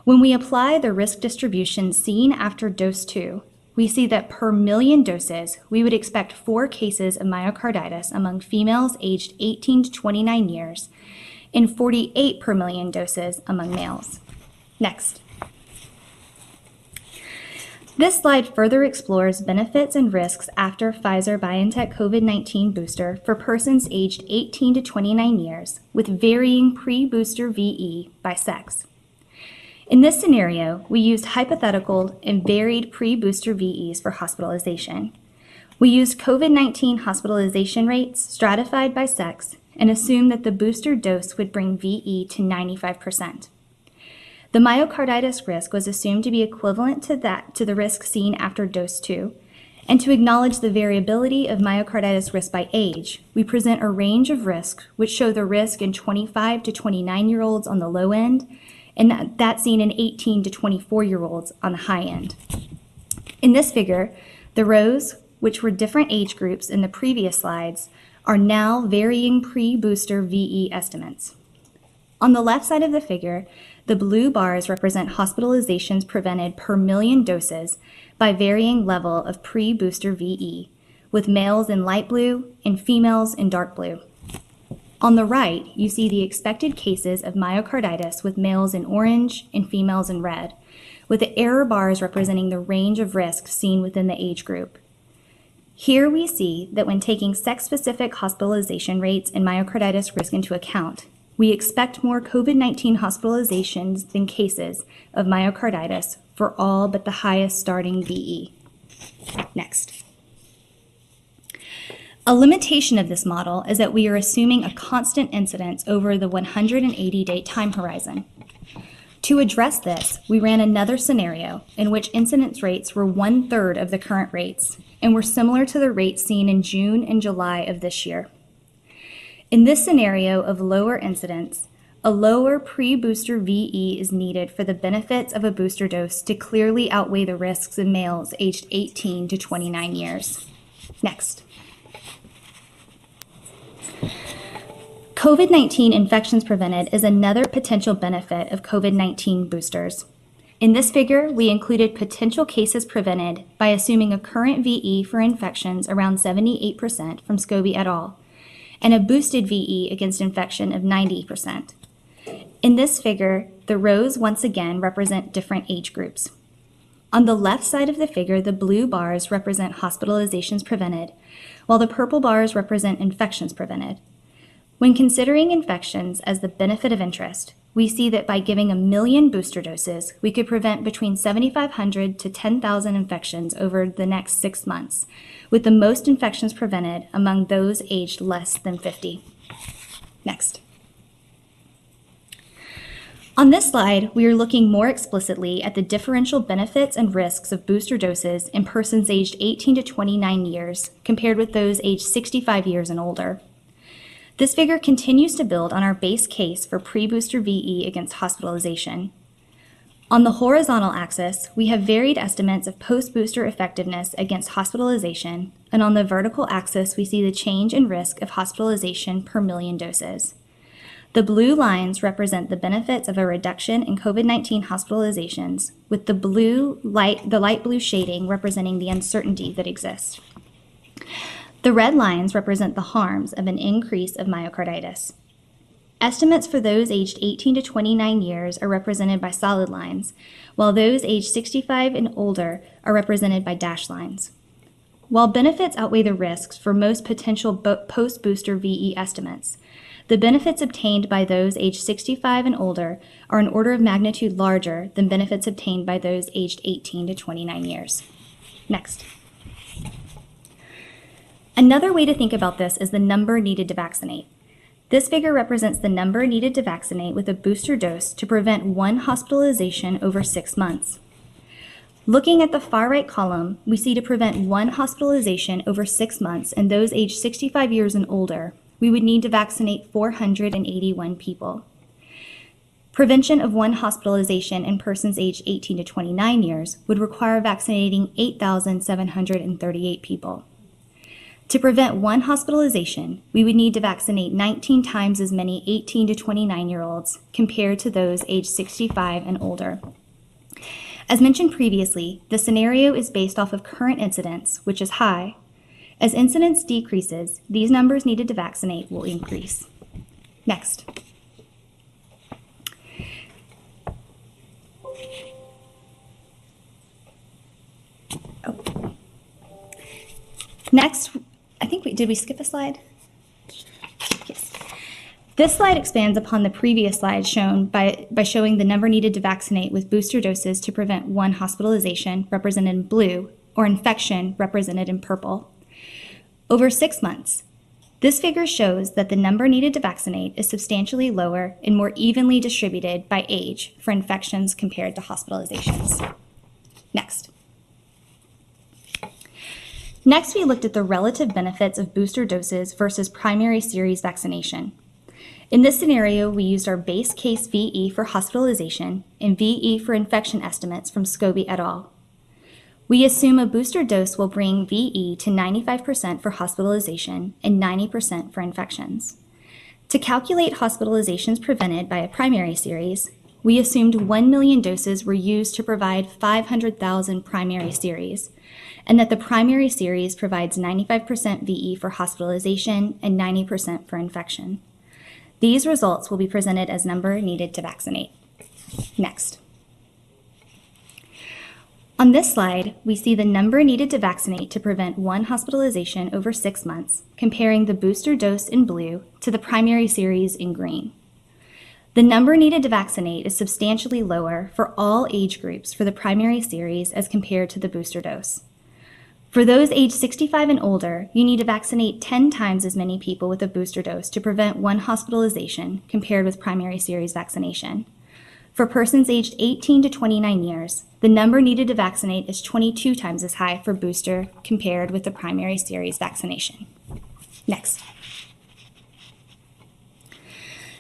When we apply the risk distribution seen after dose 2, we see that per million doses, we would expect 4 cases of myocarditis among females aged 18 to 29 years and 48 per million doses among males. Next. This slide further explores benefits and risks after Pfizer-BioNTech COVID-19 booster for persons aged 18 to 29 years with varying pre-booster VE by sex. In this scenario, we used hypothetical and varied pre-booster VEs for hospitalization. We used COVID-19 hospitalization rates stratified by sex and assumed that the booster dose would bring VE to 95%. The myocarditis risk was assumed to be equivalent to the risk seen after dose 2, and to acknowledge the variability of myocarditis risk by age, we present a range of risks which show the risk in 25 to 29-year-olds on the low end, and that seen in 18 to 24-year-olds on the high end. In this figure, the rows, which were different age groups in the previous slides, are now varying pre-booster VE estimates. On the left side of the figure, the blue bars represent hospitalizations prevented per million doses by varying level of pre-booster VE, with males in light blue and females in dark blue. On the right, you see the expected cases of myocarditis with males in orange and females in red, with the error bars representing the range of risks seen within the age group. Here we see that when taking sex-specific hospitalization rates and myocarditis risk into account, we expect more COVID-19 hospitalizations than cases of myocarditis for all but the highest starting VE. Next. A limitation of this model is that we are assuming a constant incidence over the 180-day time horizon. To address this, we ran another scenario in which incidence rates were 1/3 of the current rates and were similar to the rates seen in June and July of this year. In this scenario of lower incidence, a lower pre-booster VE is needed for the benefits of a booster dose to clearly outweigh the risks in males aged 18 to 29 years. Next. COVID-19 infections prevented is another potential benefit of COVID-19 boosters. In this figure, we included potential cases prevented by assuming a current VE for infections around 78% from Scobie et al., and a boosted VE against infection of 90%. In this figure, the rows once again represent different age groups. On the left side of the figure, the blue bars represent hospitalizations prevented, while the purple bars represent infections prevented. When considering infections as the benefit of interest, we see that by giving 1 million booster doses, we could prevent between 7,500 to 10,000 infections over the next 6 months, with the most infections prevented among those aged less than 50. Next. On this slide, we are looking more explicitly at the differential benefits and risks of booster doses in persons aged 18 to 29 years compared with those aged 65 years and older. This figure continues to build on our base case for pre-booster VE against hospitalization. On the horizontal axis, we have varied estimates of post-booster effectiveness against hospitalization, and on the vertical axis, we see the change in risk of hospitalization per million doses. The blue lines represent the benefits of a reduction in COVID-19 hospitalizations, with the light blue shading representing the uncertainty that exists. The red lines represent the harms of an increase of myocarditis. Estimates for those aged 18 to 29 years are represented by solid lines, while those aged 65 and older are represented by dashed lines. While benefits outweigh the risks for most potential post-booster VE estimates, the benefits obtained by those aged 65 and older are an order of magnitude larger than benefits obtained by those aged 18 to 29 years. Next. Another way to think about this is the number needed to vaccinate. This figure represents the number needed to vaccinate with a booster dose to prevent 1 hospitalization over 6 months. Looking at the far right column, we see to prevent 1 hospitalization over 6 months in those aged 65 years and older, we would need to vaccinate 481 people. Prevention of 1 hospitalization in persons aged 18 to 29 years would require vaccinating 8,738 people. To prevent 1 hospitalization, we would need to vaccinate 19 times as many 18 to 29-year-olds compared to those aged 65 and older. As mentioned previously, the scenario is based off of current incidence, which is high. As incidence decreases, these numbers needed to vaccinate will increase. Next. Next, did we skip a slide? Yes. This slide expands upon the previous slide shown by showing the number needed to vaccinate with booster doses to prevent 1 hospitalization, represented in blue, or infection, represented in purple. Over 6 months, this figure shows that the number needed to vaccinate is substantially lower and more evenly distributed by age for infections compared to hospitalizations. Next. Next, we looked at the relative benefits of booster doses versus primary series vaccination. In this scenario, we used our base case VE for hospitalization and VE for infection estimates from Scobie et al. We assume a booster dose will bring VE to 95% for hospitalization and 90% for infections. To calculate hospitalizations prevented by a primary series, we assumed 1 million doses were used to provide 500,000 primary series, and that the primary series provides 95% VE for hospitalization and 90% for infection. These results will be presented as number needed to vaccinate. Next. On this slide, we see the number needed to vaccinate to prevent 1 hospitalization over 6 months, comparing the booster dose in blue to the primary series in green. The number needed to vaccinate is substantially lower for all age groups for the primary series as compared to the booster dose. For those aged 65 and older, you need to vaccinate 10 times as many people with a booster dose to prevent 1 hospitalization compared with primary series vaccination. For persons aged 18 to 29 years, the number needed to vaccinate is 22 times as high for booster compared with the primary series vaccination. Next.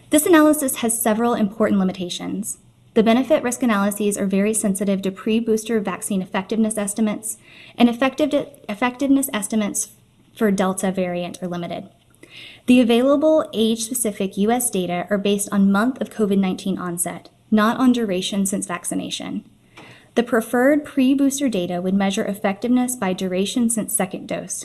This analysis has several important limitations. The benefit-risk analyses are very sensitive to pre-booster vaccine effectiveness estimates, and effectiveness estimates for Delta variant are limited. The available age-specific U.S. data are based on month of COVID-19 onset, not on duration since vaccination. The preferred pre-booster data would measure effectiveness by duration since second dose.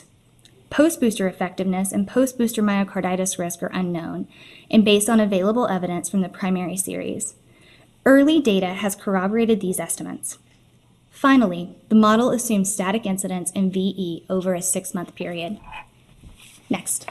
Post-booster effectiveness and post-booster myocarditis risk are unknown and based on available evidence from the primary series. Early data has corroborated these estimates. Finally, the model assumes static incidence in VE over a 6-month period. Next.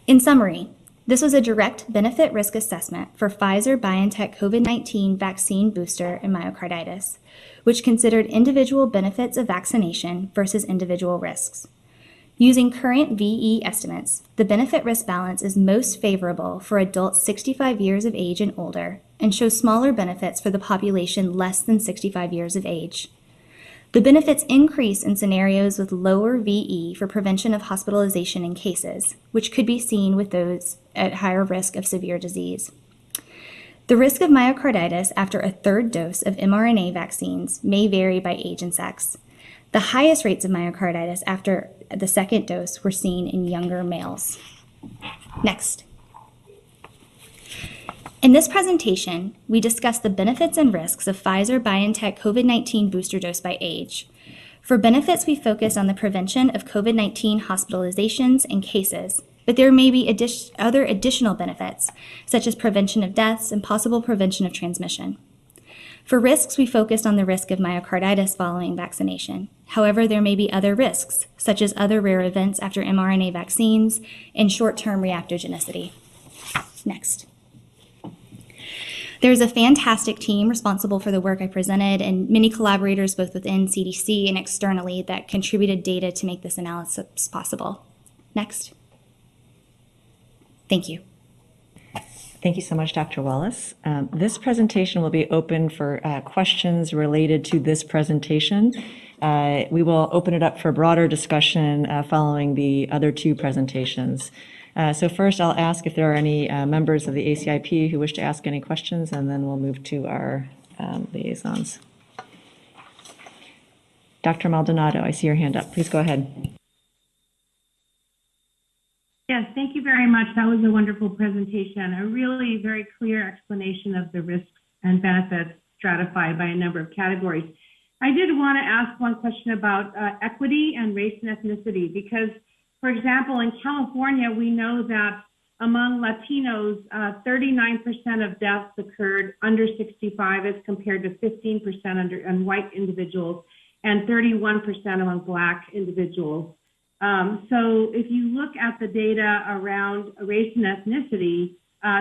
In summary, This was a direct benefit risk assessment for Pfizer-BioNTech COVID-19 vaccine booster and myocarditis, which considered individual benefits of vaccination versus individual risks. Using current VE estimates, the benefit-risk balance is most favorable for adults 65 years of age and older and shows smaller benefits for the population less than 65 years of age. The benefits increase in scenarios with lower VE for prevention of hospitalization in cases, which could be seen with those at higher risk of severe disease. The risk of myocarditis after a third dose of mRNA vaccines may vary by age and sex. The highest rates of myocarditis after the second dose were seen in younger males. Next. In this presentation, we discuss the benefits and risks of Pfizer-BioNTech COVID-19 booster dose by age. For benefits, we focus on the prevention of COVID-19 hospitalizations and cases, but there may be other additional benefits, such as prevention of deaths and possible prevention of transmission. For risks, we focused on the risk of myocarditis following vaccination. However, there may be other risks, such as other rare events after mRNA vaccines and short-term reactogenicity. Next. There's a fantastic team responsible for the work I presented and many collaborators both within CDC and externally that contributed data to make this analysis possible. Next. Thank you.
Thank you so much, Dr. Wallace. This presentation will be open for questions related to this presentation. We will open it up for broader discussion following the other two presentations. So first, I'll ask if there are any members of the ACIP who wish to ask any questions, and then we'll move to our liaisons. Dr. Maldonado, I see your hand up. Please go ahead.
Yes, thank you very much. That was a wonderful presentation. A really very clear explanation of the risks and benefits stratified by a number of categories. I did want to ask one question about equity and race and ethnicity, because, for example, in California, we know that among Latinos, 39% of deaths occurred under 65 as compared to 15% on white individuals and 31% among Black individuals. So if you look at the data around race and ethnicity,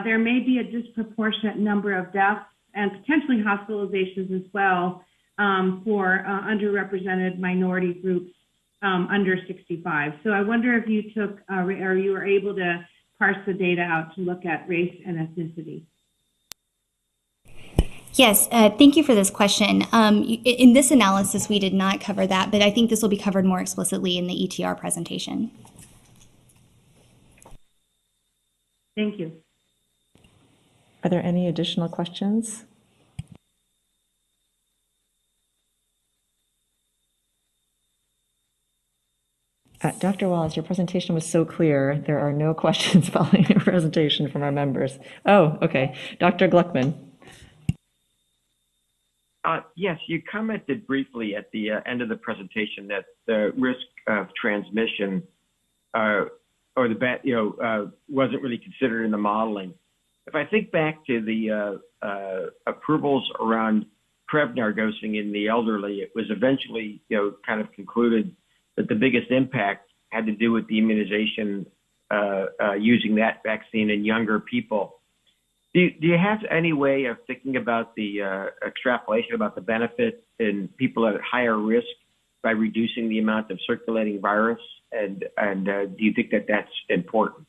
there may be a disproportionate number of deaths and potentially hospitalizations as well for underrepresented minority groups under 65. So I wonder if you took, or you were able to parse the data out to look at race and ethnicity.
Yes, thank you for this question. In this analysis, we did not cover that, but I think this will be covered more explicitly in the ETR presentation.
Thank you.
Are there any additional questions? Dr. Wallace, your presentation was so clear. There are no questions following your presentation from our members. Oh, okay. Dr. Gluckman.
Yes, you commented briefly at the end of the presentation that the risk of transmission wasn't really considered in the modeling. If I think back to the approvals around Prevnar dosing in the elderly, it was eventually kind of concluded that the biggest impact had to do with the immunization using that vaccine in younger people. Do you have any way of thinking about the extrapolation about the benefit in people at higher risk by reducing the amount of circulating virus? And do you think that that's important?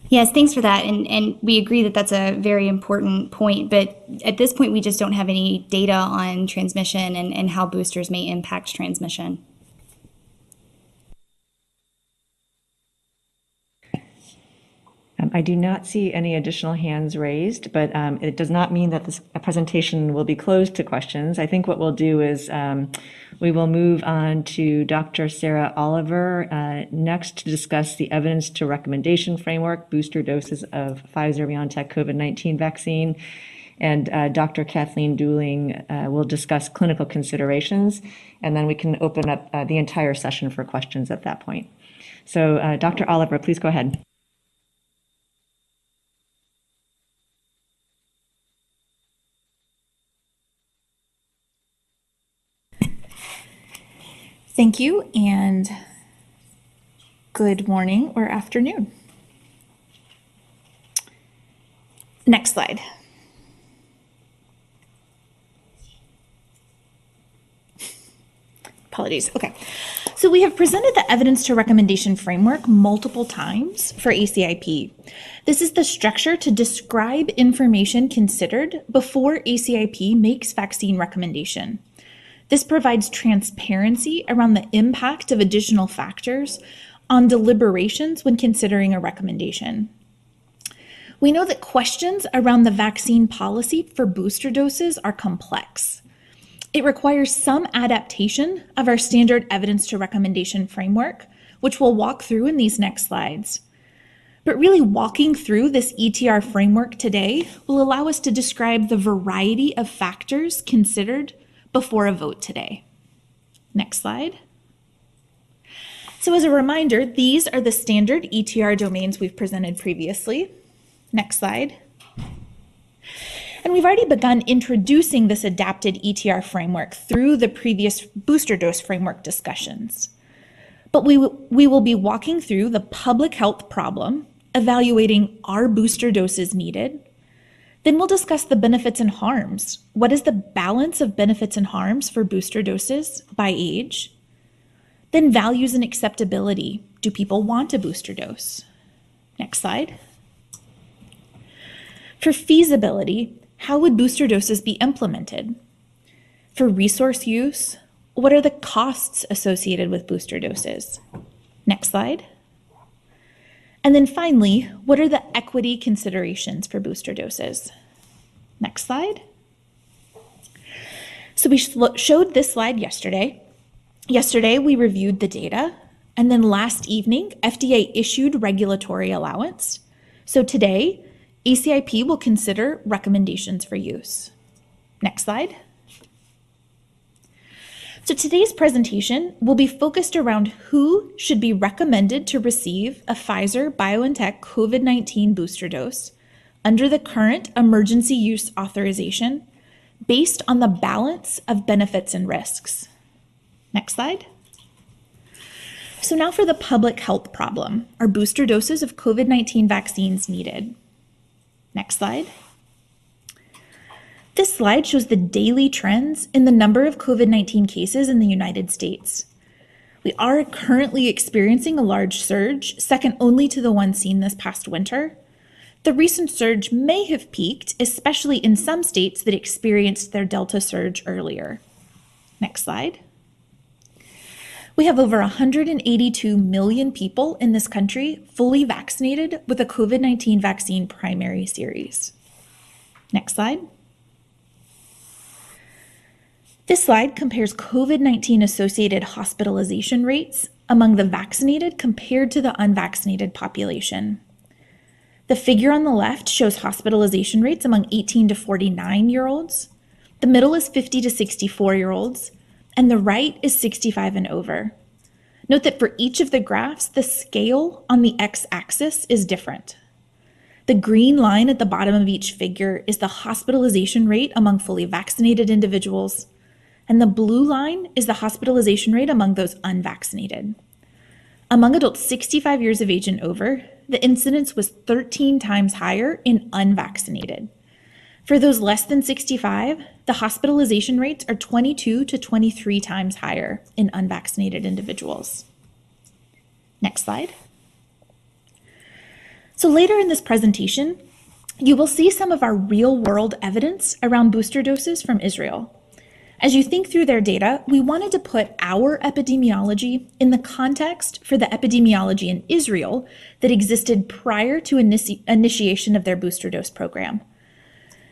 Yes, thanks for that. And we agree that that's a very important point. But at this point, we just don't have any data on transmission and how boosters may impact transmission.
I do not see any additional hands raised, but it does not mean that this presentation will be closed to questions. I think what we'll do is we will move on to Dr. Sarah Oliver next to discuss the evidence to recommendation framework, booster doses of Pfizer-BioNTech COVID-19 vaccine. And Dr. Kathleen Dooling will discuss clinical considerations, and then we can open up the entire session for questions at that point. So Dr. Oliver, please go ahead.
Thank you, and
good morning or afternoon. Next slide. Apologies. Okay. So we have presented the evidence to recommendation framework multiple times for ACIP. This is the structure to describe information considered before ACIP makes vaccine recommendation. This provides transparency around the impact of additional factors on deliberations when considering a recommendation. We know that questions around the vaccine policy for booster doses are complex. It requires some adaptation of our standard evidence to recommendation framework, which we'll walk through in these next slides. But really walking through this ETR framework today will allow us to describe the variety of factors considered before a vote today. Next slide. So as a reminder, these are the standard ETR domains we've presented previously. Next slide. And we've already begun introducing this adapted ETR framework through the previous booster dose framework discussions. But we will be walking through the public health problem, evaluating are booster doses needed. Then we'll discuss the benefits and harms. What is the balance of benefits and harms for booster doses by age? Then values and acceptability. Do people want a booster dose? Next slide. For feasibility, how would booster doses be implemented? For resource use, what are the costs associated with booster doses? Next slide. And then finally, what are the equity considerations for booster doses? Next slide. So we showed this slide yesterday. Yesterday, we reviewed the data, and then last evening, FDA issued regulatory allowance. So today, ACIP will consider recommendations for use. Next slide. So today's presentation will be focused around who should be recommended to receive a Pfizer-BioNTech COVID-19 booster dose under the current emergency use authorization based on the balance of benefits and risks. Next slide. So now for the public health problem. Are booster doses of COVID-19 vaccines needed? Next slide. This slide shows the daily trends in the number of COVID-19 cases in the United States. We are currently experiencing a large surge, second only to the one seen this past winter. The recent surge may have peaked, especially in some states that experienced their Delta surge earlier. Next slide. We have over 182 million people in this country fully vaccinated with a COVID-19 vaccine primary series. Next slide. This slide compares COVID-19 associated hospitalization rates among the vaccinated compared to the unvaccinated population. The figure on the left shows hospitalization rates among 18 to 49-year-olds. The middle is 50 to 64-year-olds. And the right is 65 and over. Note that for each of the graphs, the scale on the x-axis is different. The green line at the bottom of each figure is the hospitalization rate among fully vaccinated individuals, and the blue line is the hospitalization rate among those unvaccinated. Among adults 65 years of age and over, the incidence was 13 times higher in unvaccinated. For those less than 65, the hospitalization rates are 22 to 23 times higher in unvaccinated individuals. Next slide. So later in this presentation, you will see some of our real-world evidence around booster doses from Israel. As you think through their data, we wanted to put our epidemiology in the context for the epidemiology in Israel that existed prior to initiation of their booster dose program.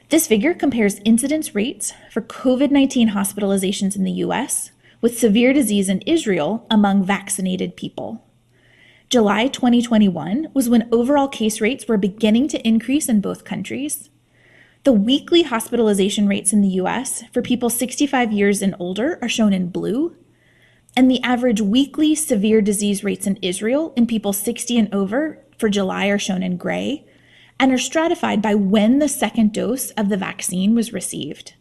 This figure compares incidence rates for COVID-19 hospitalizations in the US with severe disease in Israel among vaccinated people. July 2021 was when overall case rates were beginning to increase in both countries. The weekly hospitalization rates in the US for people 65 years and older are shown in blue, and the average weekly severe disease rates in Israel in people 60 and over for July are shown in gray, and are stratified by when the second dose of the vaccine was received.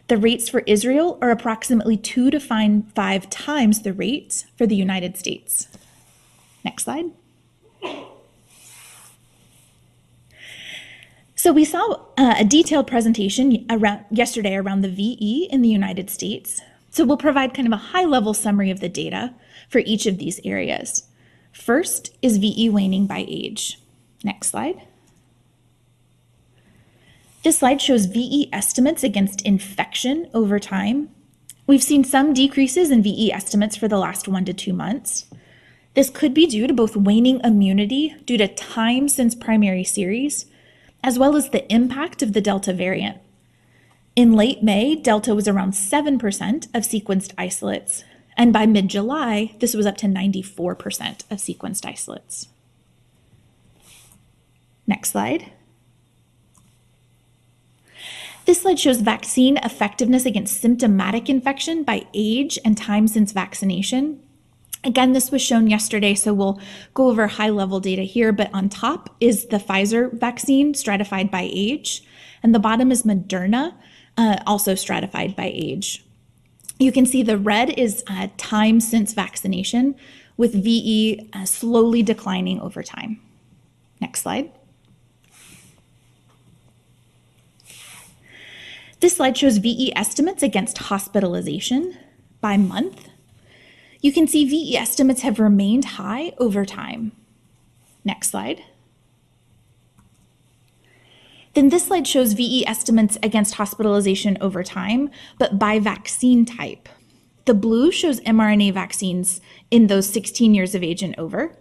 The rates for Israel are approximately 2 to 5 times the rates for the United States. Next slide. So we saw a detailed presentation yesterday around the VE in the United States. So we'll provide kind of a high-level summary of the data for each of these areas. First is VE waning by age. Next slide. This slide shows VE estimates against infection over time. We've seen some decreases in VE estimates for the last 1 to 2 months. This could be due to both waning immunity due to time since primary series, as well as the impact of the Delta variant. In late May, Delta was around 7% of sequenced isolates, and by mid-July, this was up to 94% of sequenced isolates. Next slide. This slide shows vaccine effectiveness against symptomatic infection by age and time since vaccination. Again, this was shown yesterday, so we'll go over high-level data here, but on top is the Pfizer vaccine stratified by age, and the bottom is Moderna, also stratified by age. You can see the red is time since vaccination, with VE slowly declining over time. Next slide. This slide shows VE estimates against hospitalization by month. You can see VE estimates have remained high over time. Next slide. Then this slide shows VE estimates against hospitalization over time, but by vaccine type. The blue shows mRNA vaccines in those 16 years of age and over.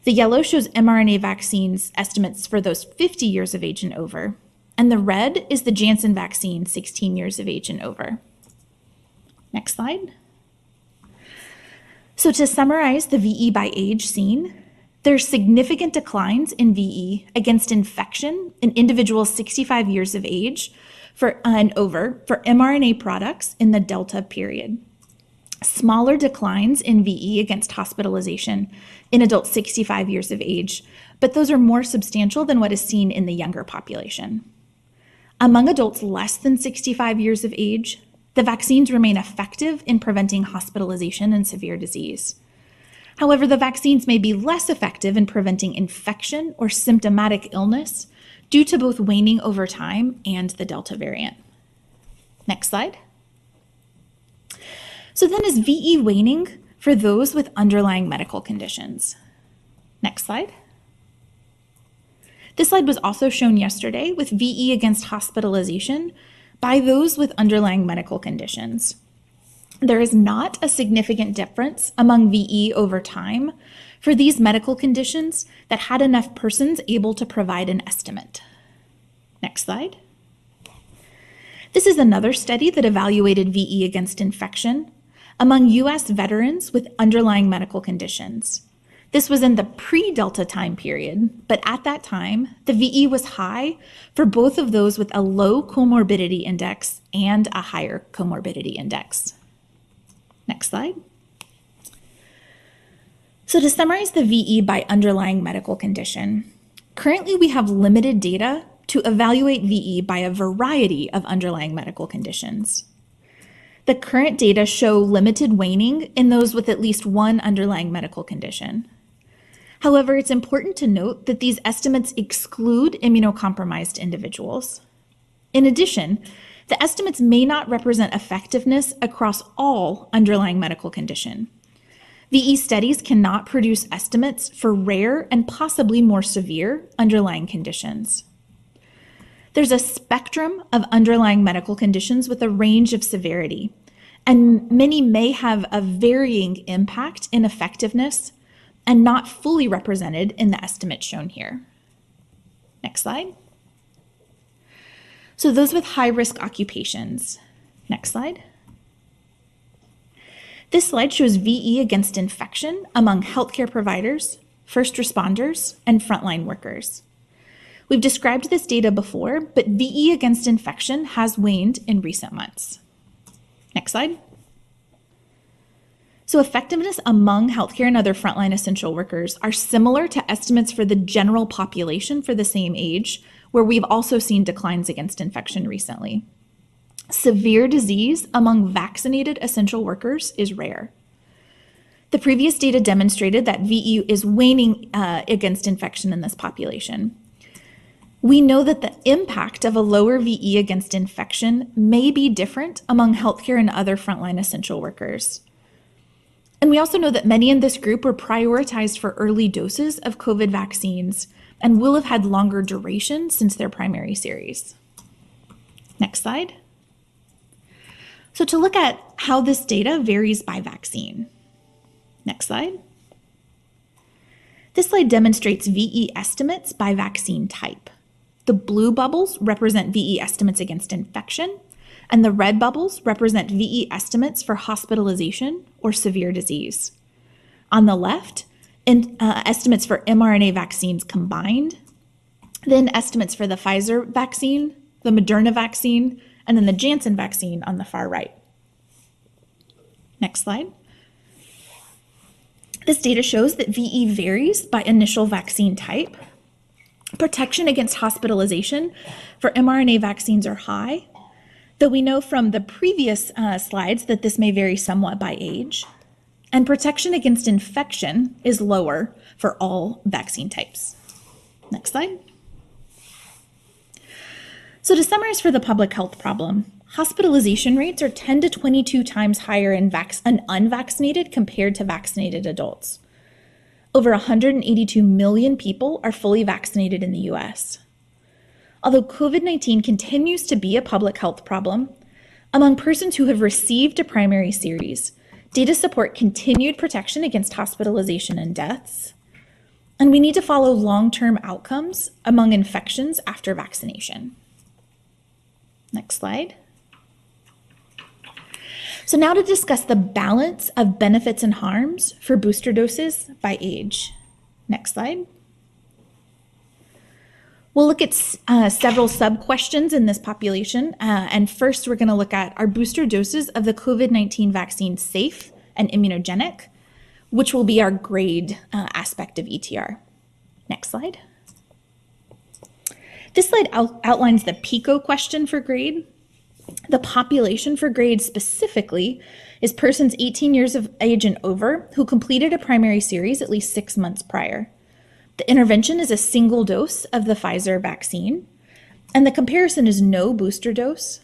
The yellow shows mRNA vaccines estimates for those 50 years of age and over. And the red is the Janssen vaccine, 16 years of age and over. Next slide. So to summarize the VE by age seen, there's significant declines in VE against infection in individuals 65 years of age and over for mRNA products in the Delta period. Smaller declines in VE against hospitalization in adults 65 years of age, but those are more substantial than what is seen in the younger population. Among adults less than 65 years of age, the vaccines remain effective in preventing hospitalization and severe disease. However, the vaccines may be less effective in preventing infection or symptomatic illness due to both waning over time and the Delta variant. Next slide. So then is VE waning for those with underlying medical conditions? Next slide. This slide was also shown yesterday with VE against hospitalization by those with underlying medical conditions. There is not a significant difference among VE over time for these medical conditions that had enough persons able to provide an estimate. Next slide. This is another study that evaluated VE against infection among U.S. veterans with underlying medical conditions. This was in the pre-Delta time period, but at that time, the VE was high for both of those with a low comorbidity index and a higher comorbidity index. Next slide. So to summarize the VE by underlying medical condition, currently we have limited data to evaluate VE by a variety of underlying medical conditions. The current data show limited waning in those with at least one underlying medical condition. However, it's important to note that these estimates exclude immunocompromised individuals. In addition, the estimates may not represent effectiveness across all underlying medical condition. VE studies cannot produce estimates for rare and possibly more severe underlying conditions. There's a spectrum of underlying medical conditions with a range of severity, and many may have a varying impact in effectiveness and not fully represented in the estimate shown here. Next slide. So those with high-risk occupations. Next slide. This slide shows VE against infection among healthcare providers, first responders, and frontline workers. We've described this data before, but VE against infection has waned in recent months. Next slide. So effectiveness among healthcare and other frontline essential workers are similar to estimates for the general population for the same age, where we've also seen declines against infection recently. Severe disease among vaccinated essential workers is rare. The previous data demonstrated that VE is waning against infection in this population. We know that the impact of a lower VE against infection may be different among healthcare and other frontline essential workers. And we also know that many in this group were prioritized for early doses of COVID vaccines and will have had longer duration since their primary series. Next slide. So to look at how this data varies by vaccine. Next slide. This slide demonstrates VE estimates by vaccine type. The blue bubbles represent VE estimates against infection, and the red bubbles represent VE estimates for hospitalization or severe disease. On the left, estimates for mRNA vaccines combined, then estimates for the Pfizer vaccine, the Moderna vaccine, and then the Janssen vaccine on the far right. Next slide. This data shows that VE varies by initial vaccine type. Protection against hospitalization for mRNA vaccines are high, though we know from the previous slides that this may vary somewhat by age. And protection against infection is lower for all vaccine types. Next slide. So to summarize for the public health problem, hospitalization rates are 10 to 22 times higher in unvaccinated compared to vaccinated adults. Over 182 million people are fully vaccinated in the US. Although COVID-19 continues to be a public health problem, among persons who have received a primary series, data support continued protection against hospitalization and deaths, and we need to follow long-term outcomes among infections after vaccination. Next slide. So now to discuss the balance of benefits and harms for booster doses by age. Next slide. We'll look at several sub-questions in this population. And first, we're going to look at, are booster doses of the COVID-19 vaccine safe and immunogenic, which will be our grade aspect of ETR. Next slide. This slide outlines the PICO question for grade. The population for grade specifically is persons 18 years of age and over who completed a primary series at least 6 months prior. The intervention is a single dose of the Pfizer vaccine, and the comparison is no booster dose,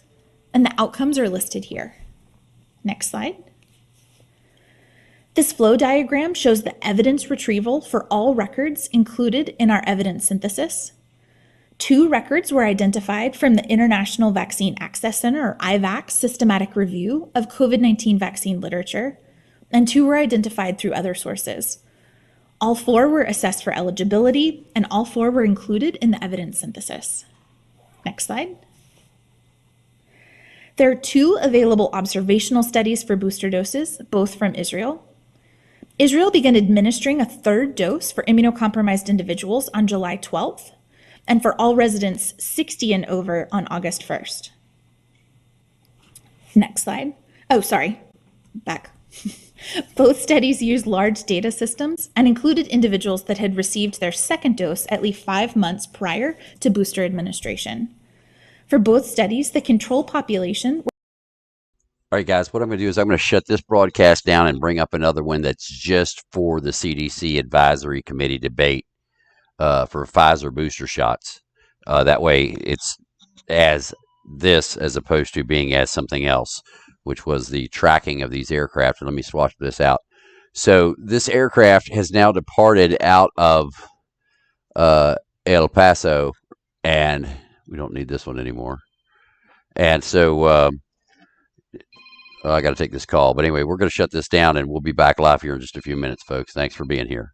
and the outcomes are listed here. Next slide. This flow diagram shows the evidence retrieval for all records included in our evidence synthesis. 2 records were identified from the International Vaccine Access Center, or IVAC, systematic review of COVID-19 vaccine literature, and 2 were identified through other sources. All 4 were assessed for eligibility, and all 4 were included in the evidence synthesis. Next slide. There are 2 available observational studies for booster doses, both from Israel. Israel began administering a 3rd dose for immunocompromised individuals on July 12th, and for all residents 60 and over on August 1st. Next slide. Oh, sorry, back. Both studies used large data systems and included individuals that had received their 2nd dose at least 5 months prior to booster administration. For both studies, the control population.
All right, guys, what I'm going to do is I'm going to shut this broadcast down and bring up another one that's just for the CDC Advisory Committee debate for Pfizer booster shots. That way it's as this as opposed to being as something else, which was the tracking of these aircraft. And let me swatch this out. So this aircraft has now departed out of El Paso, and we don't need this one anymore. And so I got to take this call. But anyway, we're going to shut this down, and we'll be back live here in just a few minutes, folks. Thanks for being here.